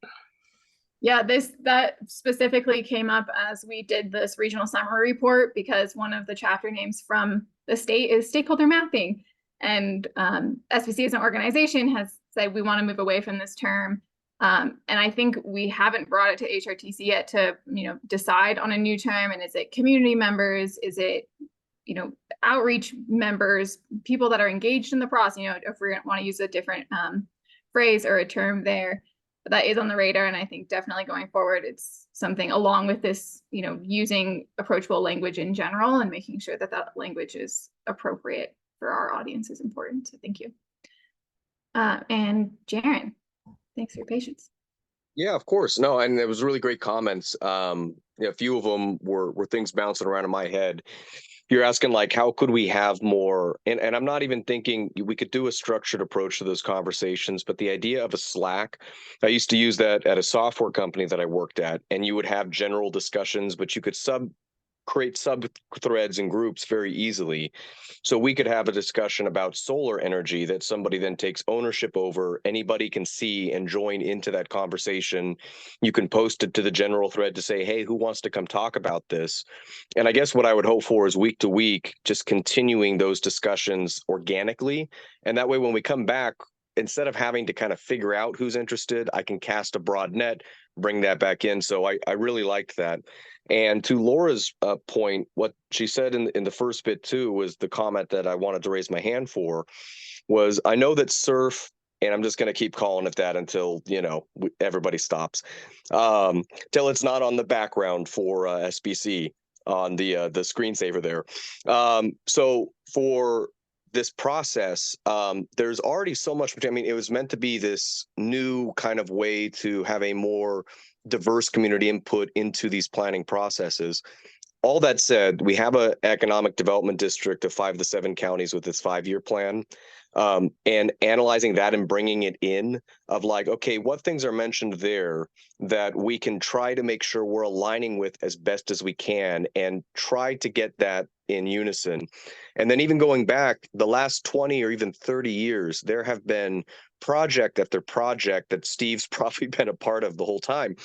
[SPEAKER 1] Yeah, that specifically came up as we did this regional summary report, because one of the chapter names from the state is stakeholder mapping. And SBC as an organization has said we want to move away from this term. And I think we haven't brought it to HRTC yet to decide on a new term. And is it community members? Is it outreach members, people that are engaged in the process? If we want to use a different phrase or a term there. But that is on the radar, and I think definitely going forward, it's something along with this, using approachable language in general and making sure that language is appropriate for our audience is important. So thank you. And Jaren, thanks for your patience.
[SPEAKER 29] Yeah, of course. No, and it was really great comments. A few of them were things bouncing around in my head. You're asking like, how could we have more? And I'm not even thinking we could do a structured approach to those conversations, but the idea of a Slack, I used to use that at a software company that I worked at, and you would have general discussions, but you could create sub threads and groups very easily. So we could have a discussion about solar energy that somebody then takes ownership over. Anybody can see and join into that conversation. You can post it to the general thread to say, hey, who wants to come talk about this? And I guess what I would hope for is week to week, just continuing those discussions organically. And that way, when we come back, instead of having to kind of figure out who's interested, I can cast a broad net, bring that back in. So I really liked that. And to Laura's point, what she said in the first bit too was the comment that I wanted to raise my hand for was, I know that surf, and I'm just going to keep calling it that until, everybody stops, till it's not on the background for SBC on the screensaver there. So for this process, there's already so much. I mean, it was meant to be this new kind of way to have a more diverse community input into these planning processes. All that said, we have an economic development district of 5 to 7 counties with this 5-year plan. And analyzing that and bringing it in of like, okay, what things are mentioned there that we can try to make sure we're aligning with as best as we can and try to get that in unison. And then even going back the last 20 or even 30 years, there have been project after project that Steve's probably been a part of the whole time,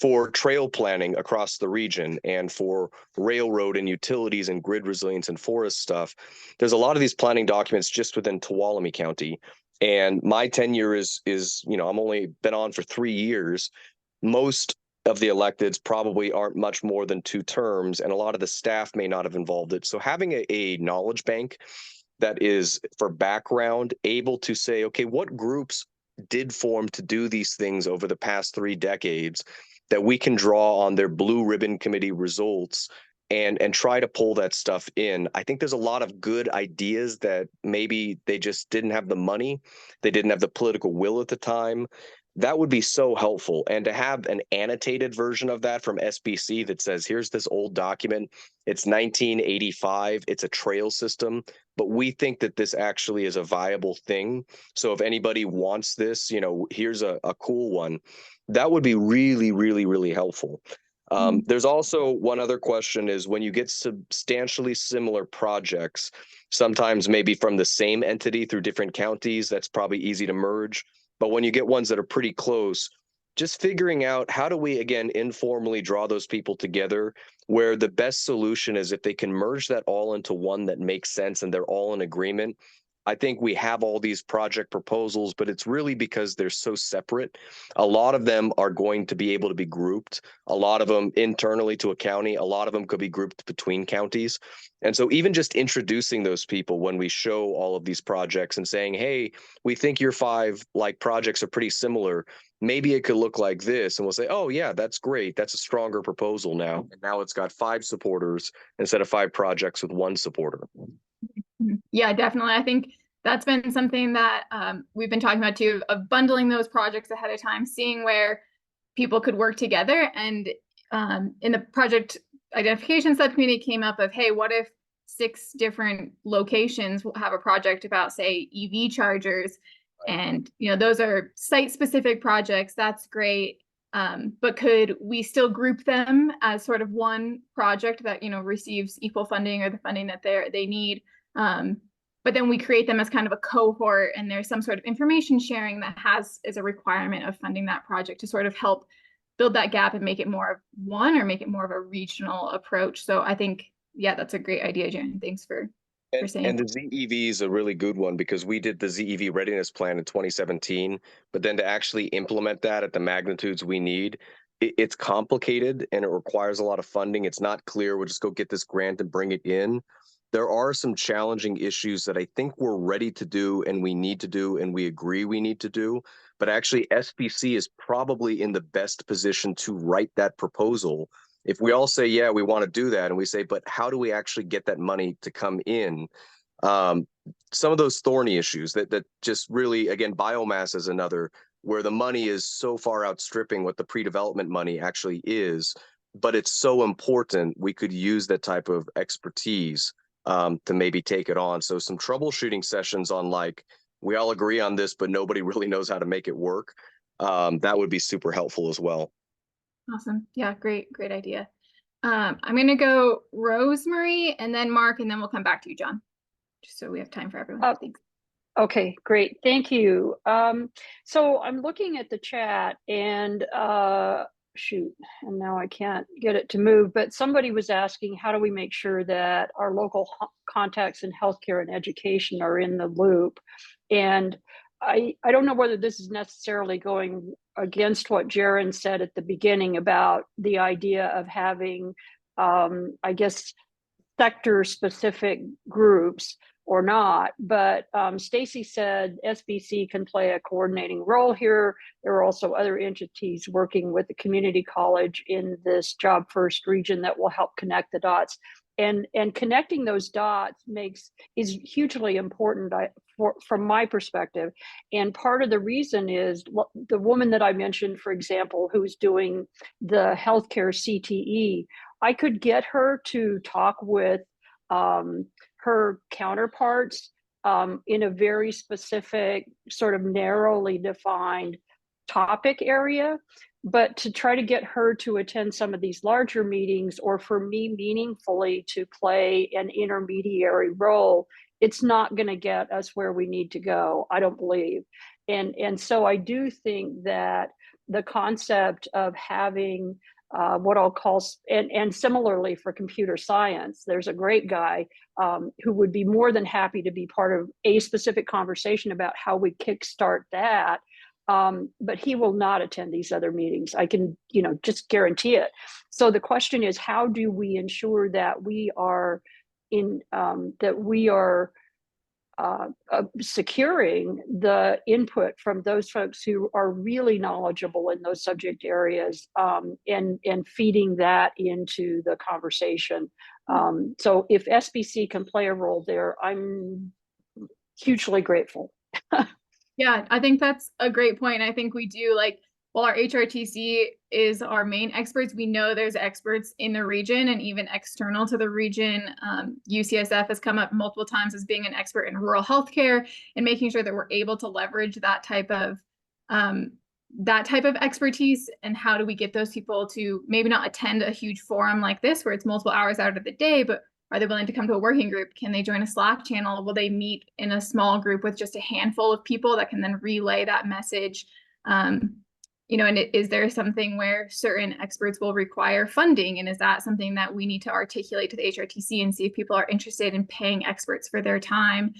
[SPEAKER 29] for trail planning across the region and for railroad and utilities and grid resilience and forest stuff. There's a lot of these planning documents just within Tuolumne County. And my tenure is I'm only been on for 3 years. Most of the electeds probably aren't much more than 2 terms, and a lot of the staff may not have involved it. So having a knowledge bank that is for background, able to say, okay, what groups did form to do these things over the past 3 decades, that we can draw on their blue ribbon committee results and try to pull that stuff in. I think there's a lot of good ideas that maybe they just didn't have the money, they didn't have the political will at the time. That would be so helpful. And to have an annotated version of that from SBC that says, here's this old document, it's 1985, it's a trail system, but we think that this actually is a viable thing. So if anybody wants this, here's a cool one. That would be really, really, really helpful. There's also one other question is when you get substantially similar projects, sometimes maybe from the same entity through different counties, that's probably easy to merge. But when you get ones that are pretty close, just figuring out how do we, again, informally draw those people together where the best solution is if they can merge that all into one that makes sense and they're all in agreement. I think we have all these project proposals, but it's really because they're so separate. A lot of them are going to be able to be grouped, a lot of them internally to a county, a lot of them could be grouped between counties. And so even just introducing those people when we show all of these projects and saying, hey, we think your 5 projects are pretty similar. Maybe it could look like this. And we'll say, oh yeah, that's great. That's a stronger proposal now. And now it's got 5 supporters instead of 5 projects with 1 supporter.
[SPEAKER 1] Yeah, definitely. I think that's been something that we've been talking about too, of bundling those projects ahead of time, seeing where people could work together. And in the project identification subcommittee came up of, hey, what if 6 different locations will have a project about, say, EV chargers? And, those are site-specific projects. That's great. But could we still group them as sort of one project that, receives equal funding or the funding that they need? But then we create them as kind of a cohort, and there's some sort of information sharing that has as a requirement of funding that project to sort of help build that gap and make it more of one or make it more of a regional approach. So I think, yeah, that's a great idea, Jen. Thanks for saying.
[SPEAKER 29] And the ZEV is a really good one because we did the ZEV readiness plan in 2017, but then to actually implement that at the magnitudes we need, it's complicated and it requires a lot of funding. It's not clear, we'll just go get this grant and bring it in. There are some challenging issues that I think we're ready to do and we need to do and we agree we need to do. But actually, SBC is probably in the best position to write that proposal. If we all say, yeah, we want to do that, and we say, but how do we actually get that money to come in? Some of those thorny issues that just really, again, biomass is another, where the money is so far outstripping what the pre-development money actually is, but it's so important, we could use that type of expertise to maybe take it on. So some troubleshooting sessions on we all agree on this, but nobody really knows how to make it work. That would be super helpful as well.
[SPEAKER 1] Awesome. Yeah, great idea. I'm going to go Rosemary and then Mark, and then we'll come back to you, John, just so we have time for everyone. Thanks.
[SPEAKER 15] Okay, great. Thank you. So I'm looking at the chat and shoot, and now I can't get it to move, but somebody was asking, how do we make sure that our local contacts in healthcare and education are in the loop? And I don't know whether this is necessarily going against what Jaron said at the beginning about the idea of having, I guess, sector-specific groups or not, but Stacy said SBC can play a coordinating role here. There are also other entities working with the community college in this Job First region that will help connect the dots. And connecting those dots is hugely important from my perspective. And part of the reason is the woman that I mentioned, for example, who's doing the healthcare CTE, I could get her to talk with her counterparts in a very specific, sort of narrowly defined topic area. But to try to get her to attend some of these larger meetings, or for me meaningfully to play an intermediary role, it's not going to get us where we need to go, I don't believe. And so I do think that the concept of having what I'll call, and similarly for computer science, there's a great guy who would be more than happy to be part of a specific conversation about how we kickstart that. but he will not attend these other meetings. I can, just guarantee it. So the question is, how do we ensure that we are securing the input from those folks who are really knowledgeable in those subject areas, and feeding that into the conversation. So if SBC can play a role there, I'm hugely grateful.
[SPEAKER 1] Yeah, I think that's a great point. I think we do while our HRTC is our main experts, we know there's experts in the region and even external to the region. UCSF has come up multiple times as being an expert in rural healthcare and making sure that we're able to leverage that type of expertise. And how do we get those people to maybe not attend a huge forum like this where it's multiple hours out of the day, but are they willing to come to a working group? Can they join a Slack channel? Will they meet in a small group with just a handful of people that can then relay that message? And is there something where certain experts will require funding? And is that something that we need to articulate to the HRTC and see if people are interested in paying experts for their time,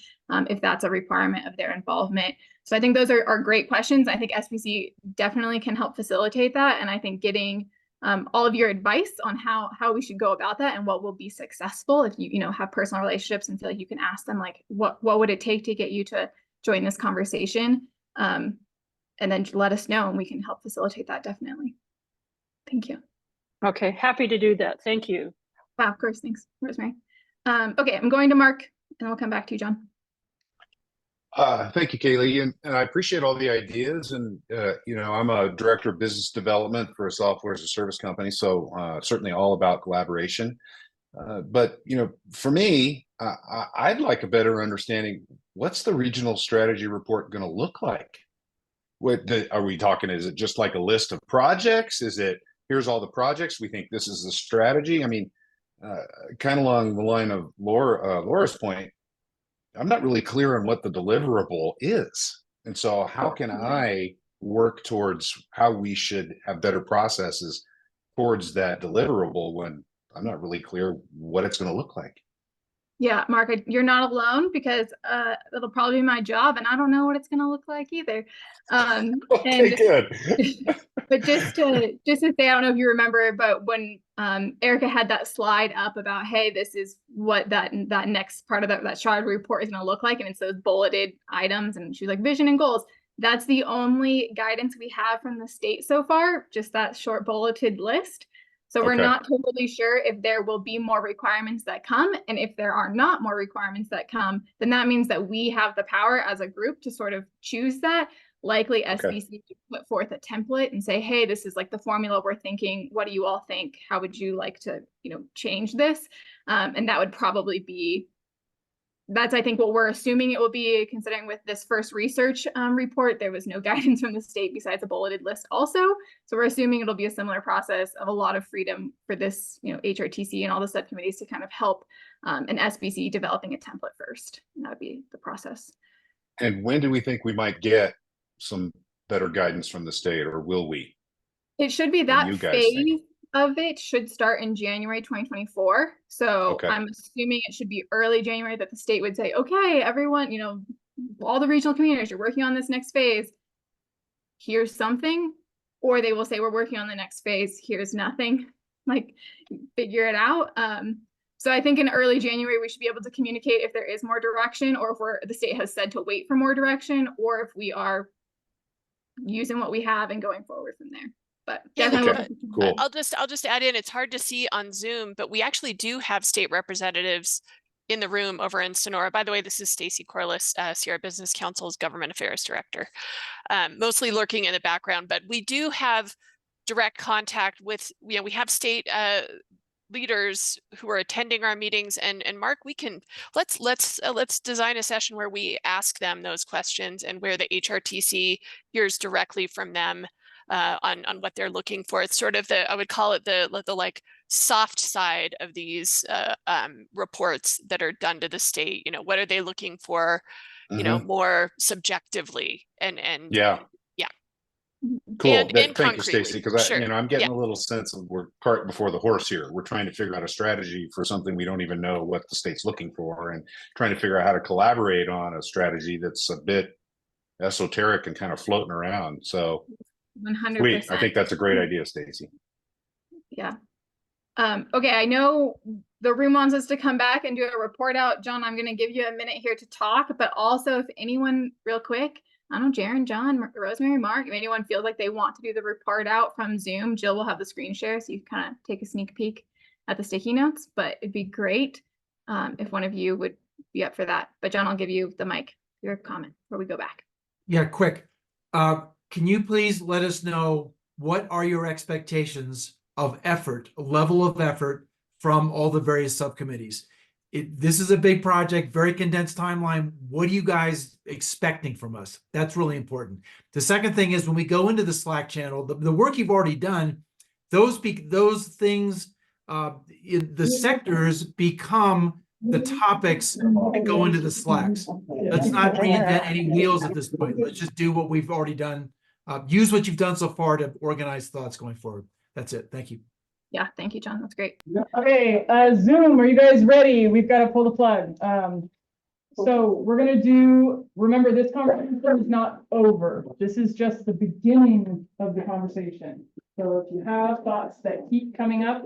[SPEAKER 1] if that's a requirement of their involvement? So I think those are great questions. I think SBC definitely can help facilitate that. And I think getting all of your advice on how we should go about that and what will be successful if you have personal relationships and feel like you can ask them what would it take to get you to join this conversation, and then let us know and we can help facilitate that. Definitely. Thank you.
[SPEAKER 15] Okay, happy to do that. Thank you.
[SPEAKER 1] Wow, of course. Thanks, Rosemary. Okay, I'm going to Mark and we'll come back to you, John.
[SPEAKER 10] Thank you, Kaylee, and I appreciate all the ideas. And I'm a director of business development for a software as a service company, so certainly all about collaboration. But for me, I'd like a better understanding. What's the regional strategy report going to look like? Are we talking? Is it just like a list of projects? Is it here's all the projects we think this is the strategy? I mean, kind of along the line of Laura's point. I'm not really clear on what the deliverable is. And so how can I work towards how we should have better processes towards that deliverable when I'm not really clear what it's going to look like?
[SPEAKER 1] Yeah, Mark, you're not alone because it'll probably be my job and I don't know what it's going to look like either.
[SPEAKER 10] Okay, good.
[SPEAKER 1] But just to say, I don't know if you remember, but when Erica had that slide up about, hey, this is what that next part of that strategy report is going to look like, and it's those bulleted items, and she was like, vision and goals. That's the only guidance we have from the state so far, just that short bulleted list. So we're not totally sure if there will be more requirements that come. And if there are not more requirements that come, then that means that we have the power as a group to sort of choose that. Likely SBC to put forth a template and say, hey, this is like the formula we're thinking. What do you all think? How would you like to, change this? And that would probably be, that's, I think, what we're assuming it will be, considering with this first research report, there was no guidance from the state besides a bulleted list also. So we're assuming it'll be a similar process of a lot of freedom for this, HRTC and all the subcommittees to kind of help an SBC developing a template first. And that would be the process.
[SPEAKER 10] And when do we think we might get some better guidance from the state, or will we?
[SPEAKER 1] It should be that phase of it should start in January 2024. So I'm assuming it should be early January that the state would say, okay, everyone, all the regional communities, you're working on this next phase. Here's something. Or they will say, we're working on the next phase. Here's nothing. Like, figure it out. So I think in early January, we should be able to communicate if there is more direction, or if the state has said to wait for more direction, or if we are using what we have and going forward from there. But definitely
[SPEAKER 10] cool.
[SPEAKER 18] I'll just add in, it's hard to see on Zoom, but we actually do have state representatives in the room over in Sonora. By the way, this is Stacy Corliss, Sierra Business Council's Government Affairs Director, mostly lurking in the background, but we do have direct contact with, we have state leaders who are attending our meetings, and Mark, we can let's design a session where we ask them those questions and where the HRTC hears directly from them on what they're looking for. It's sort of I would call it the like soft side of these reports that are done to the state. What are they looking for, more subjectively and yeah.
[SPEAKER 10] Cool. Thank you, Stacy, because I'm getting a little sense of we're cart before the horse here. We're trying to figure out a strategy for something we don't even know what the state's looking for, and trying to figure out how to collaborate on a strategy that's a bit esoteric and kind of floating around. So
[SPEAKER 1] 100%.
[SPEAKER 10] sweet. I think that's a great idea, Stacy.
[SPEAKER 1] Yeah. Okay, I know the room wants us to come back and do a report out. John, I'm going to give you a minute here to talk, but also if anyone real quick, I don't know, Jaren, John, Rosemary, Mark, if anyone feels like they want to do the report out from Zoom, Jill will have the screen share so you can kind of take a sneak peek at the sticky notes, but it'd be great if one of you would be up for that. But John, I'll give you the mic, your comment before we go back.
[SPEAKER 31] Yeah, quick. Can you please let us know what are your expectations of effort, level of effort from all the various subcommittees? This is a big project, very condensed timeline. What are you guys expecting from us? That's really important. The second thing is when we go into the Slack channel, the work you've already done, those things, the sectors become the topics that go into the Slacks. Let's not reinvent any wheels at this point. Let's just do what we've already done. Use what you've done so far to organize thoughts going forward. That's it. Thank you.
[SPEAKER 1] Yeah, thank you, John. That's great.
[SPEAKER 2] Okay, Zoom, are you guys ready? We've got to pull the plug. So we're gonna do, remember, this conversation is not over. This is just the beginning of the conversation. So if you have thoughts that keep coming up,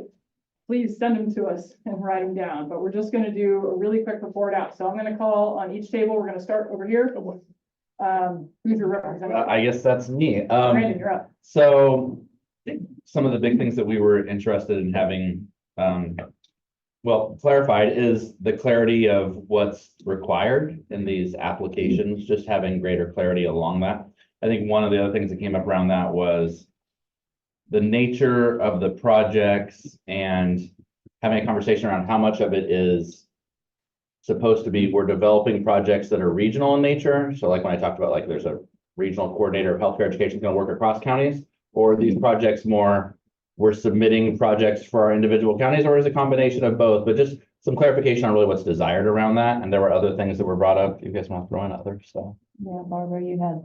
[SPEAKER 2] please send them to us and write them down. But we're just gonna do a really quick report out. So I'm gonna call on each table. We're gonna start over here. Who's your representative?
[SPEAKER 8] I guess that's me.
[SPEAKER 2] Brandon, you're up.
[SPEAKER 8] So some of the big things that we were interested in having, well, clarified is the clarity of what's required in these applications, just having greater clarity along that. I think one of the other things that came up around that was the nature of the projects and having a conversation around how much of it is supposed to be, we're developing projects that are regional in nature. So like when I talked about like there's a regional coordinator of healthcare education going to work across counties, or these projects more, we're submitting projects for our individual counties, or is it a combination of both? But just some clarification on really what's desired around that. And there were other things that were brought up. You guys want to throw in other stuff?
[SPEAKER 4] Yeah, Barbara, you had.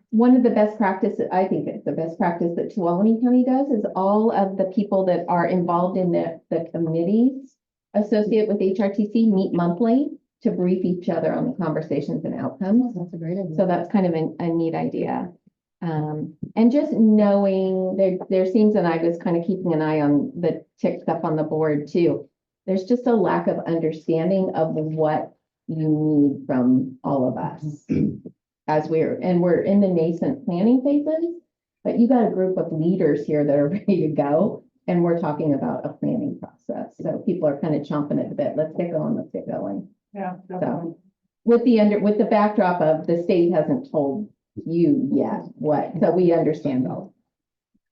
[SPEAKER 4] One of the best practices, I think it's the best practice that Tuolumne County does, is all of the people that are involved in the committees associated with HRTC meet monthly to brief each other on the conversations and outcomes. That's a great idea. So that's kind of a neat idea. And just knowing there seems, and I was kind of keeping an eye on the tick stuff on the board too. There's just a lack of understanding of what you need from all of us as we're in the nascent planning phases, but you got a group of leaders here that are ready to go. And we're talking about a planning process. So people are kind of chomping at the bit. Let's get going. Let's get going.
[SPEAKER 2] Yeah, definitely.
[SPEAKER 4] So with the backdrop of the state hasn't told you yet what, so we understand those.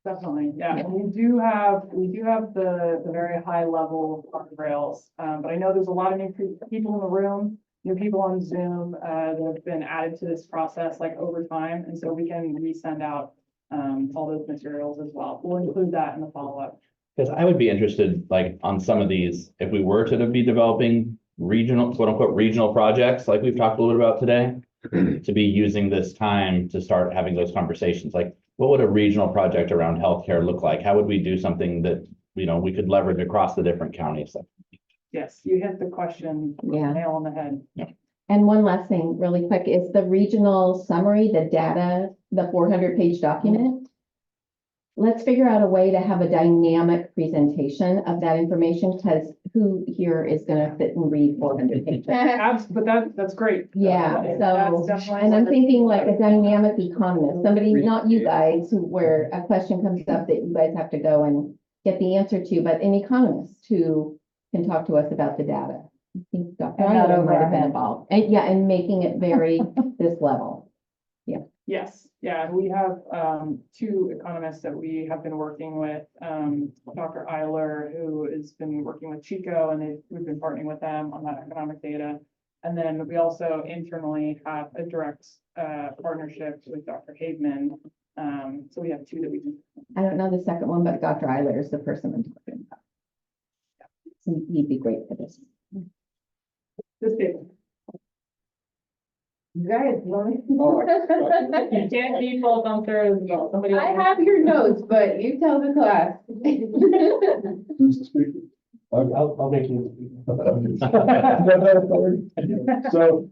[SPEAKER 2] Definitely, yeah. And we do have the very high level guardrails, but I know there's a lot of new people in the room, new people on Zoom that have been added to this process like over time, and so we can resend out all those materials as well. We'll include that in the follow-up.
[SPEAKER 8] Because I would be interested, like on some of these, if we were to be developing regional, quote unquote, regional projects, like we've talked a little bit about today, to be using this time to start having those conversations. Like, what would a regional project around healthcare look like? How would we do something that, you know, we could leverage across the different counties?
[SPEAKER 2] Yes, you hit the question nail on the head.
[SPEAKER 4] Yeah. And one last thing really quick is the regional summary, the data, the 400-page document. Let's figure out a way to have a dynamic presentation of that information, because who here is going to sit and read 400 pages?
[SPEAKER 2] But that's great.
[SPEAKER 4] Yeah, and I'm thinking like a dynamic economist, somebody, not you guys, where a question comes up that you guys have to go and get the answer to, but an economist who can talk to us about the data. I think Dr. Eiler might have been involved. And yeah, and making it very this level. Yeah.
[SPEAKER 2] Yes, yeah, we have two economists that we have been working with. Dr. Eiler, who has been working with Chico, and we've been partnering with them on that economic data. And then we also internally have a direct partnership with Dr. Haveman. So we have two that we can.
[SPEAKER 4] I don't know the second one, but Dr. Eiler is the person I'm talking about. So he'd be great for this.
[SPEAKER 2] This table.
[SPEAKER 4] You guys,
[SPEAKER 2] you can't default on Thursday.
[SPEAKER 4] I have your notes, but you tell the class.
[SPEAKER 6] I'll make you. So,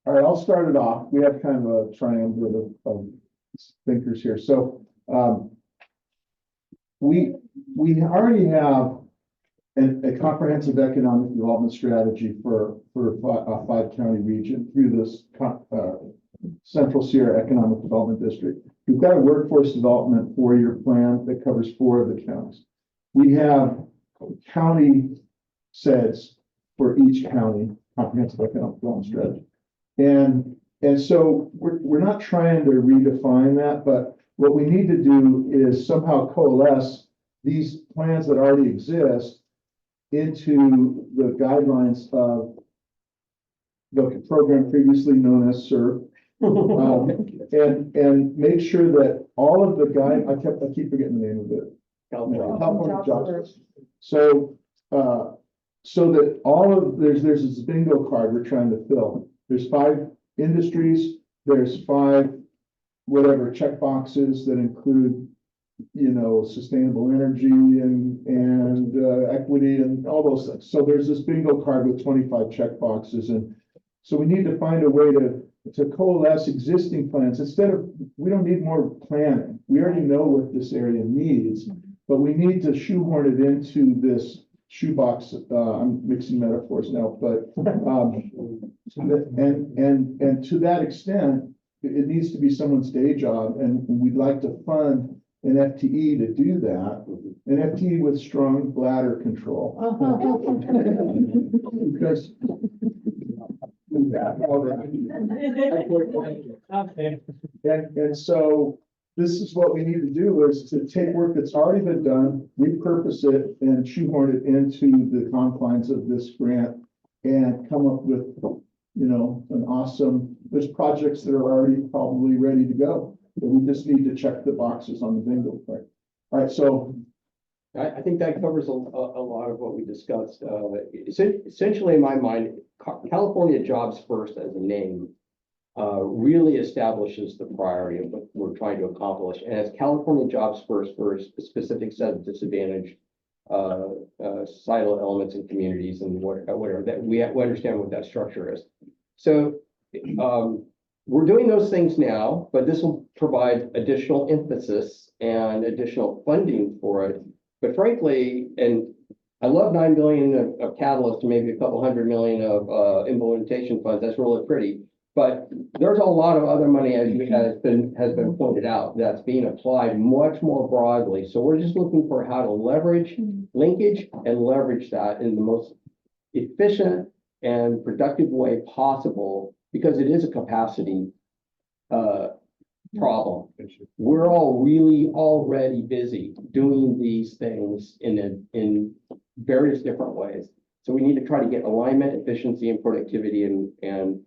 [SPEAKER 6] All right, I'll start it off. We have kind of a triumvirate of thinkers here. So we already have a comprehensive economic development strategy for a 5-county region through this Central Sierra Economic Development District. We've got a workforce development 4-year plan that covers 4 of the counties. We have county SEDS for each county, comprehensive economic development strategy. And so we're not trying to redefine that, but what we need to do is somehow coalesce these plans that already exist into the guidelines of the program previously known as SERP. And make sure that all of the I keep forgetting the name of it. California Jobs. So that all of there's this bingo card we're trying to fill. There's 5 industries, there's 5 whatever check boxes that include, you know, sustainable energy and equity and all those things. So there's this bingo card with 25 check boxes, and so we need to find a way to coalesce existing plans instead of, we don't need more planning. We already know what this area needs, but we need to shoehorn it into this shoebox. I'm mixing metaphors now, but and to that extent, it needs to be someone's day job, and we'd like to fund an FTE to do that, an FTE with strong bladder control. Because and so this is what we need to do, is to take work that's already been done, repurpose it, and shoehorn it into the confines of this grant and come up with, you know, an awesome, there's projects that are already probably ready to go. We just need to check the boxes on the bingo card. All right, so
[SPEAKER 5] I think that covers a lot of what we discussed. Essentially, in my mind, California Jobs First as a name really establishes the priority of what we're trying to accomplish. And as California Jobs First for a specific set of disadvantaged societal elements and communities and whatever that we understand what that structure is. So we're doing those things now, but this will provide additional emphasis and additional funding for it. But frankly, and I love 9 billion of catalyst to maybe a couple $100 million of implementation funds. That's really pretty. But there's a lot of other money, as has been pointed out, that's being applied much more broadly. So we're just looking for how to linkage and leverage that in the most efficient and productive way possible, because it is a capacity problem. We're all really already busy doing these things in various different ways. So we need to try to get alignment, efficiency, and productivity, and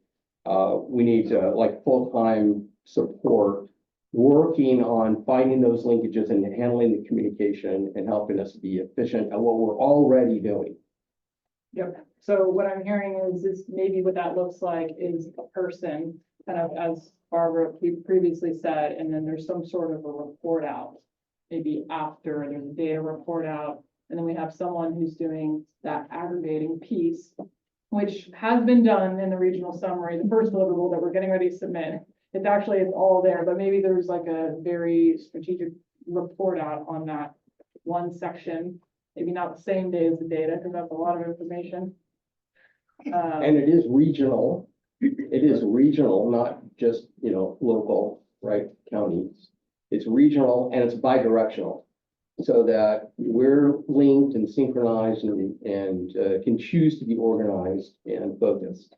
[SPEAKER 5] we need to, like, full-time support working on finding those linkages and handling the communication and helping us be efficient at what we're already doing.
[SPEAKER 2] Yep. So what I'm hearing is maybe what that looks like is a person, kind of as Barbara previously said, and then there's some sort of a report out, maybe after there's a data report out, and then we have someone who's doing that aggregating piece, which has been done in the regional summary, the first deliverable that we're getting ready to submit. It's all there, but maybe there's like a very strategic report out on that one section, maybe not the same day as the data, because that's a lot of information.
[SPEAKER 5] And it is regional. It is regional, not just, you know, local, right, counties. It's regional and it's bi-directional, so that we're linked and synchronized and can choose to be organized and focused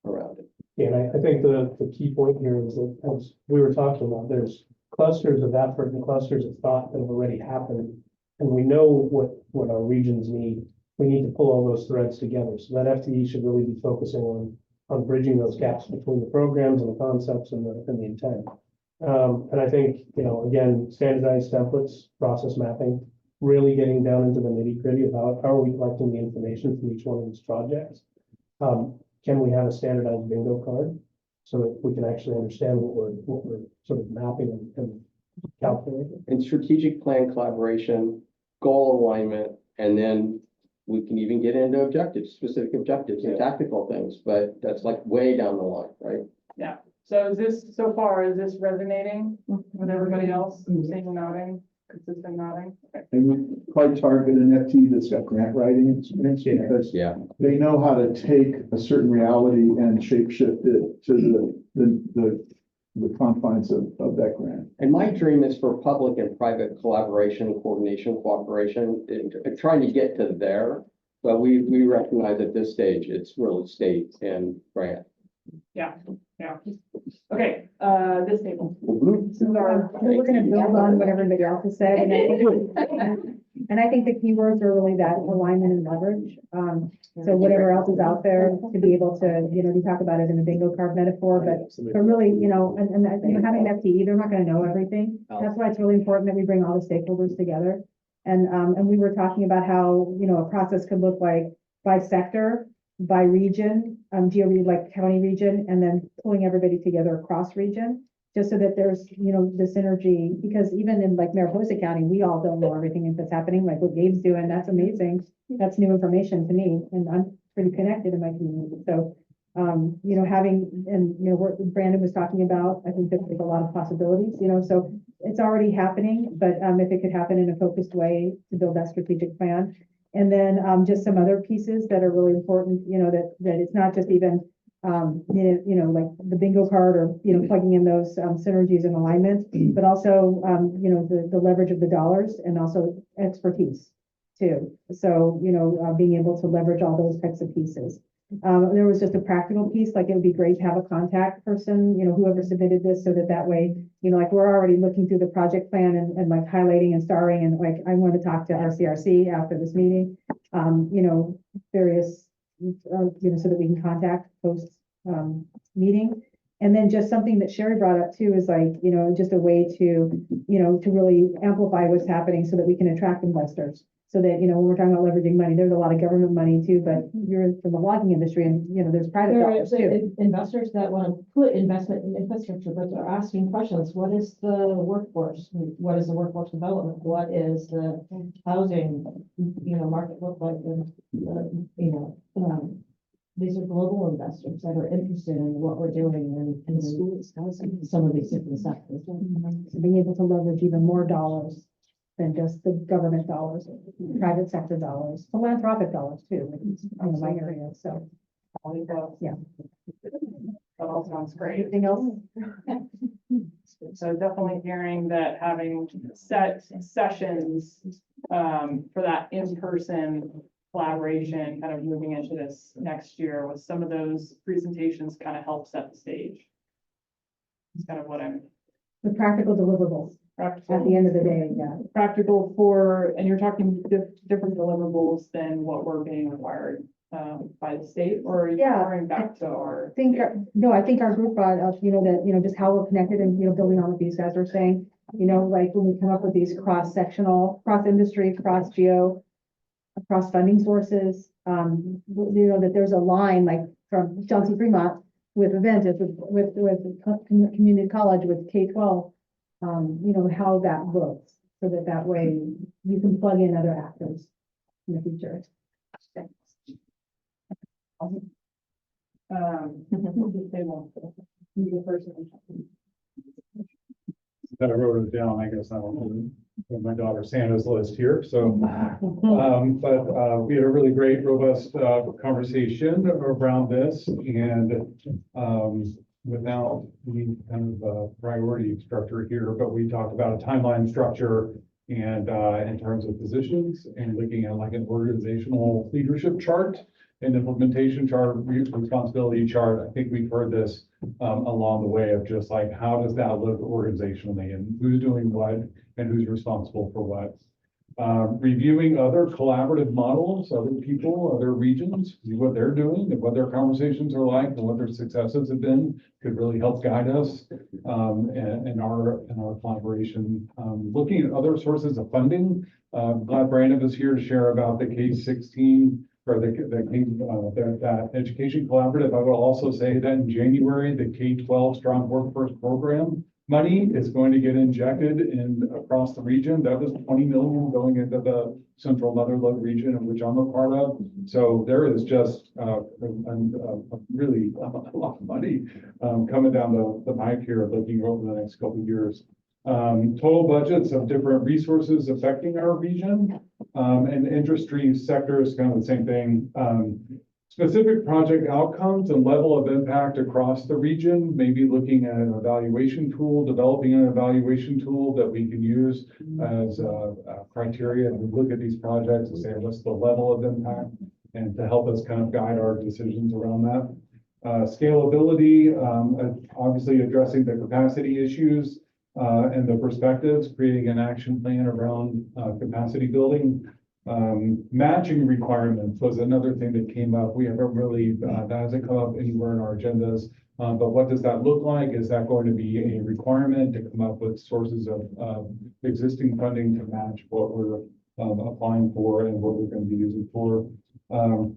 [SPEAKER 5] around it.
[SPEAKER 14] Yeah, and I think the key point here is that, as we were talking about, there's clusters of effort and clusters of thought that have already happened. And we know what our regions need. We need to pull all those threads together. So that FTE should really be focusing on bridging those gaps between the programs and the concepts and the intent. And I think, you know, again, standardized templates, process mapping, really getting down into the nitty-gritty of how are we collecting the information from each one of these projects. Can we have a standardized bingo card so that we can actually understand what we're sort of mapping and calculating?
[SPEAKER 5] And strategic plan collaboration, goal alignment, and then we can even get into objectives, specific objectives and tactical things, but that's like way down the line, right?
[SPEAKER 2] Yeah, so is this, so far, is this resonating with everybody else? Same nodding, consistent nodding? Okay.
[SPEAKER 6] And we quite target an FT that's got grant writing experience because they know how to take a certain reality and shape shift it to the confines of that grant.
[SPEAKER 5] And my dream is for public and private collaboration, coordination, cooperation, and trying to get to there. But we recognize at this stage, it's really state and grant.
[SPEAKER 2] Yeah, yeah. Okay, this table.
[SPEAKER 5] Mhm.
[SPEAKER 2] This is our.
[SPEAKER 4] We're gonna build on what everybody else has said, and I think the keywords are really that alignment and leverage. So whatever else is out there to be able to, you talk about it in a bingo card metaphor, but really, and having an FTE, they're not gonna know everything. That's why it's really important that we bring all the stakeholders together. And we were talking about how, a process could look like by sector, by region, like county region, and then pulling everybody together across region, just so that there's, the synergy, because even in like Mariposa County, we all don't know everything that's happening, like what Gabe's doing, that's amazing. That's new information to me, and I'm pretty connected in my community. So, having, and, what Brandon was talking about, I think that there's a lot of possibilities, so it's already happening, but, if it could happen in a focused way to build that strategic plan. And then, just some other pieces that are really important, that it's not just even, like the bingo card or, plugging in those, synergies and alignments, but also, the leverage of the dollars and also expertise too. So, being able to leverage all those types of pieces. There was just a practical piece, like it would be great to have a contact person, whoever submitted this, so that way, like we're already looking through the project plan and like highlighting and starring, and like I want to talk to RCRC after this meeting, various, so that we can contact post meeting. And then just something that Sherry brought up too is like, just a way to, to really amplify what's happening so that we can attract investors. So that, when we're talking about leveraging money, there's a lot of government money too, but you're from the logging industry and, there's private dollars too.
[SPEAKER 11] Investors that want to put investment in infrastructure, but they're asking questions. What is the workforce? What is the workforce development? What is the housing, market look like? These are global investors that are interested in what we're doing in schools, housing, some of these different sectors.
[SPEAKER 4] So being able to leverage even more dollars than just the government dollars, private sector dollars, philanthropic dollars too, in my area, so. Yeah.
[SPEAKER 2] That all sounds great.
[SPEAKER 4] Anything else?
[SPEAKER 2] So definitely hearing that having set sessions, for that in-person collaboration, kind of moving into this next year with some of those presentations kind of help set the stage. It's kind of what I'm.
[SPEAKER 4] The practical deliverables.
[SPEAKER 2] Practical.
[SPEAKER 4] At the end of the day, yeah.
[SPEAKER 2] Practical for, and you're talking different deliverables than what we're being required, by the state, or are you referring back to our?
[SPEAKER 4] I think our group brought up, that, just how we're connected and, building on what these guys are saying, like when we come up with these cross-sectional, cross-industry, cross-geo, across funding sources, that there's a line like from Chelsea Fremont with Aventis, with community college, with K-12, how that looks, so that way you can plug in other actors in the future.
[SPEAKER 2] They won't. You the person.
[SPEAKER 13] That I wrote it down, I guess I don't know. My daughter Santa's list here, so, but we had a really great, robust, conversation around this, and, without any kind of priority structure here, but we talked about a timeline structure and, in terms of positions and looking at like an organizational leadership chart, an implementation chart, responsibility chart. I think we've heard this, along the way of just like, how does that look organizationally and who's doing what and who's responsible for what. Reviewing other collaborative models, other people, other regions, see what they're doing and what their conversations are like and what their successes have been could really help guide us in our collaboration. Looking at other sources of funding, glad Brandon was here to share about the K-16 or that education collaborative. I will also say that in January, the K-12 Strong Workforce Program money is going to get injected in across the region. That was 20 million going into the central Mother Lode region, of which I'm a part of. So there is just really a lot of money coming down the pipe here, looking over the next couple of years. Total budgets of different resources affecting our region, and industry sector is kind of the same thing. Specific project outcomes and level of impact across the region, maybe looking at an evaluation tool, developing an evaluation tool that we can use as a criteria to look at these projects and say, what's the level of impact, and to help us kind of guide our decisions around that. Scalability, obviously addressing the capacity issues and the perspectives, creating an action plan around capacity building. Matching requirements was another thing that came up. We haven't really, that hasn't come up anywhere in our agendas. But what does that look like? Is that going to be a requirement to come up with sources of existing funding to match what we're applying for and what we're going to be using for?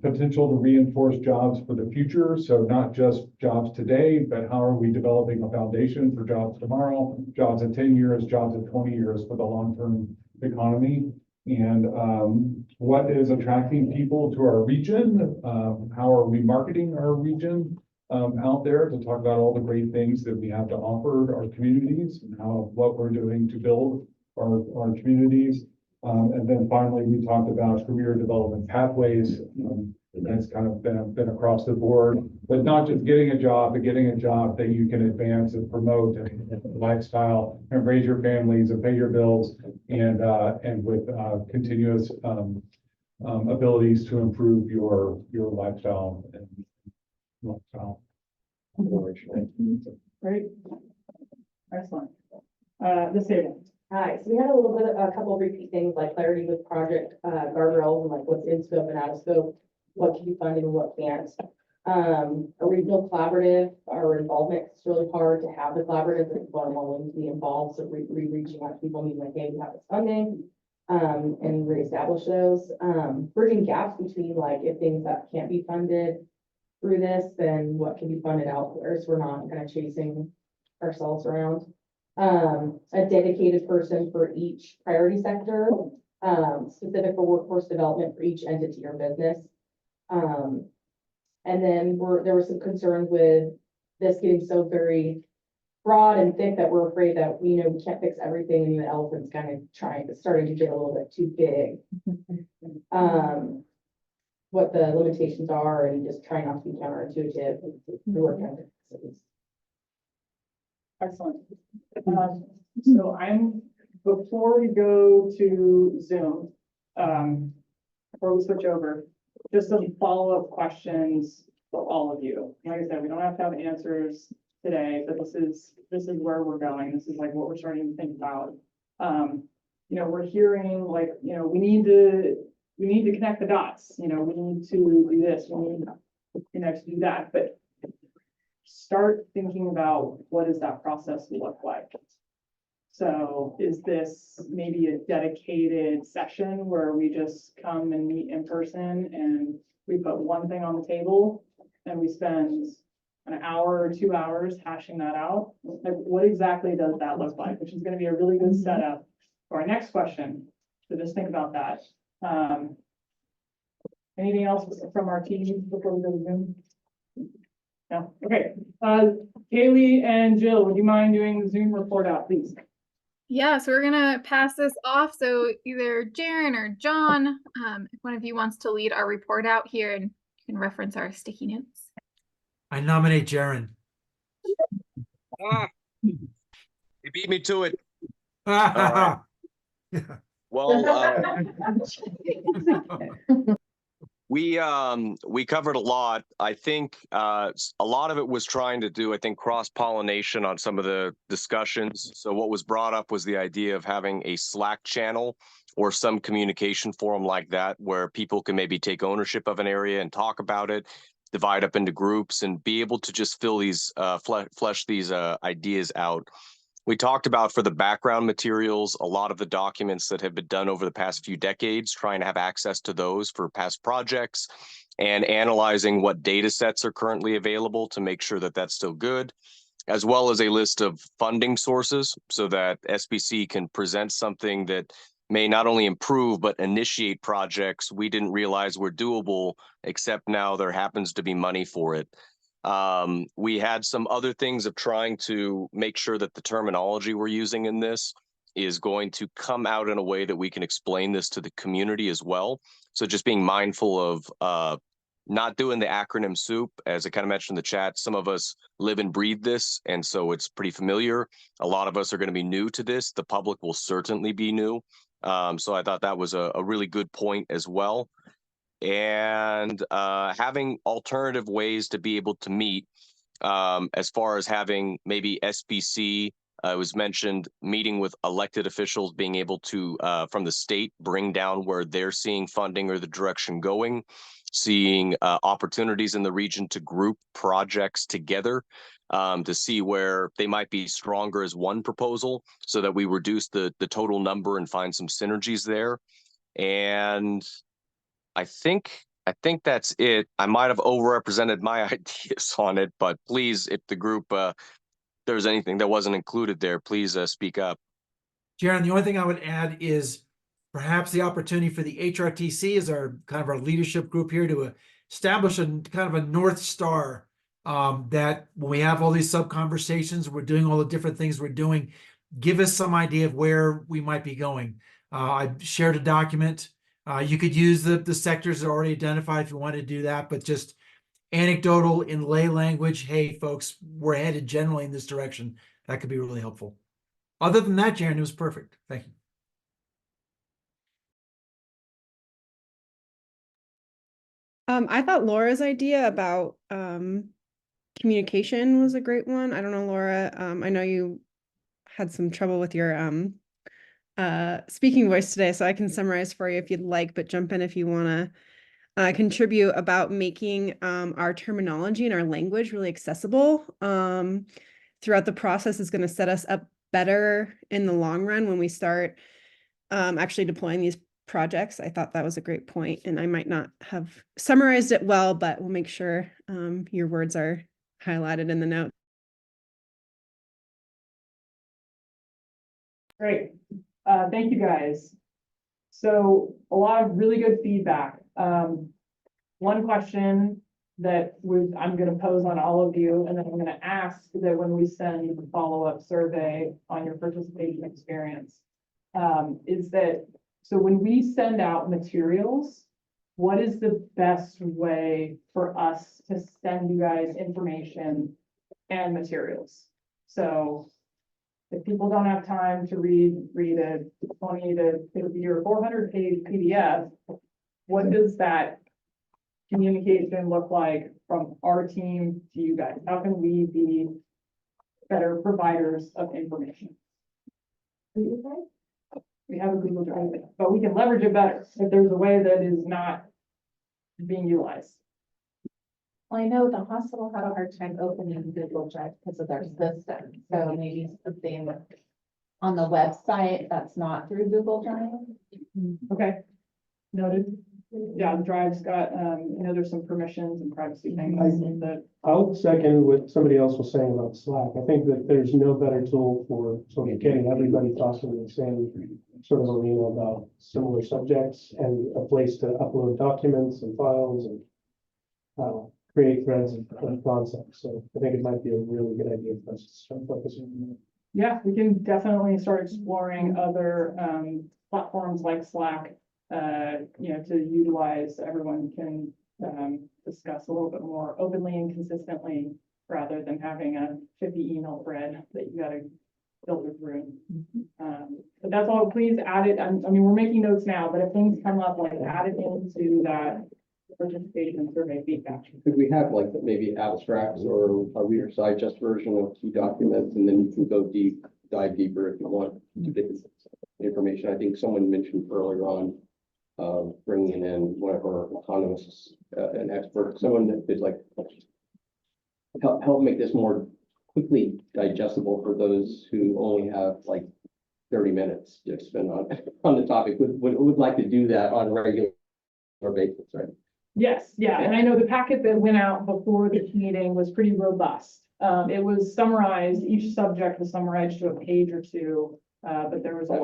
[SPEAKER 13] Potential to reinforce jobs for the future. So not just jobs today, but how are we developing a foundation for jobs tomorrow, jobs in 10 years, jobs in 20 years for the long-term economy? And what is attracting people to our region? How are we marketing our region out there to talk about all the great things that we have to offer our communities and what we're doing to build our communities. And then finally, we talked about career development pathways. That's kind of been across the board, but not just getting a job, but getting a job that you can advance and promote and lifestyle and raise your families and pay your bills and with continuous abilities to improve your lifestyle and lifestyle.
[SPEAKER 2] Great. Excellent. This table.
[SPEAKER 3] Hi, so we had a couple of repeat things like clarity with project guardrails and like what's in scope and out of scope, what can be funded and what can't. A regional collaborative, our involvement, it's really hard to have the collaborative if people are willing to be involved. So reaching out to people, meaning like, hey, we have this funding, and reestablish those. Bridging gaps between like if things that can't be funded through this, then what can be funded elsewhere, so we're not kind of chasing ourselves around. A dedicated person for each priority sector, specific for workforce development for each entity or business. And then there were some concerns with this getting so very broad and thick that we're afraid that we can't fix everything and the elephant's kind of starting to get a little bit too big. What the limitations are and just trying not to be counterintuitive to work on it.
[SPEAKER 2] Excellent. So before we go to Zoom, before we switch over, just some follow-up questions for all of you. Like I said, we don't have to have answers today, but this is where we're going. This is like what we're starting to think about. We're hearing like, we need to connect the dots, we need to do this, we need to do that, but start thinking about what does that process look like? So is this maybe a dedicated session where we just come and meet in person and we put one thing on the table and we spend an hour or 2 hours hashing that out? Like, what exactly does that look like? Which is going to be a really good setup for our next question. So just think about that. Anything else from our team before we go to Zoom? No. Okay. Kaylee and Jill, would you mind doing the Zoom report out, please?
[SPEAKER 1] Yeah, so we're gonna pass this off. So either Jaren or John, if one of you wants to lead our report out here, and you can reference our sticky notes.
[SPEAKER 31] I nominate Jaren.
[SPEAKER 29] You beat me to it. All right. Well, we covered a lot. I think a lot of it was trying to do, I think, cross-pollination on some of the discussions. So what was brought up was the idea of having a Slack channel or some communication forum like that, where people can maybe take ownership of an area and talk about it, divide up into groups, and be able to just fill these, flesh these ideas out. We talked about, for the background materials, a lot of the documents that have been done over the past few decades, trying to have access to those for past projects and analyzing what data sets are currently available to make sure that that's still good. as well as a list of funding sources so that SBC can present something that may not only improve, but initiate projects we didn't realize were doable, except now there happens to be money for it. We had some other things of trying to make sure that the terminology we're using in this is going to come out in a way that we can explain this to the community as well. So just being mindful of not doing the acronym soup. As I kind of mentioned in the chat, some of us live and breathe this, and so it's pretty familiar. A lot of us are going to be new to this. The public will certainly be new. So I thought that was a really good point as well. And having alternative ways to be able to meet, as far as having maybe SBC, it was mentioned, meeting with elected officials, being able to, from the state, bring down where they're seeing funding or the direction going, seeing opportunities in the region to group projects together, to see where they might be stronger as one proposal so that we reduce the total number and find some synergies there. And I think that's it. I might have overrepresented my ideas on it, but please, if the group, there's anything that wasn't included there, please speak up.
[SPEAKER 31] Jaron, the only thing I would add is perhaps the opportunity for the HRTC as our kind of our leadership group here to establish a kind of a North Star, that when we have all these sub conversations, we're doing all the different things we're doing, give us some idea of where we might be going. I shared a document. You could use the sectors that are already identified if you wanted to do that, but just anecdotal in lay language. Hey, folks, we're headed generally in this direction. That could be really helpful. Other than that, Jaron, it was perfect. Thank you.
[SPEAKER 36] I thought Laura's idea about communication was a great one. I don't know, Laura. I know you had some trouble with your speaking voice today, so I can summarize for you if you'd like, but jump in if you want to contribute about making our terminology and our language really accessible throughout the process is going to set us up better in the long run when we start actually deploying these projects. I thought that was a great point, and I might not have summarized it well, but we'll make sure your words are highlighted in the note.
[SPEAKER 2] Great. Thank you, guys. So a lot of really good feedback. One question that I'm going to pose on all of you, and then I'm going to ask that when we send the follow-up survey on your participation experience, is that, so when we send out materials, what is the best way for us to send you guys information and materials? So if people don't have time to read a 20 to 50 or 400 page PDF, what does that communication look like from our team to you guys? How can we be better providers of information? We have a Google Drive, but we can leverage it better if there's a way that is not being utilized.
[SPEAKER 3] Well, I know the hospital had a hard time opening Google Drive because of their system, so maybe something on the website that's not through Google Drive.
[SPEAKER 2] Okay, noted. Yeah, the Drive's got, there's some permissions and privacy things that.
[SPEAKER 14] I'll second what somebody else was saying about Slack. I think that there's no better tool for sort of getting everybody talking in the same sort of arena about similar subjects and a place to upload documents and files and create threads and concepts. So I think it might be a really good idea for us to start focusing on that.
[SPEAKER 2] Yeah, we can definitely start exploring other platforms like Slack, to utilize. Everyone can discuss a little bit more openly and consistently rather than having a 50 email thread that you got to filter through. But that's all. Please add it. I mean, we're making notes now, but if things come up, like add it into that participation survey feedback.
[SPEAKER 5] Could we have like maybe abstracts or a Reader's Digest version of key documents, and then you can go dive deeper if you want to get this information? I think someone mentioned earlier on bringing in one of our economists, an expert, someone that could like help make this more quickly digestible for those who only have like 30 minutes to spend on the topic. Would like to do that on a regular basis, right?
[SPEAKER 2] Yes, yeah, and I know the packet that went out before this meeting was pretty robust. It was summarized, each subject was summarized to a page or two, but there was a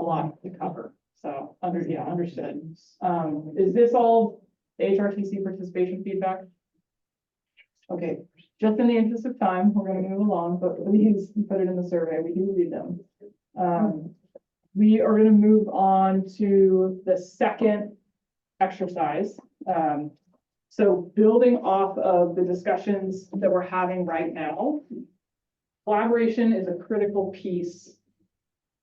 [SPEAKER 2] lot to cover. So understood. Is this all HRTC participation feedback? Okay, just in the interest of time, we're gonna move along, but please put it in the survey. We do read them. We are gonna move on to the second exercise. So building off of the discussions that we're having right now, collaboration is a critical piece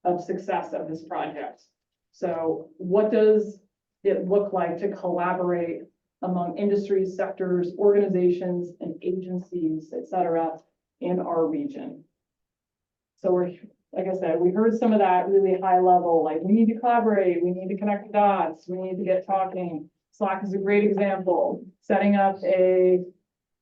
[SPEAKER 2] of success of this project. So what does it look like to collaborate among industries, sectors, organizations, and agencies, et cetera, in our region? So we're, like I said, we heard some of that really high level, like we need to collaborate, we need to connect the dots, we need to get talking. Slack is a great example. Setting up a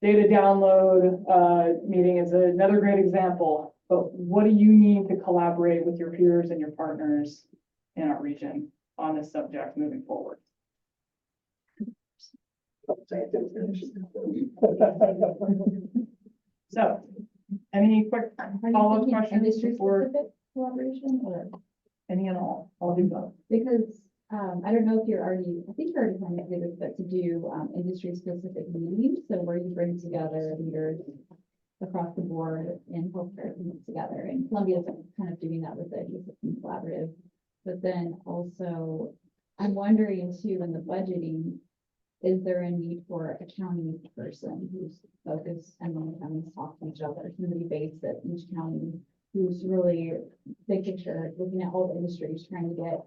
[SPEAKER 2] data download meeting is another great example. But what do you need to collaborate with your peers and your partners in our region on this subject moving forward? So, any quick follow-up questions before
[SPEAKER 9] Collaboration or
[SPEAKER 2] any and all? I'll do both.
[SPEAKER 9] because I don't know if you're already, I think you're already planning to do this, but to do industry specific meetings, so where you bring together leaders across the board in healthcare together, and Columbia's kind of doing that with the Ecosystem Collaborative. But then also, I'm wondering too, in the budgeting, is there a need for a county person who's focused and then the counties talk to each other, somebody based at each county who's really big picture, looking at all the industries, trying to get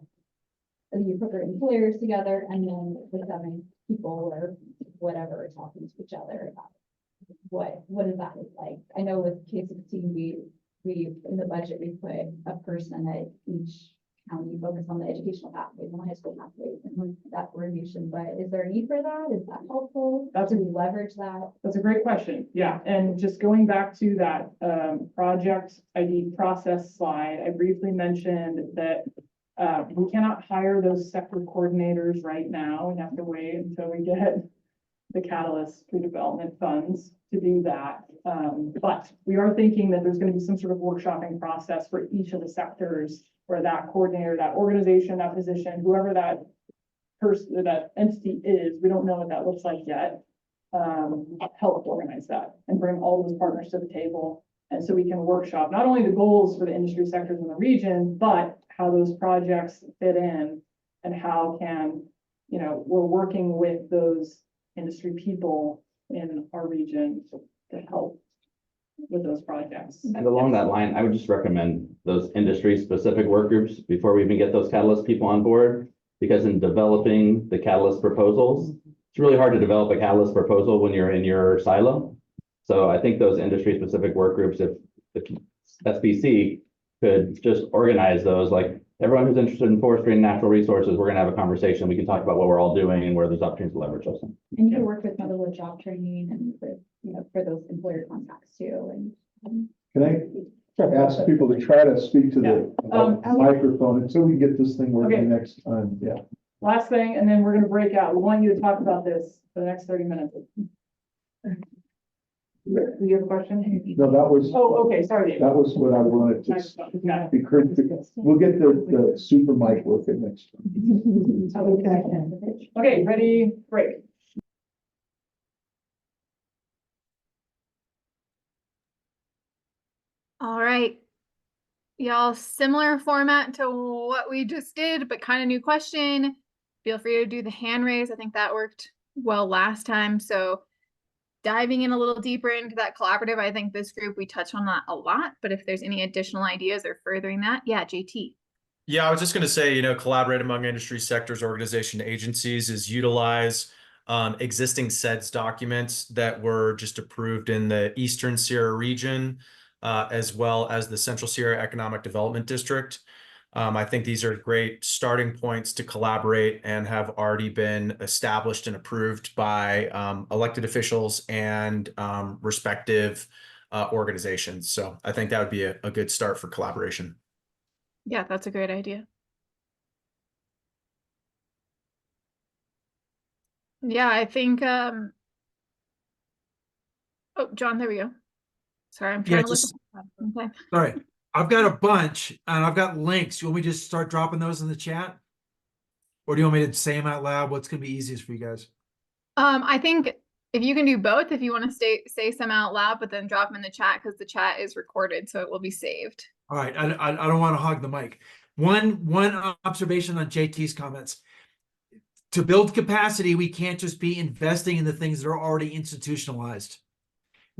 [SPEAKER 9] the appropriate employers together, and then the 7 people or whatever talking to each other about what does that look like? I know with K-16, we in the budget, we put a person at each county focused on the educational pathways and high school pathways and that coordination, but is there a need for that? Is that helpful? Do we leverage that?
[SPEAKER 2] That's a great question. Yeah, and just going back to that project ID process slide, I briefly mentioned that we cannot hire those sector coordinators right now. We have to wait until we get the Catalyst pre-development funds to do that. But we are thinking that there's going to be some sort of workshopping process for each of the sectors where that coordinator, that organization, that position, whoever that person, that entity is, we don't know what that looks like yet. Help organize that and bring all those partners to the table. And so we can workshop not only the goals for the industry sectors in the region, but how those projects fit in and how can, you know, we're working with those industry people in our region to help with those projects.
[SPEAKER 8] And along that line, I would just recommend those industry-specific work groups before we even get those Catalyst people on board, because in developing the Catalyst proposals, it's really hard to develop a Catalyst proposal when you're in your silo. So I think those industry-specific work groups, if SBC could just organize those, like everyone who's interested in forestry and natural resources, we're gonna have a conversation. We can talk about what we're all doing and where there's opportunities to leverage those.
[SPEAKER 9] And you can work with Motherwood job training and with, you know, for those employer contacts too. And
[SPEAKER 6] Can I ask people to try to speak to the microphone until we get this thing working next time? Yeah.
[SPEAKER 2] Last thing, and then we're gonna break out. We want you to talk about this for the next 30 minutes. Do you have a question?
[SPEAKER 6] No, that was.
[SPEAKER 2] Oh, okay, sorry.
[SPEAKER 6] That was what I wanted to be critical. We'll get the super mic working next time.
[SPEAKER 2] Okay, ready, break.
[SPEAKER 1] All right. Y'all, similar format to what we just did, but kind of new question. Feel free to do the hand raise. I think that worked well last time. So diving in a little deeper into that collaborative, I think this group, we touched on that a lot, but if there's any additional ideas or furthering that, yeah, JT.
[SPEAKER 7] Yeah, I was just going to say, you know, collaborate among industry sectors, organization, agencies is utilize existing SEDS documents that were just approved in the Eastern Sierra region, as well as the Central Sierra Economic Development District. I think these are great starting points to collaborate and have already been established and approved by elected officials and respective organizations. So I think that would be a good start for collaboration.
[SPEAKER 1] Yeah, that's a great idea. Yeah, I think, oh, John, there we go. Sorry, I'm
[SPEAKER 31] Yeah,
[SPEAKER 1] trying to look.
[SPEAKER 31] just,
[SPEAKER 1] Okay.
[SPEAKER 31] sorry. I've got a bunch and I've got links. You want me to just start dropping those in the chat? Or do you want me to say them out loud? What's going to be easiest for you guys?
[SPEAKER 1] I think if you can do both, if you want to say some out loud, but then drop them in the chat because the chat is recorded, so it will be saved.
[SPEAKER 31] All right. I don't want to hog the mic. One observation on JT's comments. To build capacity, we can't just be investing in the things that are already institutionalized.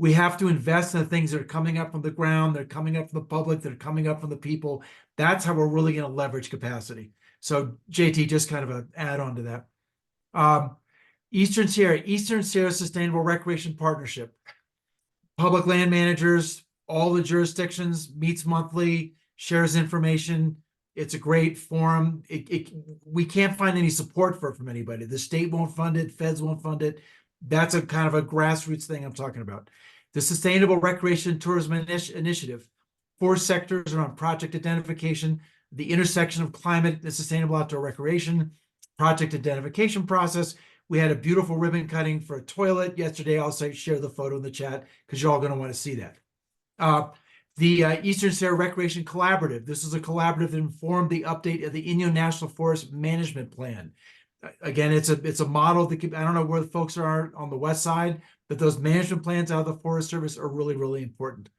[SPEAKER 31] We have to invest in the things that are coming up from the ground, they're coming up from the public, they're coming up from the people. That's how we're really going to leverage capacity. So JT, just kind of an add-on to that. Eastern Sierra Sustainable Recreation Partnership. Public land managers, all the jurisdictions, meets monthly, shares information. It's a great forum. We can't find any support for it from anybody. The state won't fund it, feds won't fund it. That's a kind of a grassroots thing I'm talking about. The Sustainable Recreation and Tourism Initiative. 4 sectors are on project identification, the intersection of climate and sustainable outdoor recreation, project identification process. We had a beautiful ribbon cutting for a toilet yesterday. I'll share the photo in the chat because you're all going to want to see that. The Eastern Sierra Recreation Collaborative. This is a collaborative that informed the update of the Inyo National Forest Management Plan. Again, it's a model that I don't know where the folks are on the west side, but those management plans out of the Forest Service are really, really important.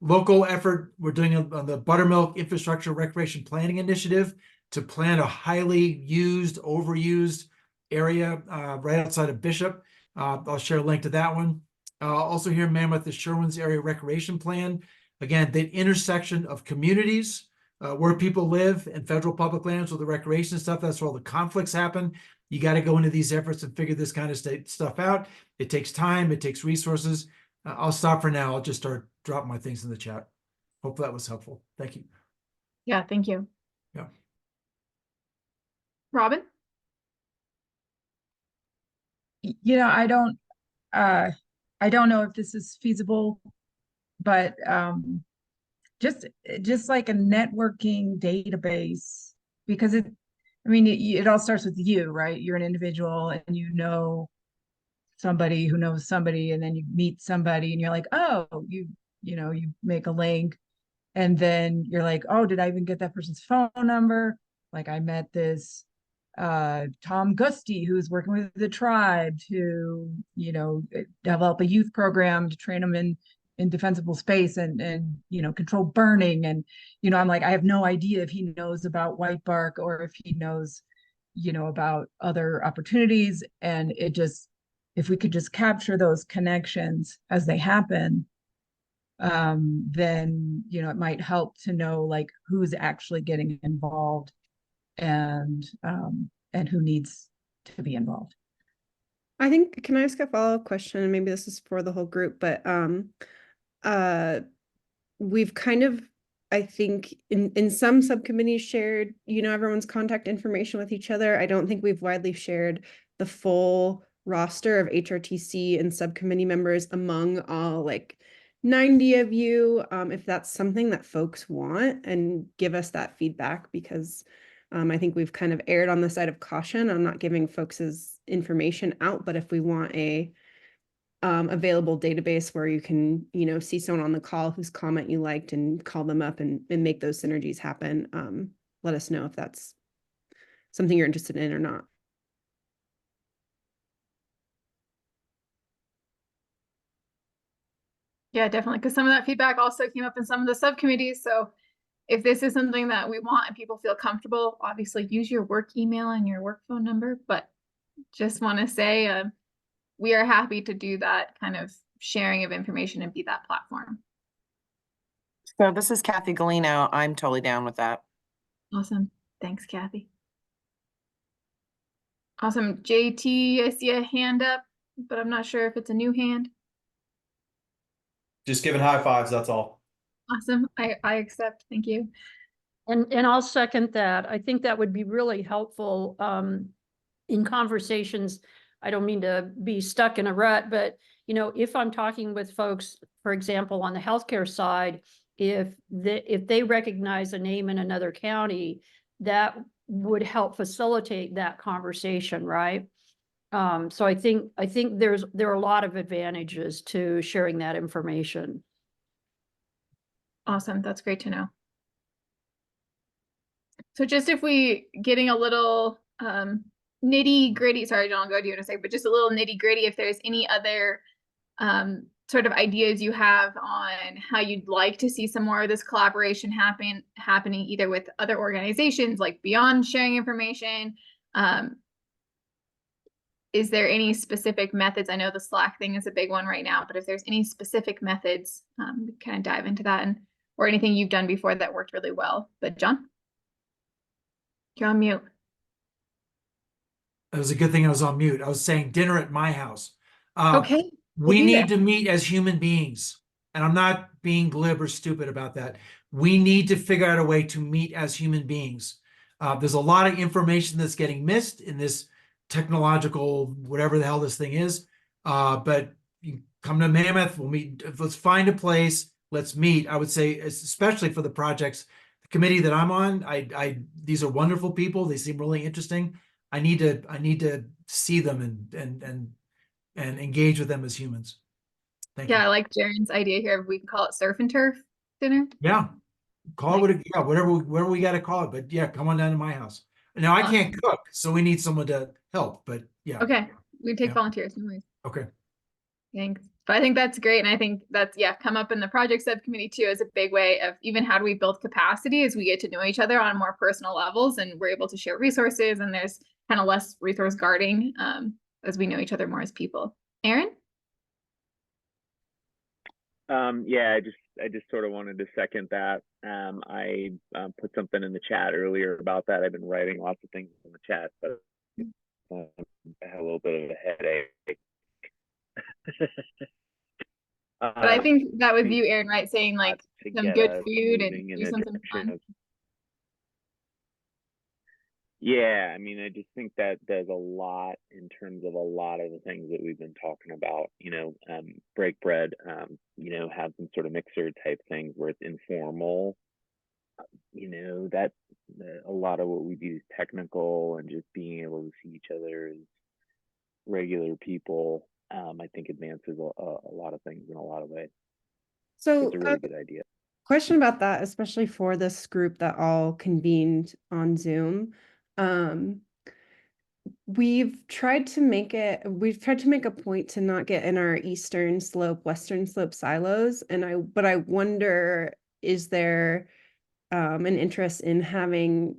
[SPEAKER 31] Local effort, we're doing on the Buttermilk Infrastructure Recreation Planning Initiative to plan a highly used, overused area right outside of Bishop. I'll share a link to that one. Also here in Mammoth, the Sherwin's Area Recreation Plan. Again, the intersection of communities where people live and federal public lands with the recreation stuff. That's where all the conflicts happen. You got to go into these efforts and figure this kind of stuff out. It takes time. It takes resources. I'll stop for now. I'll just start dropping my things in the chat. Hope that was helpful. Thank you.
[SPEAKER 1] Yeah, thank you.
[SPEAKER 31] Yeah.
[SPEAKER 1] Robin?
[SPEAKER 34] I don't know if this is feasible, but just like a networking database, because it all starts with you, right? You're an individual and you know somebody who knows somebody, and then you meet somebody and you're like, oh, you make a link, and then you're like, oh, did I even get that person's phone number? Like I met this Tom Gusty, who's working with the tribe to, develop a youth program to train them in defensible space and control burning. And, I'm like, I have no idea if he knows about white bark or if he knows, about other opportunities. And if we could just capture those connections as they happen, then, it might help to know like who's actually getting involved and who needs to be involved.
[SPEAKER 36] I think, can I ask a follow-up question? And maybe this is for the whole group, but we've kind of, I think in some subcommittees shared, everyone's contact information with each other. I don't think we've widely shared the full roster of HRTC and subcommittee members among all like 90 of you, if that's something that folks want, and give us that feedback, because I think we've kind of erred on the side of caution on not giving folks' information out. But if we want a available database where you can, see someone on the call whose comment you liked and call them up and make those synergies happen, let us know if that's something you're interested in or not.
[SPEAKER 1] Yeah, definitely. Because some of that feedback also came up in some of the subcommittees. So if this is something that we want and people feel comfortable, obviously use your work email and your work phone number. But just want to say we are happy to do that kind of sharing of information and be that platform.
[SPEAKER 12] So this is Kathy Galino. I'm totally down with that.
[SPEAKER 1] Awesome. Thanks, Kathy. Awesome. JT, I see a hand up, but I'm not sure if it's a new hand.
[SPEAKER 7] Just giving high fives, that's all.
[SPEAKER 1] Awesome. I accept. Thank you.
[SPEAKER 15] And I'll second that. I think that would be really helpful in conversations. I don't mean to be stuck in a rut, but if I'm talking with folks, for example, on the healthcare side, if they recognize a name in another county, that would help facilitate that conversation, right? So I think there are a lot of advantages to sharing that information.
[SPEAKER 1] Awesome. That's great to know. So just if we getting a little nitty gritty, sorry, John, I'll go to you in a second, but just a little nitty gritty, if there's any other sort of ideas you have on how you'd like to see some more of this collaboration happening either with other organizations, like beyond sharing information. Is there any specific methods? I know the Slack thing is a big one right now, but if there's any specific methods, we kind of dive into that, and or anything you've done before that worked really well. But John, you're on mute.
[SPEAKER 31] It was a good thing I was on mute. I was saying dinner at my house.
[SPEAKER 1] Okay.
[SPEAKER 31] We need to meet as human beings. And I'm not being glib or stupid about that. We need to figure out a way to meet as human beings. There's a lot of information that's getting missed in this technological, whatever the hell this thing is. But you come to Mammoth, we'll meet. Let's find a place. Let's meet. I would say, especially for the projects, the committee that I'm on, these are wonderful people. They seem really interesting. I need to see them and engage with them as humans. Thank you.
[SPEAKER 1] I like Jaren's idea here. We can call it surf and turf dinner.
[SPEAKER 31] Yeah. Call it, whatever we got to call it. But yeah, come on down to my house. Now I can't cook, so we need someone to help, but yeah.
[SPEAKER 1] Okay. We take volunteers. No worries.
[SPEAKER 31] Okay.
[SPEAKER 1] Thanks. But I think that's great. And I think that's, come up in the project subcommittee too, as a big way of even how do we build capacity as we get to know each other on more personal levels, and we're able to share resources, and there's kind of less resource guarding as we know each other more as people. Aaron?
[SPEAKER 16] Yeah, I just sort of wanted to second that. I put something in the chat earlier about that. I've been writing lots of things in the chat, but I had a little bit of a headache.
[SPEAKER 1] But I think that was you, Aaron, right? Saying like some good food and do something fun.
[SPEAKER 16] Yeah, I mean, I just think that there's a lot in terms of a lot of the things that we've been talking about, break bread, have some sort of mixer type things where it's informal, that a lot of what we do is technical, and just being able to see each other as regular people, I think advances a lot of things in a lot of ways.
[SPEAKER 36] So
[SPEAKER 16] it's a really good idea.
[SPEAKER 36] Question about that, especially for this group that all convened on Zoom. We've tried to make a point to not get in our Eastern Slope, Western Slope silos. But I wonder, is there an interest in having,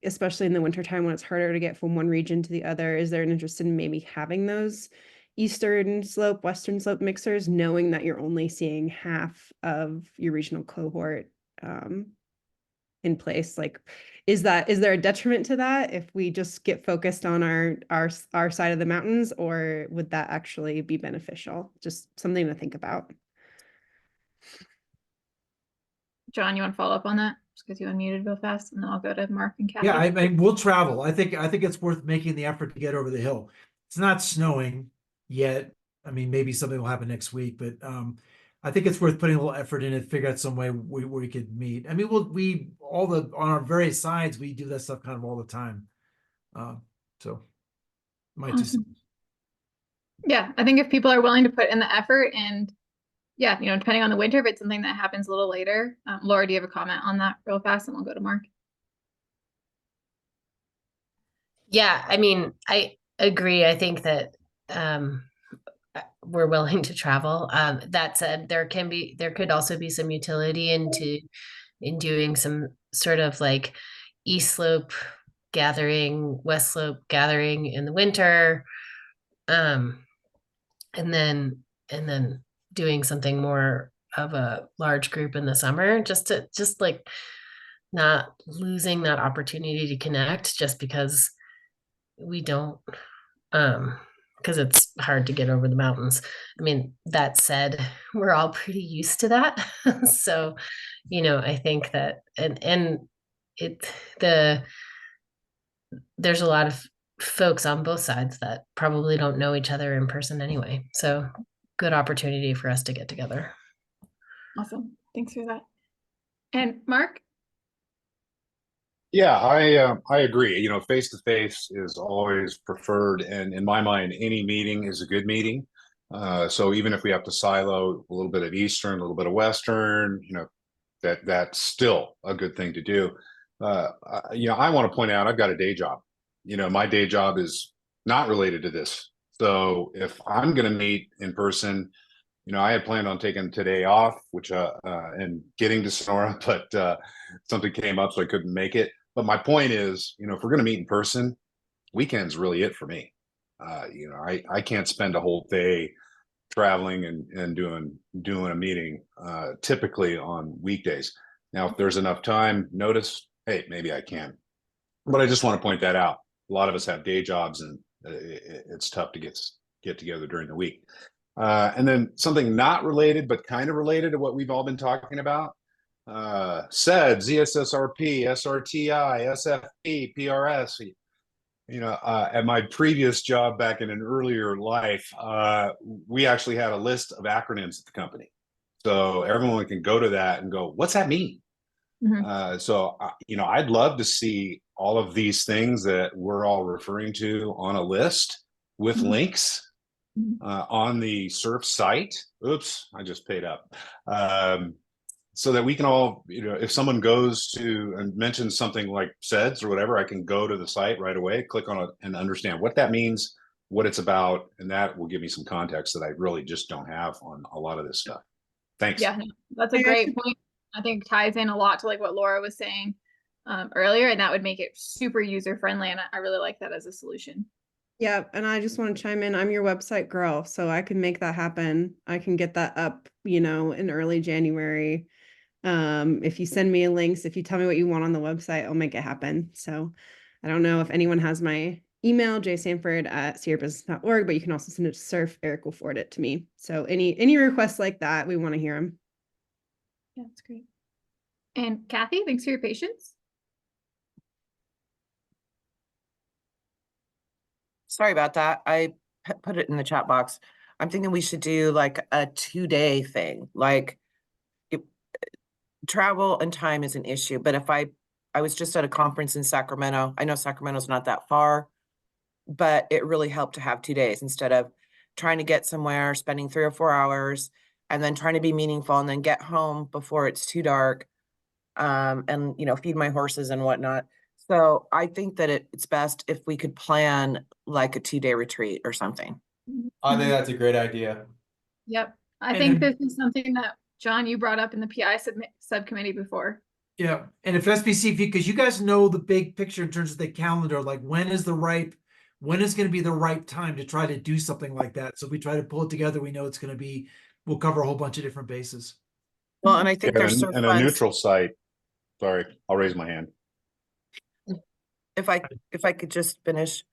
[SPEAKER 36] especially in the wintertime when it's harder to get from one region to the other, is there an interest in maybe having those Eastern Slope, Western Slope mixers, knowing that you're only seeing half of your regional cohort in place? Like, is there a detriment to that if we just get focused on our side of the mountains, or would that actually be beneficial? Just something to think about.
[SPEAKER 1] John, you want to follow up on that? Just because you unmuted real fast, and then I'll go to Mark and Kathy.
[SPEAKER 31] Yeah, I mean, we'll travel. I think it's worth making the effort to get over the hill. It's not snowing yet. I mean, maybe something will happen next week, but I think it's worth putting a little effort in it, figure out some way where we could meet. I mean, on our various sides, we do that stuff kind of all the time. So might just.
[SPEAKER 1] Yeah, I think if people are willing to put in the effort, and depending on the winter, if it's something that happens a little later. Laura, do you have a comment on that real fast, and we'll go to Mark?
[SPEAKER 17] Yeah, I mean, I agree. I think that we're willing to travel. That said, there could also be some utility in doing some sort of like East Slope gathering, West Slope gathering in the winter, and then doing something more of a large group in the summer, just like not losing that opportunity to connect just because we don't, because it's hard to get over the mountains. I mean, that said, we're all pretty used to that. So, I think that, there's a lot of folks on both sides that probably don't know each other in person anyway. So good opportunity for us to get together.
[SPEAKER 1] Awesome. Thanks for that. And Mark?
[SPEAKER 10] Yeah, I agree. You know, face to face is always preferred, and in my mind, any meeting is a good meeting. So even if we have to silo a little bit of Eastern, a little bit of Western, you know, that's still a good thing to do. You know, I want to point out I've got a day job. You know, my day job is not related to this. So if I'm going to meet in person, you know, I had planned on taking today off, which and getting to Sonora, but something came up, so I couldn't make it. But my point is, you know, if we're going to meet in person, weekend's really it for me. You know, I can't spend a whole day traveling and doing a meeting typically on weekdays. Now, if there's enough time, notice, hey, maybe I can. But I just want to point that out. A lot of us have day jobs, and it's tough to get together during the week. And then something not related, but kind of related to what we've all been talking about. SEDS, ESSRP, SRTI, SFP, PRS. You know, at my previous job back in an earlier life, we actually had a list of acronyms at the company. So everyone can go to that and go, what's that mean? You know, I'd love to see all of these things that we're all referring to on a list with links on the SURF site. Oops, I just paid up. So that we can all, you know, if someone goes to and mentions something like SEDS or whatever, I can go to the site right away, click on it, and understand what that means, what it's about, and that will give me some context that I really just don't have on a lot of this stuff. Thanks.
[SPEAKER 1] Yeah, that's a great point. I think ties in a lot to like what Laura was saying earlier, and that would make it super user friendly. And I really like that as a solution.
[SPEAKER 36] Yeah, and I just want to chime in. I'm your website girl, so I can make that happen. I can get that up, you know, in early January. If you send me links, if you tell me what you want on the website, I'll make it happen. So I don't know if anyone has my email, jsanford@sierrabusiness.org, but you can also send it to Surf. Eric will forward it to me. So any requests like that, we want to hear them.
[SPEAKER 1] Yeah, that's great. And Kathy, thanks for your patience.
[SPEAKER 12] Sorry about that. I put it in the chat box. I'm thinking we should do like a 2-day thing. Like travel and time is an issue, but if I was just at a conference in Sacramento. I know Sacramento's not that far, but it really helped to have 2 days instead of trying to get somewhere, spending 3 or 4 hours, and then trying to be meaningful and then get home before it's too dark, and, you know, feed my horses and whatnot. So I think that it's best if we could plan like a 2-day retreat or something.
[SPEAKER 7] I think that's a great idea.
[SPEAKER 1] Yep. I
[SPEAKER 31] And
[SPEAKER 1] think
[SPEAKER 31] then-
[SPEAKER 1] this is something that, John, you brought up in the PI subcommittee before.
[SPEAKER 31] Yeah, and if SBC, because you guys know the big picture in terms of the calendar, like when is going to be the right time to try to do something like that? So we try to pull it together. We know we'll cover a whole bunch of different bases.
[SPEAKER 12] Well, and I think there's surf
[SPEAKER 10] and a
[SPEAKER 12] funds.
[SPEAKER 10] neutral site. Sorry, I'll raise my hand.
[SPEAKER 12] If I could just finish.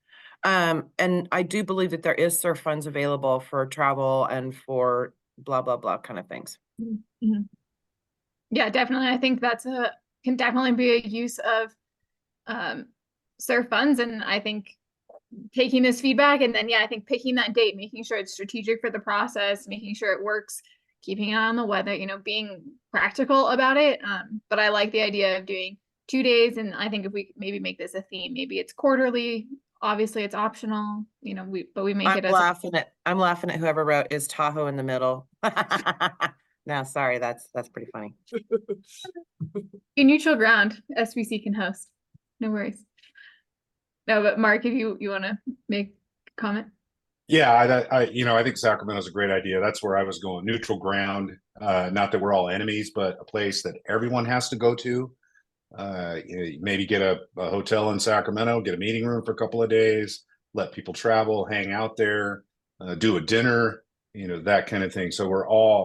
[SPEAKER 12] And I do believe that there is surf funds available for travel and for blah, blah, blah kind of things.
[SPEAKER 1] Mm-hmm. Yeah, definitely. I think can definitely be a use of surf funds. And I think taking this feedback and then, yeah, I think picking that date, making sure it's strategic for the process, making sure it works, keeping an eye on the weather, you know, being practical about it. But I like the idea of doing 2 days. And I think if we maybe make this a theme, maybe it's quarterly. Obviously it's optional, you know, but we make it as
[SPEAKER 12] I'm laughing at whoever wrote is Tahoe in the middle. No, sorry, that's pretty funny.
[SPEAKER 1] a neutral ground. SBC can host. No worries. No, but Mark, if you want to make a comment.
[SPEAKER 10] Yeah, I think Sacramento's a great idea. That's where I was going. Neutral ground. Not that we're all enemies, but a place that everyone has to go to. Maybe get a hotel in Sacramento, get a meeting room for a couple of days, let people travel, hang out there, do a dinner, you know, that kind of thing. So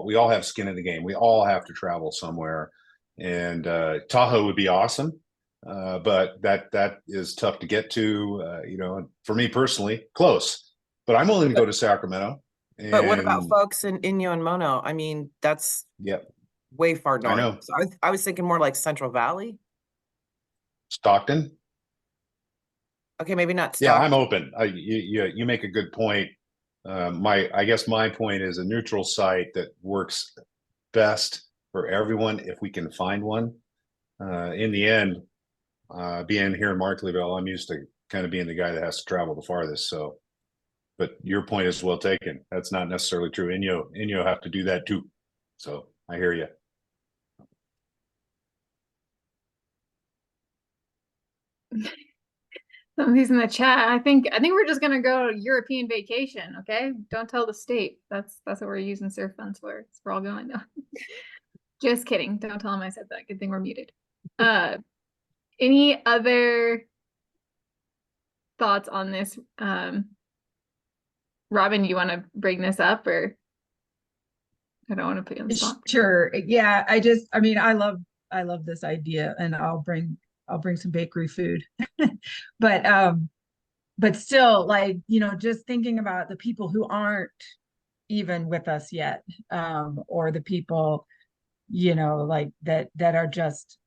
[SPEAKER 10] we all have skin in the game. We all have to travel somewhere, and Tahoe would be awesome. But that is tough to get to, you know, for me personally, close, but I'm willing to go to Sacramento.
[SPEAKER 12] But what about folks in Inyo and Mono? I mean, that's way far north.
[SPEAKER 10] I know.
[SPEAKER 12] So I was thinking more like Central Valley.
[SPEAKER 10] Stockton.
[SPEAKER 12] Okay, maybe not
[SPEAKER 10] Yeah,
[SPEAKER 12] Stockton.
[SPEAKER 10] I'm open. You make a good point. I guess my point is a neutral site that works best for everyone if we can find one. In the end, Being here in Markleeville, I'm used to kind of being the guy that has to travel the farthest. So, but your point is well taken. That's not necessarily true. Inyo have to do that too. So I hear you.
[SPEAKER 1] Somebody's in the chat. I think we're just gonna go European vacation. Okay, don't tell the state. That's what we're using surf funds for. It's we're all going down. Just kidding. Don't tell them I said that. Good thing we're muted. Any other thoughts on this? Robin, you want to bring this up, or I don't want to put you on the spot.
[SPEAKER 34] Sure. Yeah, I mean, I love this idea, and I'll bring some bakery food. But still, like, just thinking about the people who aren't even with us yet, or the people, like that are just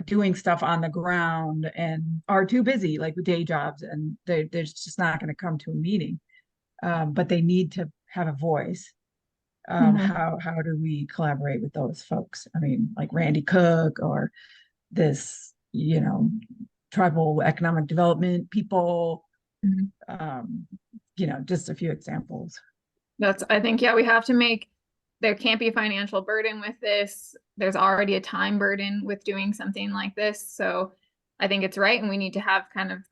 [SPEAKER 34] doing stuff on the ground and are too busy, like with day jobs, and they're just not going to come to a meeting. But they need to have a voice. How do we collaborate with those folks? I mean, like Randy Cook, or this, tribal economic development people, just a few examples.
[SPEAKER 1] I think, yeah, we have to there can't be a financial burden with this. There's already a time burden with doing something like this. So I think it's right. And we need to have kind of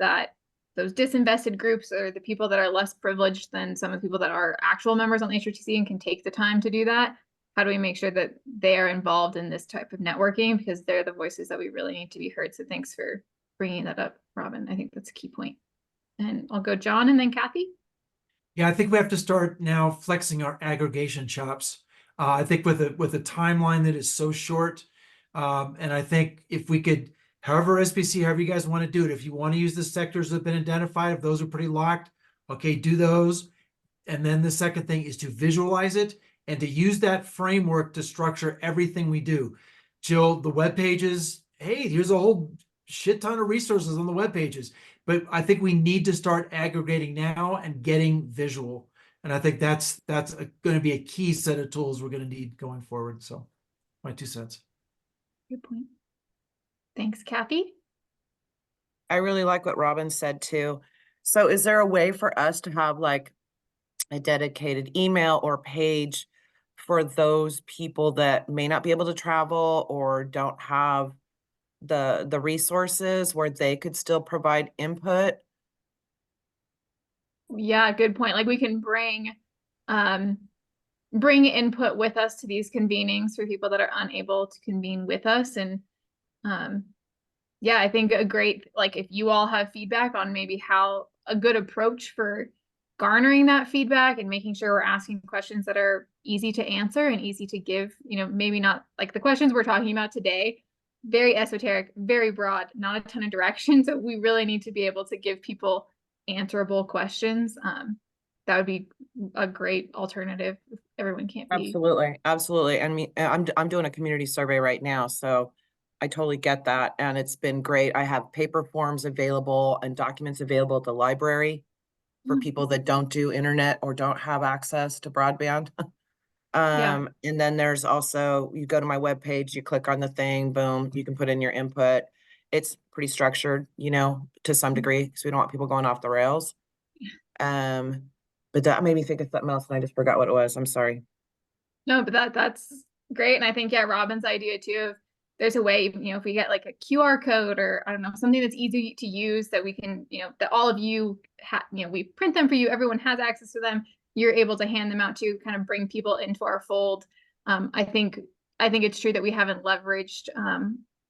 [SPEAKER 1] those disinvested groups, or the people that are less privileged than some of the people that are actual members on HRTC and can take the time to do that. How do we make sure that they are involved in this type of networking? Because they're the voices that we really need to be heard. So thanks for bringing that up, Robin. I think that's a key point. And I'll go John and then Kathy.
[SPEAKER 31] Yeah, I think we have to start now flexing our aggregation chops. I think with a timeline that is so short, and I think if we could, however SBC, however you guys want to do it, if you want to use the sectors that have been identified, if those are pretty locked, okay, do those. And then the second thing is to visualize it and to use that framework to structure everything we do. Jill, the web pages, hey, here's a whole shit ton of resources on the web pages. But I think we need to start aggregating now and getting visual. And I think that's going to be a key set of tools we're going to need going forward. So my 2 cents.
[SPEAKER 1] Good point. Thanks, Kathy.
[SPEAKER 12] I really like what Robin said too. So is there a way for us to have like a dedicated email or page for those people that may not be able to travel or don't have the resources, where they could still provide input?
[SPEAKER 1] Yeah, good point. Like we can bring input with us to these convenings for people that are unable to convene with us. And yeah, I think like if you all have feedback on maybe how a good approach for garnering that feedback and making sure we're asking questions that are easy to answer and easy to give, maybe not like the questions we're talking about today, very esoteric, very broad, not a ton of direction. So we really need to be able to give people answerable questions. That would be a great alternative if everyone can't be.
[SPEAKER 12] Absolutely. I mean, I'm doing a community survey right now, so I totally get that. And it's been great. I have paper forms available and documents available at the library for people that don't do internet or don't have access to broadband. And then there's also, you go to my webpage, you click on the thing, boom, you can put in your input. It's pretty structured, to some degree, because we don't want people going off the rails. But that made me think of something else and I just forgot what it was. I'm sorry.
[SPEAKER 1] No, but that's great. And I think, yeah, Robin's idea too, of there's a way, if we get like a QR code or I don't know, something that's easy to use that we can, that all of you we print them for you, everyone has access to them, you're able to hand them out to kind of bring people into our fold. I think it's true that we haven't leveraged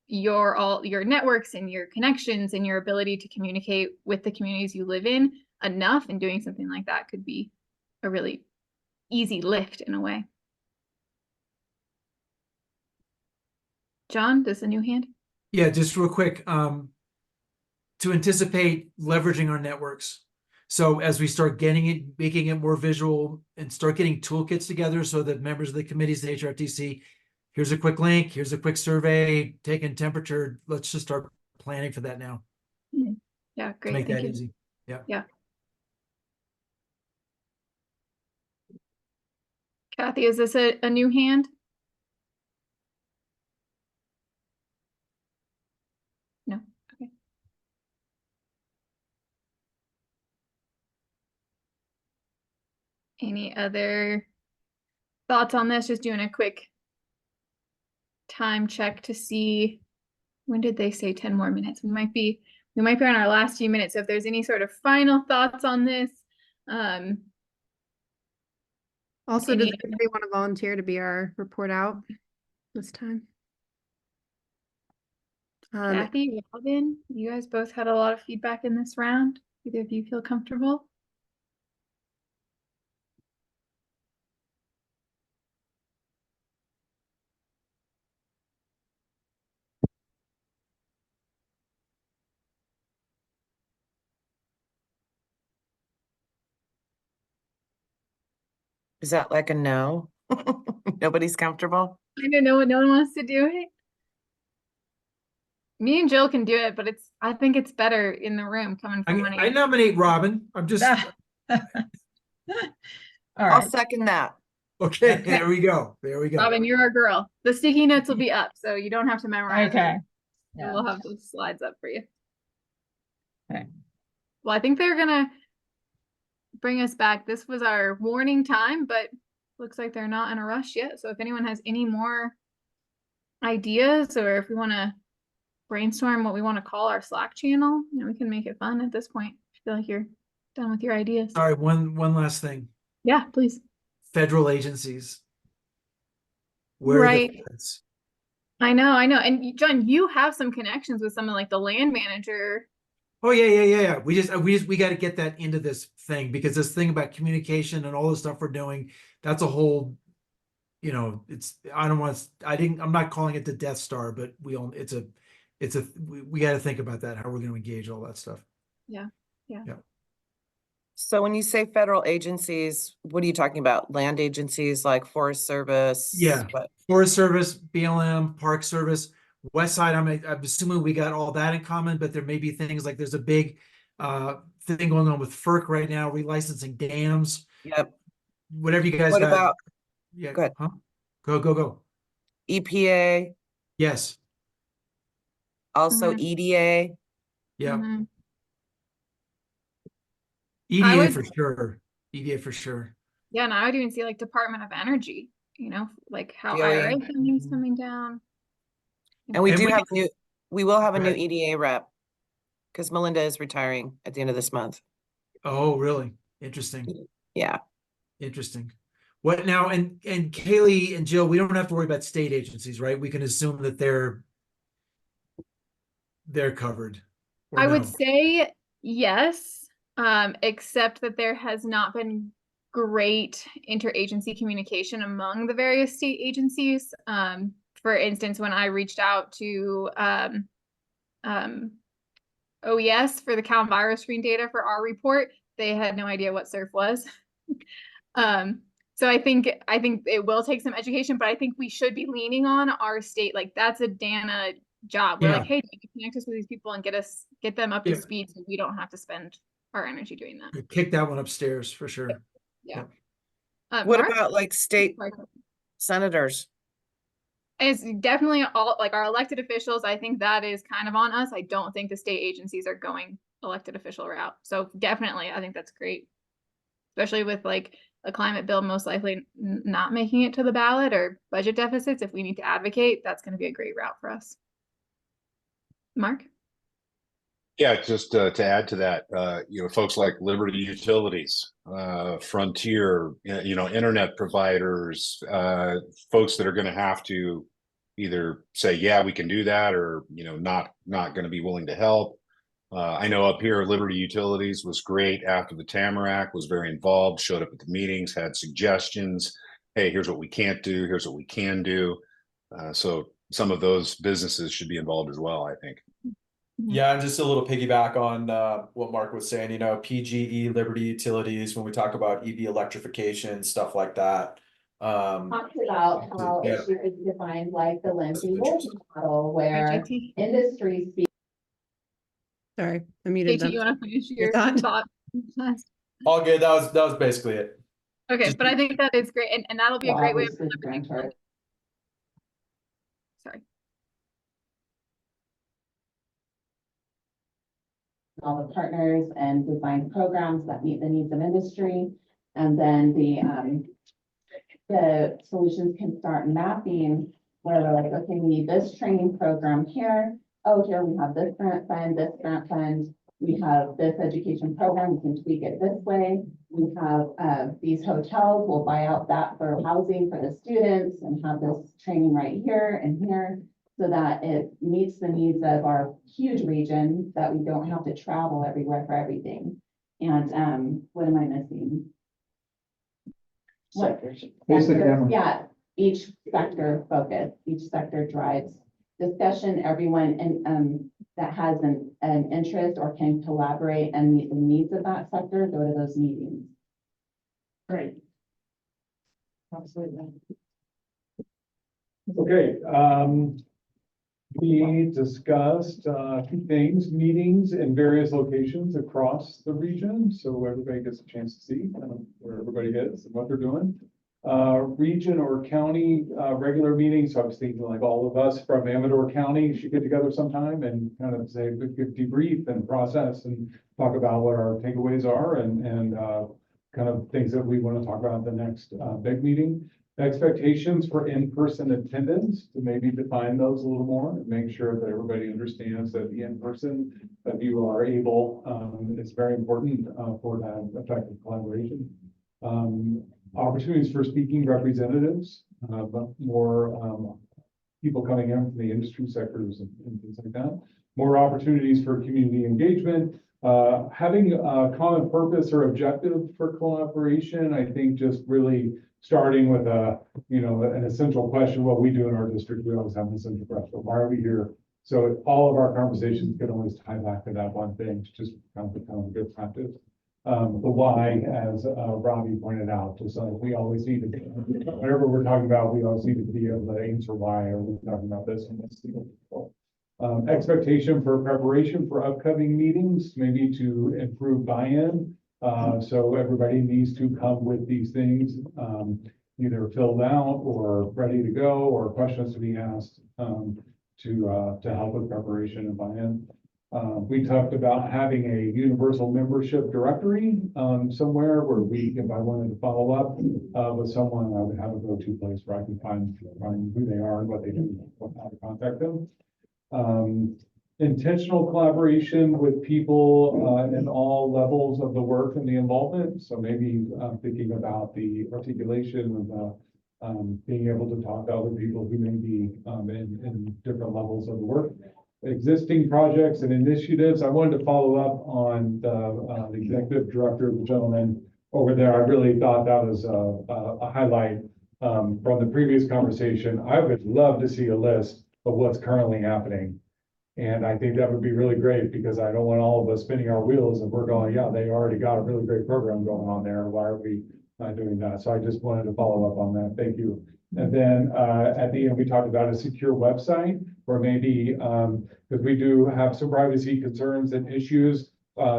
[SPEAKER 1] your networks and your connections and your ability to communicate with the communities you live in enough, and doing something like that could be a really easy lift in a way. John, does a new hand?
[SPEAKER 31] Yeah, just real quick, to anticipate leveraging our networks. So as we start making it more visual and start getting toolkits together so that members of the committees, the HRTC, here's a quick link, here's a quick survey, taking temperature. Let's just start planning for that now.
[SPEAKER 1] Yeah, great.
[SPEAKER 31] Make
[SPEAKER 1] Thank
[SPEAKER 31] that
[SPEAKER 1] you.
[SPEAKER 31] easy. Yeah.
[SPEAKER 1] Yeah. Kathy, is this a new hand? No. Okay. Any other thoughts on this? Just doing a quick time check to see, when did they say 10 more minutes? We might be on our last few minutes. So if there's any sort of final thoughts on this,
[SPEAKER 36] Also,
[SPEAKER 1] any
[SPEAKER 36] does anybody want to volunteer to be our report out this time?
[SPEAKER 1] Kathy, Robin, you guys both had a lot of feedback in this round. Either of you feel comfortable?
[SPEAKER 12] Is that like a no? Nobody's comfortable?
[SPEAKER 1] I don't know, no one wants to do it. Me and Jill can do it, but I think it's better in the room coming from one of
[SPEAKER 31] I
[SPEAKER 1] you.
[SPEAKER 31] nominate Robin. I'm just,
[SPEAKER 34] All
[SPEAKER 12] I'll
[SPEAKER 34] right.
[SPEAKER 12] second that.
[SPEAKER 31] okay, there we go. There we go.
[SPEAKER 1] Robin, you're our girl. The sticky notes will be up, so you don't have to memorize
[SPEAKER 34] Okay.
[SPEAKER 1] it.
[SPEAKER 34] Yeah.
[SPEAKER 1] We'll have those slides up for you.
[SPEAKER 34] Okay.
[SPEAKER 1] Well, I think they're gonna bring us back. This was our warning time, but looks like they're not in a rush yet. So if anyone has any more ideas, or if we want to brainstorm what we want to call our Slack channel, we can make it fun at this point. I feel like you're done with your ideas.
[SPEAKER 31] Sorry, one last thing.
[SPEAKER 1] Yeah, please.
[SPEAKER 31] Federal agencies. Where are
[SPEAKER 1] Right.
[SPEAKER 31] the feds?
[SPEAKER 1] I know. And John, you have some connections with someone like the land manager.
[SPEAKER 31] Oh yeah. We got to get that into this thing, because this thing about communication and all the stuff we're doing, that's a whole, I'm not calling it the Death Star, but we got to think about that, how we're going to engage all that stuff.
[SPEAKER 1] Yeah.
[SPEAKER 12] So when you say federal agencies, what are you talking about? Land agencies like Forest Service?
[SPEAKER 31] Yeah.
[SPEAKER 12] What?
[SPEAKER 31] Forest Service, BLM, Park Service, West Side. I'm assuming we got all that in common, but there may be things like there's a big thing going on with FERC right now, relicensing dams.
[SPEAKER 12] Yep.
[SPEAKER 31] Whatever you guys
[SPEAKER 12] What
[SPEAKER 31] got.
[SPEAKER 12] about?
[SPEAKER 31] Yeah.
[SPEAKER 12] Good.
[SPEAKER 31] Huh? Go.
[SPEAKER 12] EPA,
[SPEAKER 31] Yes.
[SPEAKER 12] also
[SPEAKER 1] Mhm.
[SPEAKER 12] EDA.
[SPEAKER 31] Yeah.
[SPEAKER 1] Mhm.
[SPEAKER 31] EDA
[SPEAKER 1] would-
[SPEAKER 31] for sure. EDA for sure.
[SPEAKER 1] Yeah, and I would even see like Department of Energy, like how
[SPEAKER 12] DOE.
[SPEAKER 1] IRA funding is coming down.
[SPEAKER 12] And we
[SPEAKER 31] And
[SPEAKER 12] do
[SPEAKER 31] we-
[SPEAKER 12] have a new, we will have a new
[SPEAKER 31] Right.
[SPEAKER 12] EDA rep because Melinda is retiring at the end of this month.
[SPEAKER 31] Oh, really? Interesting.
[SPEAKER 12] Yeah.
[SPEAKER 31] Interesting. What now? And Kaylee and Jill, we don't have to worry about state agencies, right? We can assume that they're covered. Or
[SPEAKER 1] I would
[SPEAKER 31] no?
[SPEAKER 1] say yes, except that there has not been great interagency communication among the various state agencies. For instance, when I reached out to OES for the Cal virus screen data for our report, they had no idea what SURF was. So I think it will take some education, but I think we should be leaning on our state. Like that's a Dana job. We're like, hey, you can connect us with these people and get them up to
[SPEAKER 31] Yeah.
[SPEAKER 1] speed, so we don't have to spend our energy doing that.
[SPEAKER 31] Kick that one upstairs for sure.
[SPEAKER 1] Yeah.
[SPEAKER 12] What
[SPEAKER 1] Mark?
[SPEAKER 12] about like state
[SPEAKER 1] Sorry.
[SPEAKER 12] senators?
[SPEAKER 1] It's definitely all like our elected officials. I think that is kind of on us. I don't think the state agencies are going elected official route. So definitely, I think that's great, especially with like a climate bill most likely not making it to the ballot, or budget deficits. If we need to advocate, that's going to be a great route for us. Mark?
[SPEAKER 10] Yeah, just to add to that, folks like Liberty Utilities, Frontier, internet providers, folks that are going to have to either say, yeah, we can do that, or, not going to be willing to help. I know up here, Liberty Utilities was great after the Tamarack, was very involved, showed up at the meetings, had suggestions. Hey, here's what we can't do. Here's what we can do. So some of those businesses should be involved as well, I think.
[SPEAKER 7] Yeah, and just a little piggyback on what Mark was saying, PGE, Liberty Utilities, when we talk about EV electrification, stuff like that.
[SPEAKER 3] Talked about how
[SPEAKER 7] Yeah.
[SPEAKER 3] it should be defined like the Lindsay Wolf model where
[SPEAKER 1] JT.
[SPEAKER 3] industry speaks.
[SPEAKER 36] Sorry, I muted
[SPEAKER 1] JT,
[SPEAKER 36] them.
[SPEAKER 1] you want to finish your
[SPEAKER 36] thought?
[SPEAKER 1] thought?
[SPEAKER 7] All good. That was basically it.
[SPEAKER 1] Okay,
[SPEAKER 7] Just-
[SPEAKER 1] but I think that is great, and that'll be a great way of
[SPEAKER 3] Obviously,
[SPEAKER 1] delivering. Sorry.
[SPEAKER 3] All the partners and design programs that meet the needs of industry. And then the solutions can start mapping where they're like, okay, we need this training program here. Oh, here we have this grant fund, this grant fund. We have this education program, we can tweak it this way. We have these hotels, we'll buy out that for housing for the students and have this training right here and here, so that it meets the needs of our huge region, that we don't have to travel everywhere for everything. And what am I missing? What?
[SPEAKER 6] Basic
[SPEAKER 3] Sector-
[SPEAKER 6] M.
[SPEAKER 3] Yeah, each sector focus, each sector drives discussion, everyone and that has an interest or can collaborate and meet the needs of that sector, go to those meetings.
[SPEAKER 2] Great. Absolutely.
[SPEAKER 13] Okay, we discussed a few things, meetings in various locations across the region, so everybody gets a chance to see where everybody is and what they're doing. Region or county regular meetings, so I was thinking like all of us from Amador County should get together sometime and kind of say, give debrief and process and talk about what our takeaways are and kind of things that we want to talk about at the next big meeting. Expectations for in-person attendance, to maybe define those a little more and make sure that everybody understands that the in-person that you are able is very important for that effective collaboration. Opportunities for speaking representatives, but more people coming in from the industry sectors and things like that. More opportunities for community engagement. Having a common purpose or objective for collaboration, I think just really starting with an essential question, what we do in our district, we always have an essential question, why are we here? So all of our conversations can always tie back to that one thing, to just kind of become a good practice. The why, as Robbie pointed out, just like we always need to, whatever we're talking about, we always need to be able to answer why are we talking about this and this. Expectation for preparation for upcoming meetings, maybe to improve buy-in. So everybody needs to come with these things, either filled out or ready to go, or questions to be asked to help with preparation and buy-in. We talked about having a universal membership directory somewhere where if I wanted to follow up with someone, I would have a go-to place where I can find who they are and what they do, how to contact them. Intentional collaboration with people in all levels of the work and the involvement. So maybe thinking about the articulation of being able to talk to other people who may be in different levels of the work. Existing projects and initiatives. I wanted to follow up on the executive director, the gentleman over there. I really thought that was a highlight from the previous conversation. I would love to see a list of what's currently happening. And I think that would be really great because I don't want all of us spinning our wheels and we're going, yeah, they already got a really great program going on there. Why are we not doing that? So I just wanted to follow up on that. Thank you. And then at the end, we talked about a secure website, or maybe because we do have some privacy concerns and issues,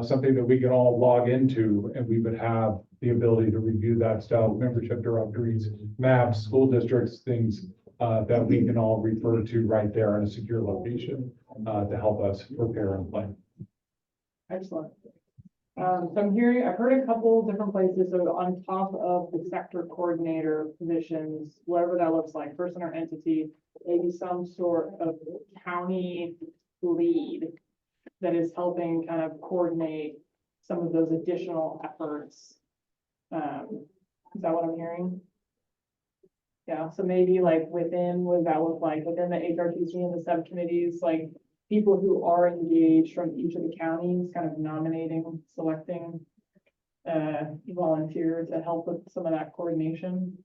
[SPEAKER 13] something that we can all log into, and we would have the ability to review that stuff, membership directories, maps, school districts, things that we can all refer to right there in a secure location to help us prepare and plan.
[SPEAKER 2] Excellent. So I've heard a couple different places, so on top of the sector coordinator positions, whatever that looks like, person or entity, maybe some sort of county lead that is helping kind of coordinate some of those additional efforts. Is that what I'm hearing? Yeah, so maybe like within, what does that look like within the HRTC and the subcommittees, like people who are engaged from each of the counties, kind of nominating, selecting volunteer to help with some of that coordination.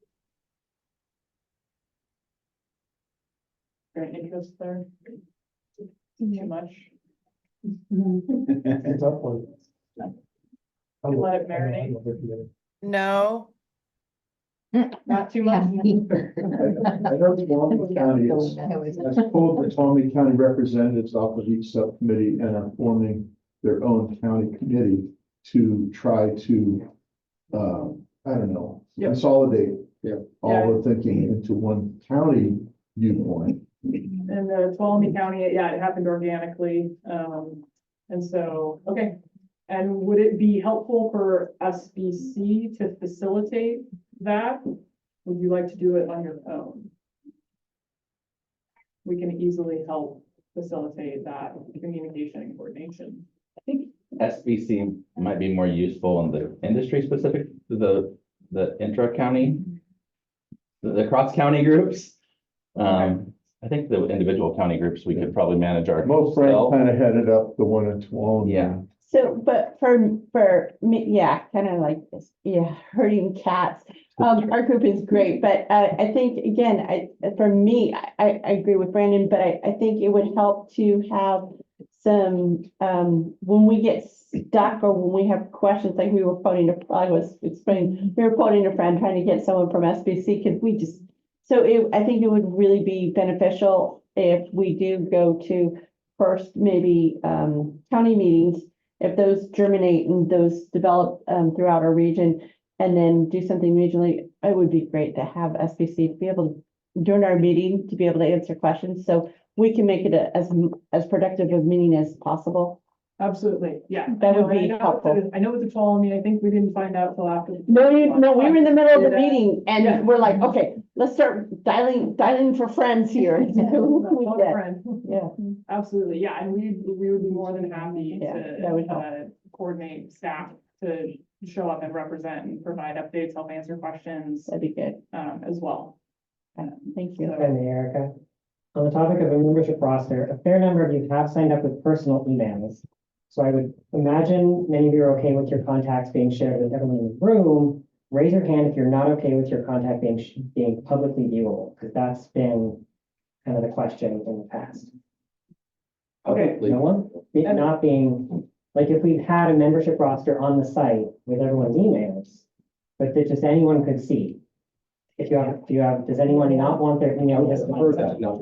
[SPEAKER 2] Great interest there. Too much.
[SPEAKER 6] It's upward.
[SPEAKER 2] You let it marinate.
[SPEAKER 12] No.
[SPEAKER 2] Not too much.
[SPEAKER 6] I know Tuolumne County has pulled the Tuolumne County representatives off of each subcommittee and are forming their own county committee to try to, I don't know, consolidate all the thinking into one county viewpoint.
[SPEAKER 2] And the Tuolumne County, yeah, it happened organically. And so, okay, And would it be helpful for SBC to facilitate that? Would you like to do it on your own? We can easily help facilitate that communication and coordination.
[SPEAKER 8] I think SBC might be more useful in the industry specific to the intra-county, the cross-county groups. I think the individual county groups, we could probably manage our.
[SPEAKER 6] Most Frank kind of headed up the one in Tuolumne.
[SPEAKER 8] Yeah.
[SPEAKER 11] So, but for me, yeah, kind of like this, yeah, herding cats. Our group is great, but I think, again, for me, I agree with Brandon, but I think it would help to have some, when we get stuck or when we have questions, like we were quoting, I was explaining, we were quoting a friend trying to get someone from SBC, because we just, I think it would really be beneficial if we do go to first maybe county meetings, if those germinate and those develop throughout our region, and then do something regionally. It would be great to have SBC to be able to, during our meeting, to be able to answer questions, so we can make it as productive a meeting as possible.
[SPEAKER 2] Absolutely, yeah.
[SPEAKER 11] That would be helpful.
[SPEAKER 2] I know it's a Tuolumne, I think we didn't find out till after.
[SPEAKER 11] No, we were in the middle of the
[SPEAKER 2] Yeah.
[SPEAKER 11] meeting and we're like, okay, let's start dialing for friends here. Who can we
[SPEAKER 2] Phone a
[SPEAKER 11] get?
[SPEAKER 2] friend.
[SPEAKER 11] Yeah.
[SPEAKER 2] Absolutely, yeah, and we would be more than happy
[SPEAKER 11] Yeah,
[SPEAKER 2] to
[SPEAKER 11] that would help.
[SPEAKER 2] coordinate staff to show up and represent and provide updates, help answer questions.
[SPEAKER 11] That'd be good.
[SPEAKER 2] As well.
[SPEAKER 11] Thank you.
[SPEAKER 18] And Erica, on the topic of a membership roster, a fair number of you have signed up with personal emails. So I would imagine many of you are okay with your contacts being shared with everyone in the room. Raise your hand if you're not okay with your contact being publicly viewable, because that's been kind of the question in the past.
[SPEAKER 2] Okay.
[SPEAKER 18] No one? It not being, like if we've had a membership roster on the site with everyone's emails, but that just anyone could see. If you have, does anyone not want their email?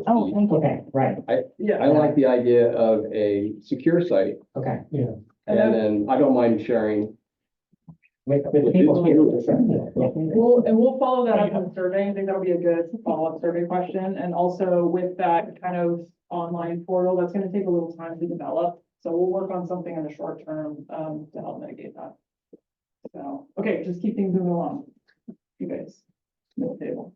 [SPEAKER 11] Oh, thank you.
[SPEAKER 18] Okay, right.
[SPEAKER 5] I like the idea of a secure site,
[SPEAKER 18] Okay.
[SPEAKER 14] Yeah.
[SPEAKER 5] and then I don't mind sharing.
[SPEAKER 18] With people here. for sure. Yeah.
[SPEAKER 2] We'll follow that up with survey. I think that'll be a good follow-up survey question. And also with that kind of online portal, that's gonna take a little time to develop. So we'll work on something in the short term, to help mitigate that. So, okay, just keep things moving along. You guys, middle table.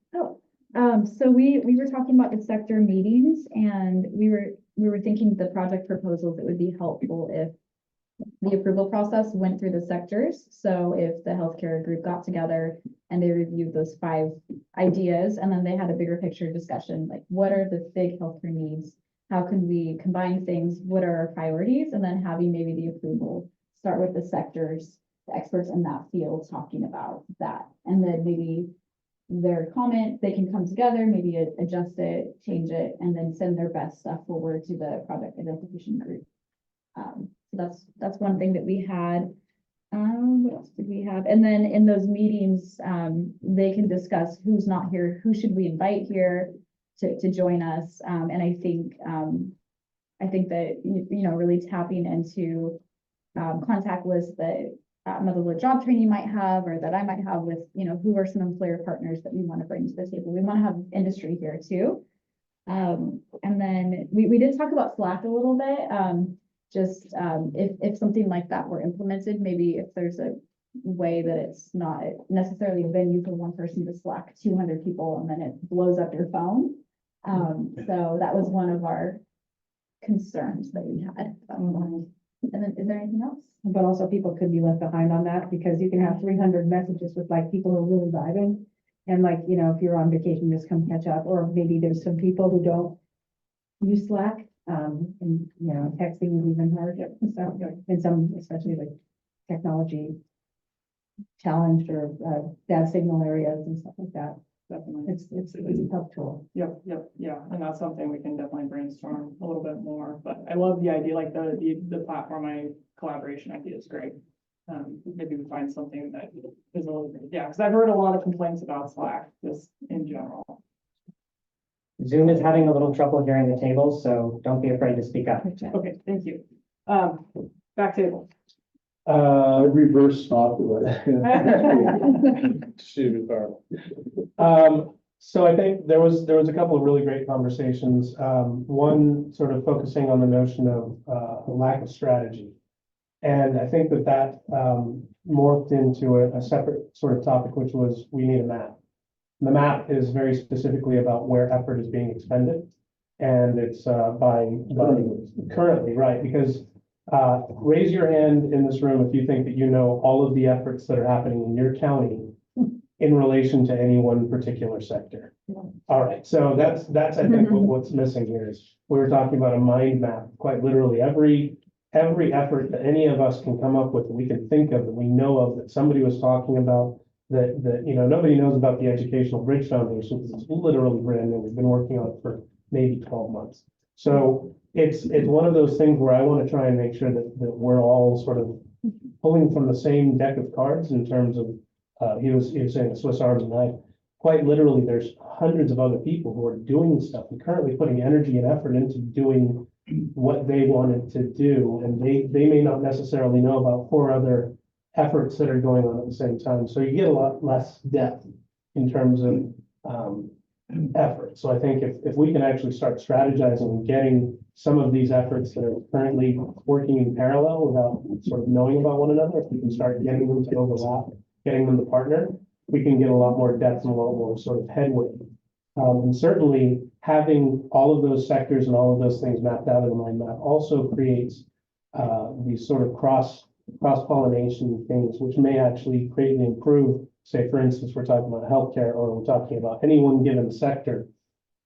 [SPEAKER 9] So we were talking about the sector meetings and we were thinking the project proposals, it would be helpful if the approval process went through the sectors. So if the healthcare group got together and they reviewed those 5 ideas and then they had a bigger picture discussion, like what are the big healthcare needs? How can we combine things? What are our priorities? And then having maybe the approval start with the sectors, the experts in that field talking about that. And then maybe their comment, they can come together, maybe adjust it, change it, and then send their best stuff forward to the project identification group. So that's one thing that we had. What else did we have? And then in those meetings, they can discuss who's not here, who should we invite here to join us. And I think that, you know, really tapping into contact lists that another job training might have, or that I might have with, you know, who are some employer partners that we want to bring to the table. We want to have industry here too. And then we did talk about Slack a little bit. If something like that were implemented, maybe if there's a way that it's not necessarily a venue for one person to Slack 200 people and then it blows up your phone. So that was one of our concerns that we had. And then is there anything else?
[SPEAKER 19] But also people could be left behind on that because you can have 300 messages with like people who are really vibing. And like, you know, if you're on vacation, just come catch up, or maybe there's some people who don't use Slack. And you know, texting is even hard. So, and some, especially like technology challenged or bad signal areas and stuff like that.
[SPEAKER 2] Definitely.
[SPEAKER 19] It's a tough tool.
[SPEAKER 2] Yep, yeah, and that's something we can definitely brainstorm a little bit more, but I love the idea, like the platform, collaboration idea is great. Maybe we find something that is a little bit, yeah, because I've heard a lot of complaints about Slack, just in general.
[SPEAKER 18] Zoom is having a little trouble hearing the tables, so don't be afraid to speak up.
[SPEAKER 2] Okay, thank you. Back table.
[SPEAKER 6] Reverse stop.
[SPEAKER 14] So I think there was a couple of really great conversations. One sort of focusing on the notion of a lack of strategy. And I think that morphed into a separate sort of topic, which was we need a map. The map is very specifically about where effort is being expended. And it's by currently, right? Because raise your hand in this room if you think that you know all of the efforts that are happening in your county in relation to any one particular sector. All right, so that's I think what's missing here is we were talking about a mind map, quite literally every effort that any of us can come up with, that we can think of, that we know of, that somebody was talking about, that you know, nobody knows about the Educational Bridge Foundation because it's literally brand new. We've been working on it for maybe 12 months. So it's one of those things where I want to try and make sure that we're all sort of pulling from the same deck of cards in terms of he was saying the Swiss Army knife. Quite literally, there's hundreds of other people who are doing stuff and currently putting energy and effort into doing what they wanted to do, and they may not necessarily know about 4 other efforts that are going on at the same time. So you get a lot less depth in terms of effort. So I think if we can actually start strategizing and getting some of these efforts that are currently working in parallel without sort of knowing about one another, if we can start getting them to overlap, getting them to partner, we can get a lot more depth and a lot more sort of headway. And certainly having all of those sectors and all of those things mapped out in the mind map also creates these sort of cross-pollination things, which may actually greatly improve, say, for instance, we're talking about healthcare or we're talking about any one given sector.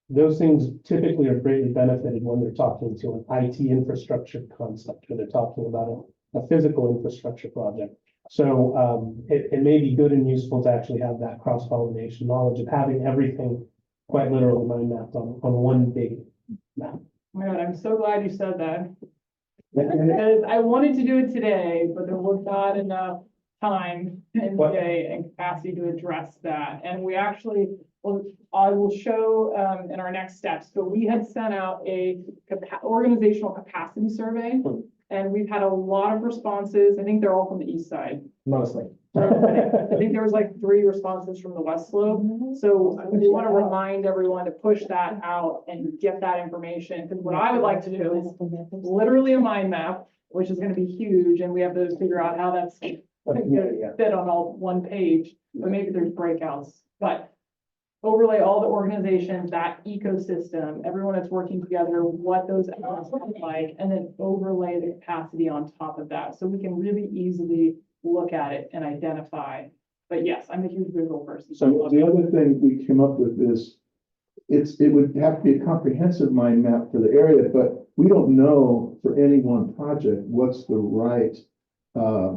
[SPEAKER 14] Those things typically are greatly benefited when they're talking to an IT infrastructure concept, or they're talking about a physical infrastructure project. So it may be good and useful to actually have that cross-pollination knowledge of having everything quite literally mind mapped on one big map.
[SPEAKER 2] Oh my God, I'm so glad you said that. Because I wanted to do it today, but there was not enough time in the day and capacity to address that. And we actually, I will show in our next steps. So we had sent out a organizational capacity survey, and we've had a lot of responses. I think they're all from the east side.
[SPEAKER 14] Mostly.
[SPEAKER 2] I think there was like 3 responses from the West Slope. So we want to remind everyone to push that out and get that information. Because what I would like to do is literally a mind map, which is going to be huge, and we have to figure out how that's going to fit on all one page. But maybe there's breakouts. But overlay all the organizations, that ecosystem, everyone that's working together, what those efforts look like, and then overlay the capacity on top of that. So we can really easily look at it and identify. But yes, I'm a huge visual person.
[SPEAKER 6] So the other thing we came up with is it would have to be a comprehensive mind map for the area, but we don't know for any one project what's the right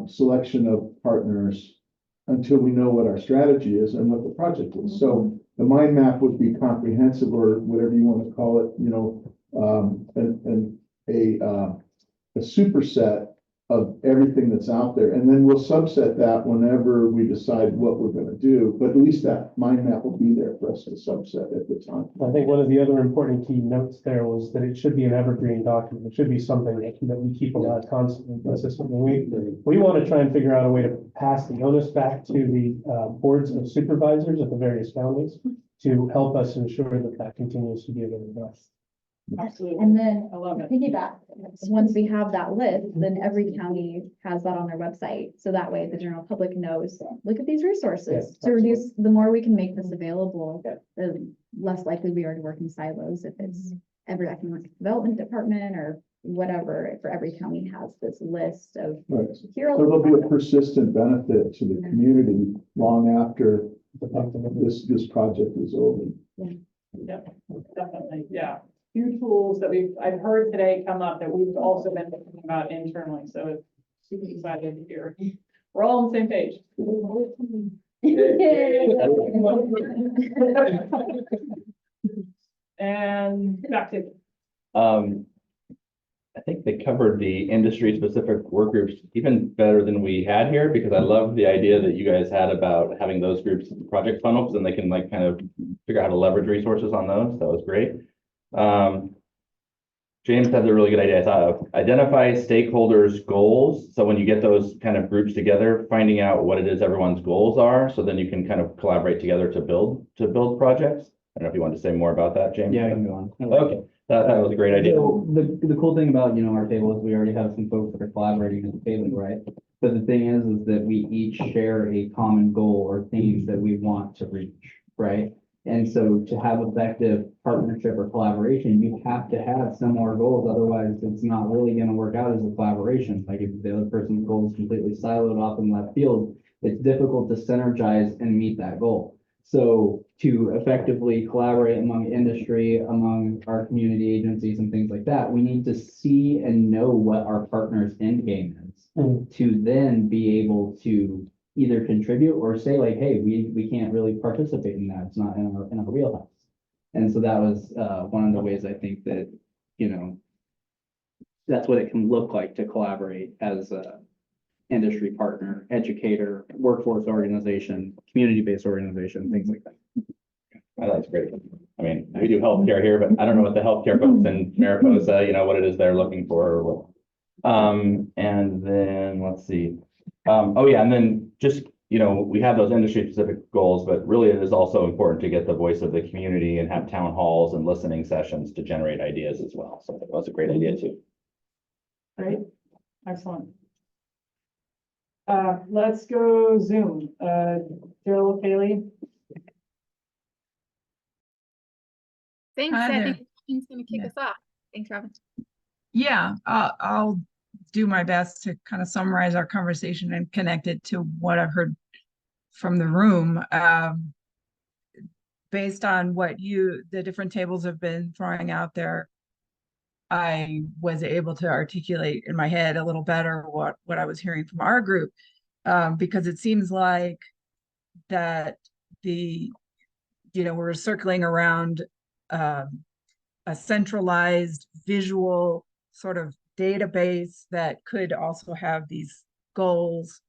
[SPEAKER 6] selection of partners until we know what our strategy is and what the project is. So the mind map would be comprehensive, or whatever you want to call it, you know, a superset of everything that's out there. And then we'll subset that whenever we decide what we're going to do. But at least that mind map will be there for us to subset at the time.
[SPEAKER 14] I think one of the other important key notes there was that it should be an evergreen document. It should be something that we keep alive constantly, consistently. We want to try and figure out a way to pass the onus back to the boards of supervisors at the various counties to help us ensure that that continues to be available.
[SPEAKER 2] Absolutely.
[SPEAKER 9] And then
[SPEAKER 2] I love it.
[SPEAKER 9] piggyback, once we have that list, then every county has that on their website. So that way the general public knows, look at these resources to reduce, the more we can make this available, the less likely we are to work in silos. If it's every economic development department or whatever, for every county has this list of.
[SPEAKER 6] Right. So there'll be a persistent benefit to the community long after this project is over.
[SPEAKER 2] Yep, definitely, yeah. Few tools that I've heard today come up that we've also been thinking about internally, so it's super excited to hear. We're all on the same page. And back to.
[SPEAKER 8] I think they covered the industry-specific work groups even better than we had here, because I love the idea that you guys had about having those groups project funnels, and they can like kind of figure out how to leverage resources on those. That was great. James has a really good idea, I thought, of identify stakeholders' goals. So when you get those kind of groups together, finding out what it is everyone's goals are, so then you can kind of collaborate together to build projects. I don't know if you want to say more about that, James.
[SPEAKER 5] Yeah, I can go on.
[SPEAKER 8] Okay. That was a great idea.
[SPEAKER 4] So the cool thing about, our table is we already have some folks that are collaborating at the table, right? But the thing is that we each share a common goal or themes that we want to reach, right? And so to have effective partnership or collaboration, you have to have similar goals. Otherwise, it's not really going to work out as a collaboration. Like if the other person's goal is completely siloed off in left field, it's difficult to synergize and meet that goal. So to effectively collaborate among industry, among our community agencies and things like that, we need to see and know what our partner's end game is to then be able to either contribute or say like, hey, we can't really participate in that. It's not in our wheelhouse. And so that was one of the ways I think that, that's what it can look like to collaborate as a industry partner, educator, workforce organization, community-based organization, things like that.
[SPEAKER 8] That's great. I mean, we do healthcare here, but I don't know what the healthcare folks in Mariposa, what it is they're looking for. And then let's see. Oh yeah, and then just, we have those industry specific goals, but really it is also important to get the voice of the community and have town halls and listening sessions to generate ideas as well. So that was a great idea too.
[SPEAKER 2] Great, excellent. Let's go Zoom. Jill, Kaylee.
[SPEAKER 1] Thanks,
[SPEAKER 34] Hi
[SPEAKER 1] I
[SPEAKER 34] there.
[SPEAKER 1] think Robin's gonna kick
[SPEAKER 34] Yeah.
[SPEAKER 1] us off. Thanks, Robin.
[SPEAKER 34] Yeah, I'll do my best to kind of summarize our conversation and connect it to what I've heard from the room. Based on what the different tables have been throwing out there, I was able to articulate in my head a little better what I was hearing from our group, because it seems like that we're circling around a centralized visual sort of database that could also have these goals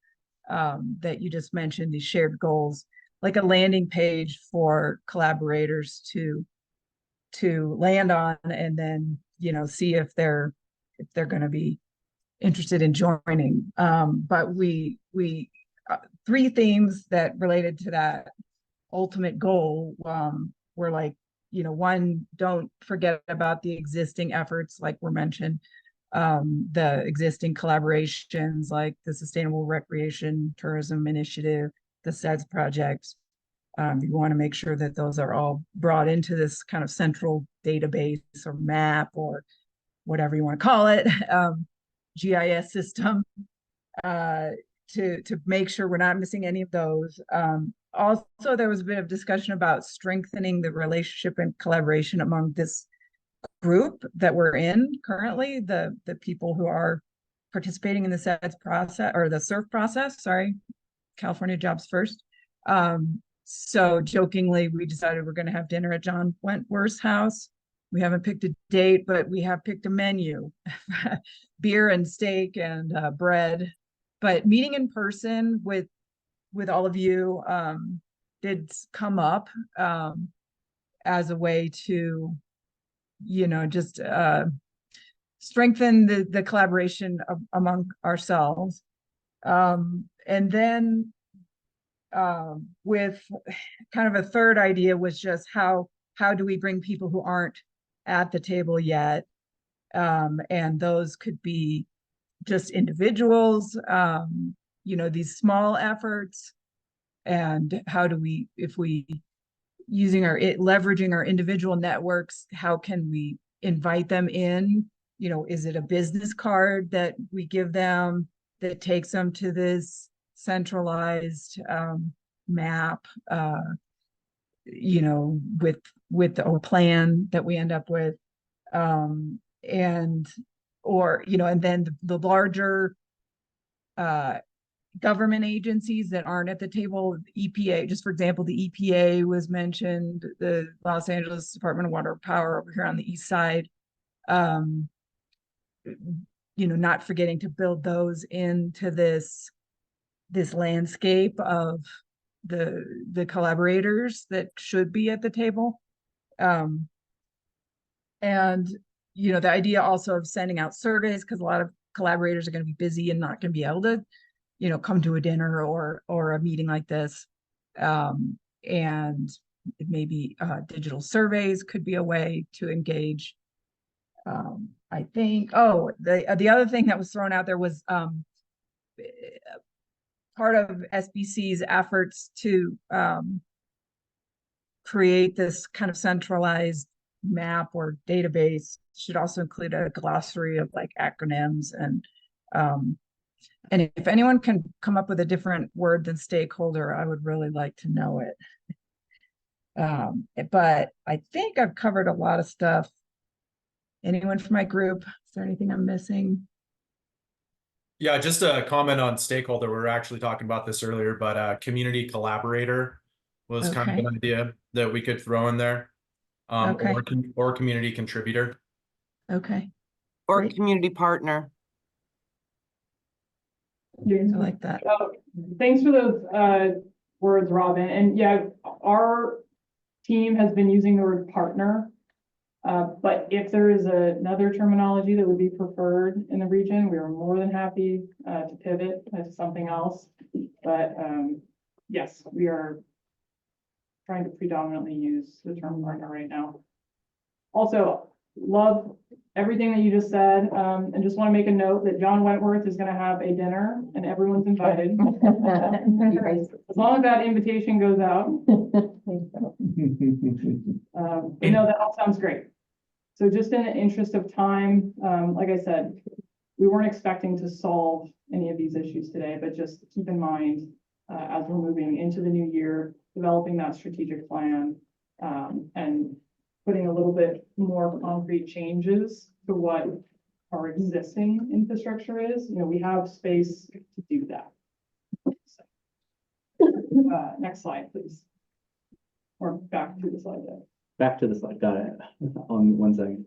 [SPEAKER 34] that you just mentioned, these shared goals, like a landing page for collaborators to land on and then see if they're going to be interested in joining. But we three themes that related to that ultimate goal were like, one, don't forget about the existing efforts like were mentioned, the existing collaborations like the Sustainable Recreation Tourism Initiative, the SEDS project. You want to make sure that those are all brought into this kind of central database or map or whatever you want to call it, GIS system, to make sure we're not missing any of those. Also, there was a bit of discussion about strengthening the relationship and collaboration among this group that we're in currently, the people who are participating in the SEDS process or the SURF process, sorry, California Jobs First. So jokingly, we decided we're going to have dinner at John Wentworth's house. We haven't picked a date, but we have picked a menu, beer and steak and bread. But meeting in person with all of you did come up as a way to, just strengthen the collaboration among ourselves. And then with kind of a third idea was just how do we bring people who aren't at the table yet, and those could be just individuals, these small efforts, and how do we, if we leveraging our individual networks, how can we invite them in? Is it a business card that we give them that takes them to this centralized map, with a plan that we end up with, and then the larger government agencies that aren't at the table, EPA, just for example, the EPA was mentioned, the Los Angeles Department of Water and Power over here on the east side, not forgetting to build those into this landscape of the collaborators that should be at the table. And the idea also of sending out surveys, because a lot of collaborators are going to be busy and not going to be able to come to a dinner or a meeting like this, and maybe digital surveys could be a way to engage I think, oh, the other thing that was thrown out there was part of SBC's efforts to create this kind of centralized map or database should also include a glossary of like acronyms and if anyone can come up with a different word than stakeholder, I would really like to know it. But I think I've covered a lot of stuff. Anyone from my group? Is there anything I'm missing?
[SPEAKER 7] Yeah, just a comment on stakeholder. We were actually talking about this earlier, but community collaborator was kind of
[SPEAKER 34] Okay.
[SPEAKER 7] an idea that we could throw in there.
[SPEAKER 34] Okay.
[SPEAKER 7] Or community contributor.
[SPEAKER 34] Okay.
[SPEAKER 12] Or
[SPEAKER 34] Great.
[SPEAKER 12] community partner.
[SPEAKER 34] I like that.
[SPEAKER 2] Thanks for those words, Robin. And yeah, our team has been using the word partner. But if there is another terminology that would be preferred in the region, we are more than happy to pivot to something else. But yes, we are trying to predominantly use the term partner right now. Also, love everything that you just said, and just want to make a note that John Wentworth is going to have a dinner and everyone's invited. As long as that invitation goes out. But no, that all sounds great. So just in the interest of time, like I said, we weren't expecting to solve any of these issues today, but just keep in mind as we're moving into the new year, developing that strategic plan and putting a little bit more concrete changes to what our existing infrastructure is. You know, we have space to do that. So, next slide, please. Or back to the slide deck.
[SPEAKER 4] Back to the slide, got it. On 1 second.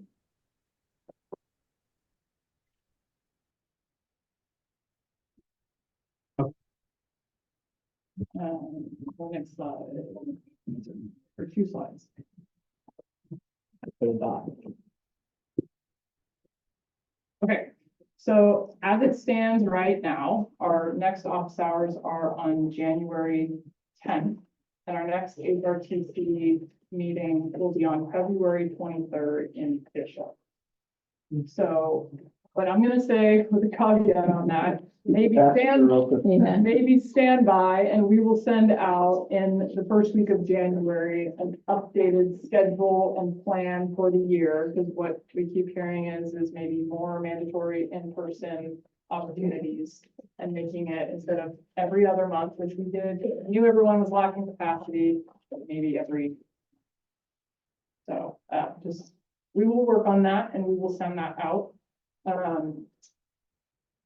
[SPEAKER 2] The next slide, or 2 slides. Okay, so as it stands right now, our next office hours are on January 10th, and our next HRTC meeting will be on February 23rd in Bishop. So, but I'm gonna say with a caveat on that, maybe stand by, and we will send out in the first week of January an updated schedule and plan for the year, because what we keep hearing is maybe more mandatory in-person opportunities and making it instead of every other month, which we did, knew everyone was lacking capacity, but maybe every. So we will work on that and we will send that out.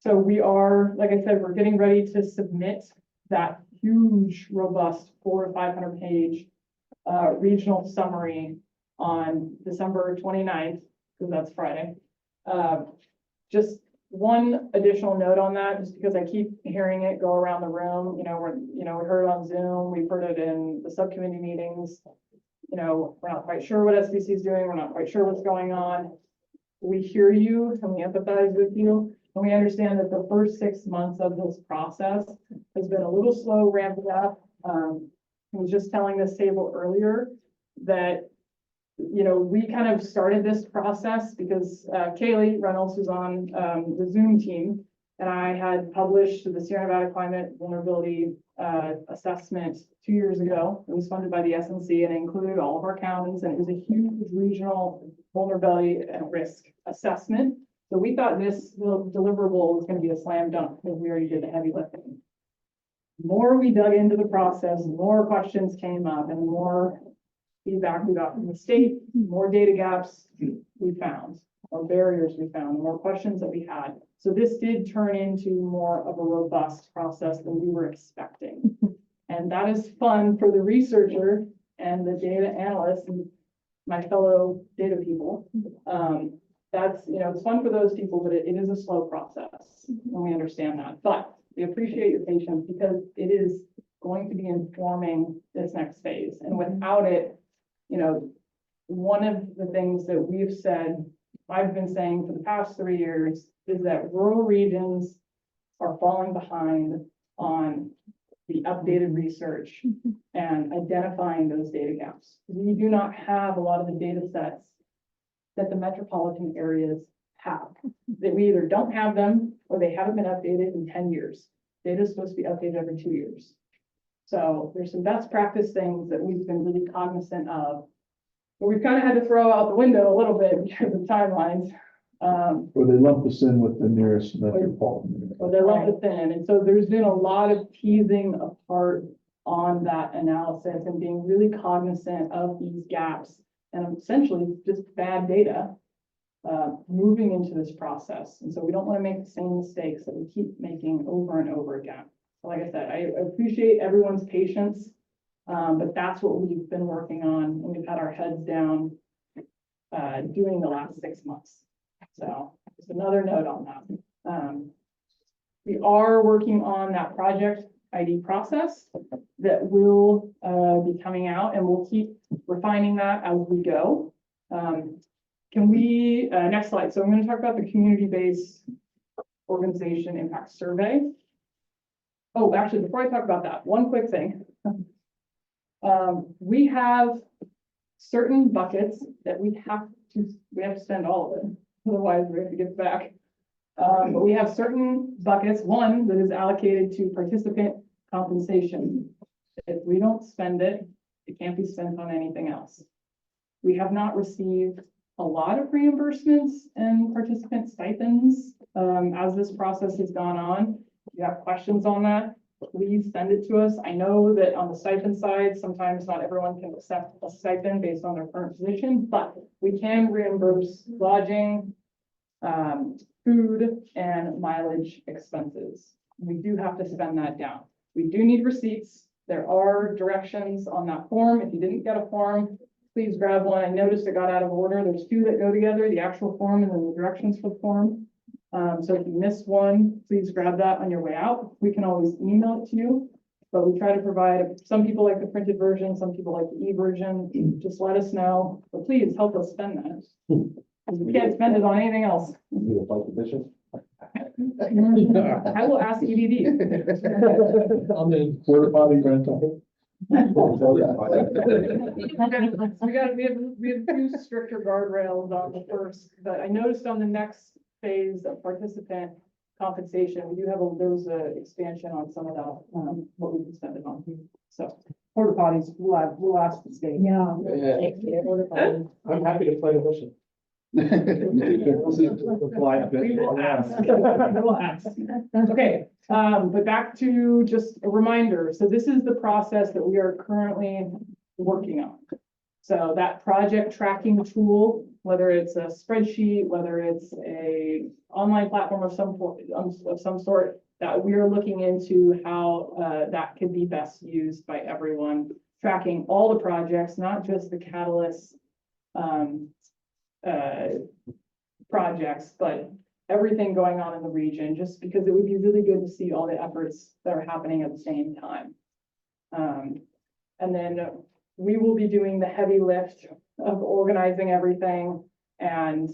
[SPEAKER 2] So we are, like I said, we're getting ready to submit that huge, robust 400 to 500 page regional summary on December 29th, because that's Friday. Just one additional note on that, just because I keep hearing it go around the room. We heard it on Zoom, we've heard it in the subcommittee meetings. We're not quite sure what SBC is doing. We're not quite sure what's going on. We hear you and we empathize with you. And we understand that the first 6 months of this process has been a little slow ramping up. I was just telling this table earlier that, we kind of started this process because Kaylee Reynolds, who's on the Zoom team, and I had published the Sierra Nevada Climate Vulnerability Assessment 2 years ago. It was funded by the SNC and included all of our counties, and it was a huge regional vulnerability and risk assessment. So we thought this deliverable was going to be a slam dunk because we already did the heavy lifting. The more we dug into the process, more questions came up and more feedback we got from the state, more data gaps we found, or barriers we found, more questions that we had. So this did turn into more of a robust process than we were expecting. And that is fun for the researcher and the data analyst and my fellow data people. That's, it's fun for those people, but it is a slow process, and we understand that. But we appreciate your patience because it is going to be informing this next phase. And without it, one of the things that we've said, I've been saying for the past 3 years, is that rural regions are falling behind on the updated research and identifying those data gaps. We do not have a lot of the data sets that the metropolitan areas have. That we either don't have them or they haven't been updated in 10 years. Data is supposed to be updated every 2 years. So there's some best practice things that we've been really cognizant of. But we've kind of had to throw out the window a little bit because of timelines.
[SPEAKER 6] Or they lump us in with the nearest metropolitan.
[SPEAKER 2] Or they lump us in. And so there's been a lot of teasing apart on that analysis and being really cognizant of these gaps and essentially just bad data moving into this process. And so we don't want to make the same mistakes that we keep making over and over again. So like I said, I appreciate everyone's patience, but that's what we've been working on and we've had our heads down doing the last 6 months. So just another note on that. We are working on that project ID process that will be coming out and we'll keep refining that as we go. Can we, next slide. So I'm going to talk about the community-based organization impact survey. Oh, actually, before I talk about that, one quick thing. We have certain buckets that we have to spend all of it. Otherwise, we have to give back. But we have certain buckets. One that is allocated to participant compensation. If we don't spend it, it can't be spent on anything else. We have not received a lot of reimbursements and participant stipends as this process has gone on. If you have questions on that, please send it to us. I know that on the stipend side, sometimes not everyone can accept a stipend based on their current position, but we can reimburse lodging, food, and mileage expenses. We do have to spend that down. We do need receipts. There are directions on that form. If you didn't get a form, please grab one. I noticed it got out of order. There's two that go together, the actual form and then the directions for the form. So if you missed one, please grab that on your way out. We can always email it to you, but we try to provide, some people like the printed version, some people like the e-version. Just let us know, but please help us spend that. Because we can't spend it on anything else. I will ask EDD.
[SPEAKER 6] On the porta potty rental.
[SPEAKER 2] We have a few stricter guardrails on the first, but I noticed on the next phase of participant compensation, we do have there's a expansion on some of that, what we can spend it on. So porta potties, we'll ask the state.
[SPEAKER 19] Yeah.
[SPEAKER 14] I'm happy to play the mission.
[SPEAKER 2] We will ask. We will ask. Okay, but back to just a reminder. So this is the process that we are currently working on. So that project tracking tool, whether it's a spreadsheet, whether it's a online platform of some sort, that we are looking into how that could be best used by everyone, tracking all the projects, not just the Catalyst projects, but everything going on in the region, just because it would be really good to see all the efforts that are happening at the same time. And then we will be doing the heavy lift of organizing everything and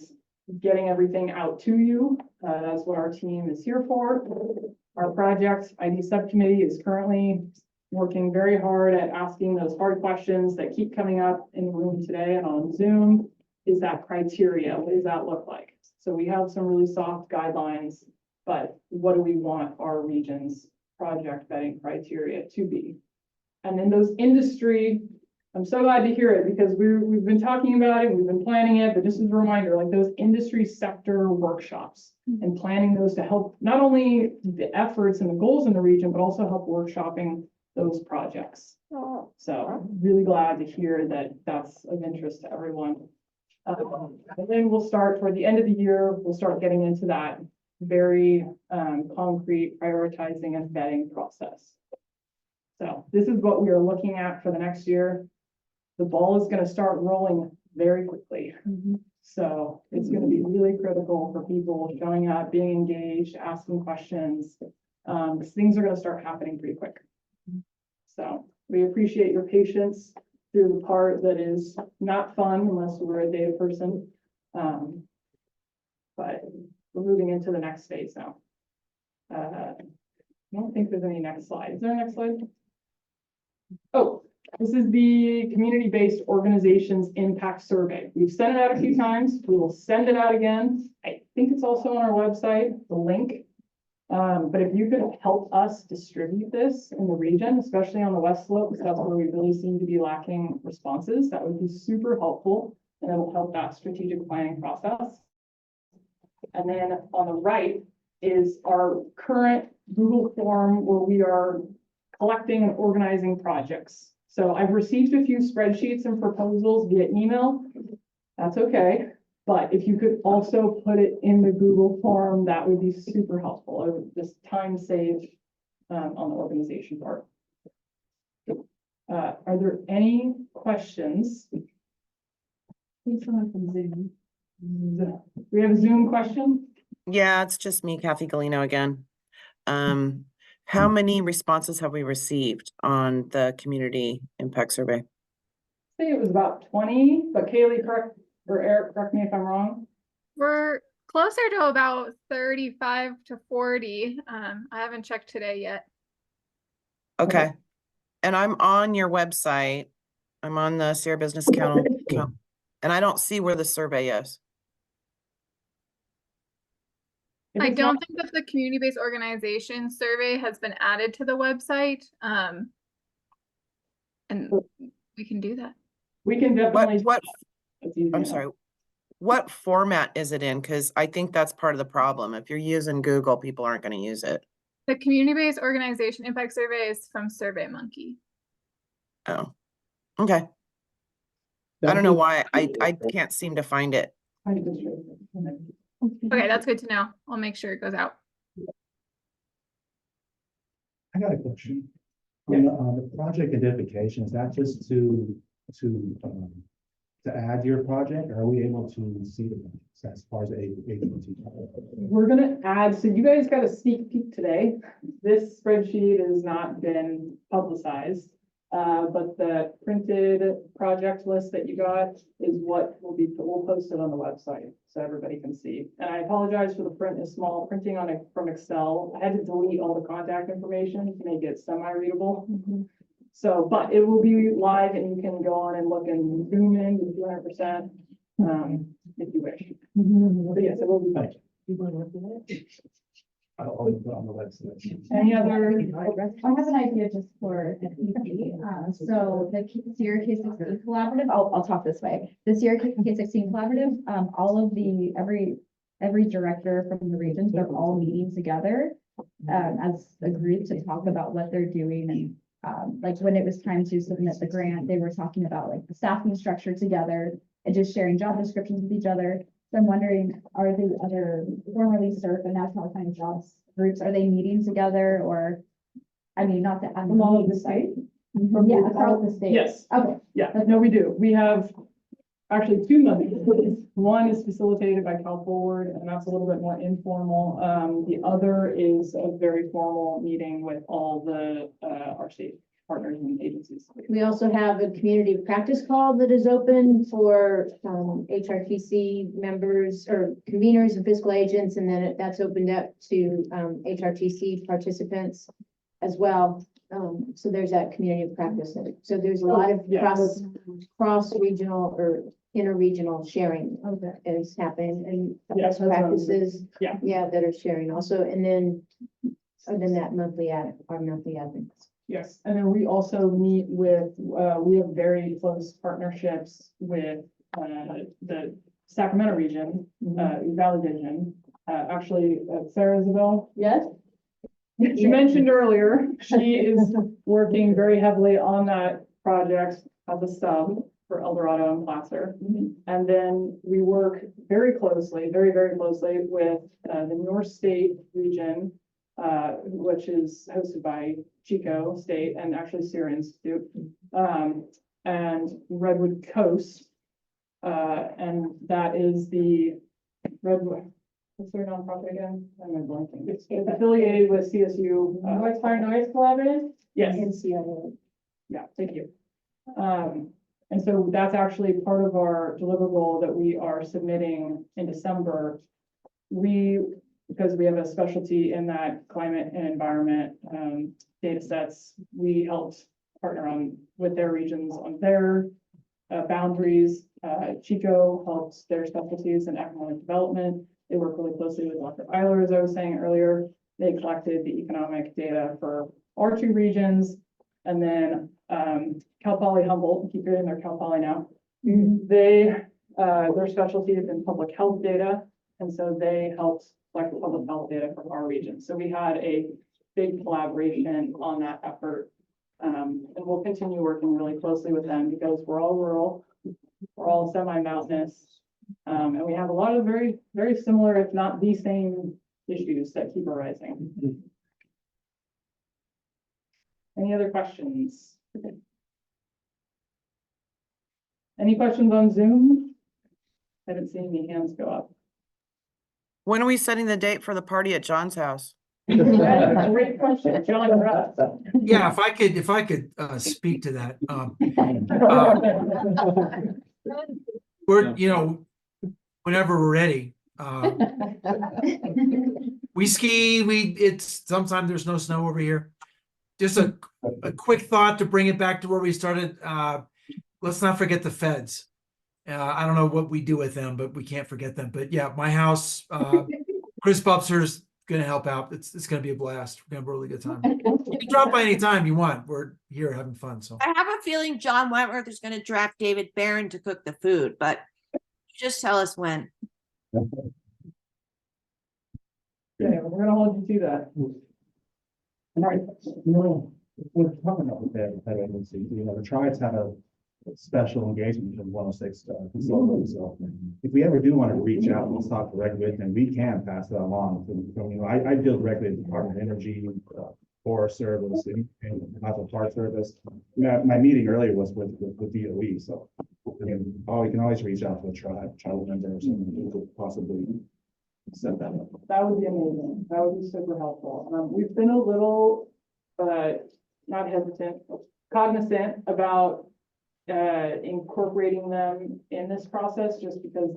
[SPEAKER 2] getting everything out to you. That's what our team is here for. Our project ID subcommittee is currently working very hard at asking those hard questions that keep coming up in the room today and on Zoom. Is that criteria? What does that look like? So we have some really soft guidelines, but what do we want our region's project vetting criteria to be? And then those industry, I'm so glad to hear it because we've been talking about it, we've been planning it, but just as a reminder, like those industry sector workshops and planning those to help not only the efforts and the goals in the region, but also help workshopping those projects. So really glad to hear that that's of interest to everyone. And then we'll start toward the end of the year, we'll start getting into that very concrete prioritizing and vetting process. So this is what we are looking at for the next year. The ball is going to start rolling very quickly. So it's going to be really critical for people showing up, being engaged, asking questions. Because things are going to start happening pretty quick. So we appreciate your patience through the part that is not fun unless we're a data person. But we're moving into the next phase now. I don't think there's any next slide. Is there a next slide? Oh, This is the community-based organizations impact survey. We've sent it out a few times. We will send it out again. I think it's also on our website, the link. But if you could help us distribute this in the region, especially on the West Slope, because that's where we really seem to be lacking responses, that would be super helpful. And it will help that strategic planning process. And then on the right is our current Google form where we are collecting and organizing projects. So I've received a few spreadsheets and proposals via email. That's okay. But if you could also put it in the Google form, that would be super helpful. It would just time save on the organization part. Are there any questions? Someone from Zoom. We have a Zoom question?
[SPEAKER 12] Yeah, it's just me, Kathy Galino again. How many responses have we received on the community impact survey?
[SPEAKER 2] I think it was about 20, but Kaylee, correct, or Eric, correct me if I'm wrong.
[SPEAKER 1] We're closer to about 35 to 40. I haven't checked today yet.
[SPEAKER 12] Okay. And I'm on your website. I'm on the Sierra Business Council, and I don't see where the survey is.
[SPEAKER 1] I don't think that the community-based organization survey has been added to the website. And we can do that.
[SPEAKER 2] We can definitely.
[SPEAKER 12] I'm sorry. What format is it in? Because I think that's part of the problem. If you're using Google, people aren't going to use it.
[SPEAKER 1] The community-based organization impact survey is from SurveyMonkey.
[SPEAKER 12] Oh, okay. I don't know why I can't seem to find it.
[SPEAKER 1] Okay, that's good to know. I'll make sure it goes out.
[SPEAKER 14] I got a question. On the project identification, is that just to add your project, or are we able to see the projects as far as agency?
[SPEAKER 2] We're gonna add, so you guys got a sneak peek today. This spreadsheet has not been publicized. But the printed project list that you got is what we'll post it on the website so everybody can see. And I apologize for the print is small, printing on it from Excel. I had to delete all the contact information to make it semi-readable. So, but it will be live and you can go on and look and zoom in to 200%, if you wish. But yes, it will be fine.
[SPEAKER 14] I'll put it on the website.
[SPEAKER 2] Any other?
[SPEAKER 9] I have an idea just for FPC. So the Sierra K16 Collaborative, I'll talk this way. The Sierra K16 Collaborative, all of the, every director from the regions, they're all meeting together as a group to talk about what they're doing. And like when it was time to submit the grant, they were talking about like the staffing structure together and just sharing job descriptions with each other. So I'm wondering, are the other formerly SURF and National Kind of Jobs groups, are they meeting together or, I mean, not that I'm
[SPEAKER 2] all of the state?
[SPEAKER 9] Yeah, across the state.
[SPEAKER 2] Yes.
[SPEAKER 9] Okay.
[SPEAKER 2] Yeah, no, we do. We have actually two meetings. One is facilitated by Cal Forward, and that's a little bit more informal. The other is a very formal meeting with all the our state partners and agencies.
[SPEAKER 15] We also have a community practice call that is open for HRTC members or conveners and fiscal agents, and then that's opened up to HRTC participants as well. So there's that community practice. So there's a lot of cross-regional or interregional sharing that is happening, and best practices that are sharing also. And then that monthly our monthly admins.
[SPEAKER 2] Yes, and then we also meet with, we have very close partnerships with the Sacramento region, Valley Vision. Actually, Sarah Isabel.
[SPEAKER 15] Yes.
[SPEAKER 2] You mentioned earlier, she is working very heavily on that project as a sub for El Dorado and Placer. And then we work very closely, very, very closely with the North State region, which is hosted by Chico State and actually Sierra Institute, and Redwood Coast. And that is the Redwood, what's their nonprofit again? I'm blanking. It's affiliated with CSU.
[SPEAKER 15] North Far North Collaborative?
[SPEAKER 2] Yes.
[SPEAKER 15] NCIA.
[SPEAKER 2] Yeah, thank you. And so that's actually part of our deliverable that we are submitting in December. Because we have a specialty in that climate and environment data sets, we helped partner on with their regions on their boundaries. Chico helps their specialties in economic development. They work really closely with Dr. Eiler, as I was saying earlier. They collected the economic data for our two regions. And then Cal Poly Humboldt, keep getting their Cal Poly now. They, their specialty is in public health data. And so they helped collect the public health data from our region. So we had a big collaboration on that effort. And we'll continue working really closely with them because we're all rural, we're all semi-mountainous. And we have a lot of very, very similar, if not the same issues that keep arising. Any other questions? Any questions on Zoom? I haven't seen any hands go up.
[SPEAKER 12] When are we setting the date for the party at John's house?
[SPEAKER 2] Great question. John, you're up.
[SPEAKER 31] Yeah, if I could speak to that. We're, whenever we're ready. We ski, it's sometimes there's no snow over here. Just a quick thought to bring it back to where we started. Let's not forget the feds. I don't know what we do with them, but we can't forget them. But yeah, my house, Chris Bubser's gonna help out. It's gonna be a blast. We're gonna have a really good time. You can drop by anytime you want. We're here having fun. So
[SPEAKER 16] I have a feeling John Wentworth is gonna draft David Barron to cook the food, but just tell us when.
[SPEAKER 2] Yeah, we're gonna hold you to that.
[SPEAKER 13] All right, we're talking about the federal agency, the tribes have a special engagement with 106 consultants. So if we ever do want to reach out and talk directly with them, we can pass that along. I deal directly with the Department of Energy, Forest Service, and National Park Service. My meeting earlier was with DOE, so we can always reach out to a tribal member or something who could possibly set that up.
[SPEAKER 2] That would be amazing. That would be super helpful. We've been a little, not hesitant, cognizant about incorporating them in this process just because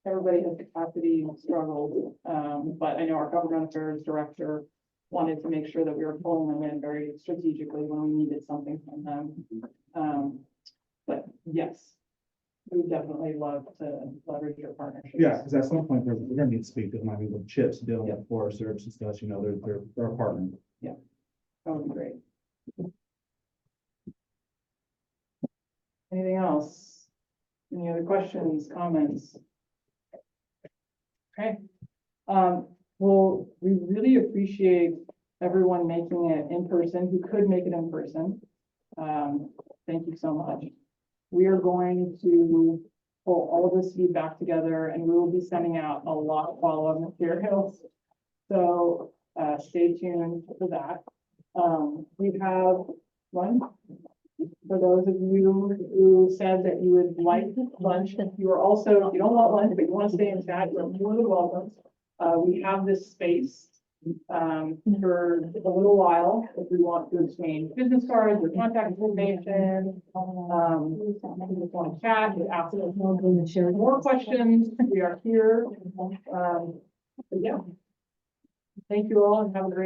[SPEAKER 2] everybody has capacity struggles. But I know our government affairs director wanted to make sure that we were pulling them in very strategically when we needed something from them. But yes, we would definitely love to leverage your partnership.
[SPEAKER 13] Yeah, because at some point we're gonna need to speak to them. I mean, with CHIPS dealing with Forest Service and stuff, they're a partner.
[SPEAKER 2] Yeah, that would be great. Anything else? Any other questions, comments? Okay. Well, we really appreciate everyone making it in person who could make it in person. Thank you so much. We are going to pull all of this feedback together and we will be sending out a lot of follow-up materials. So stay tuned for that. We have one. For those of you who said that you would like lunch, if you are also, if you don't want lunch, but you want to stay and chat, you're more than welcome. We have this space for a little while if we want to exchange business cards or contact information. If you just want to chat, ask more questions, we are here. But yeah. Thank you all and have a great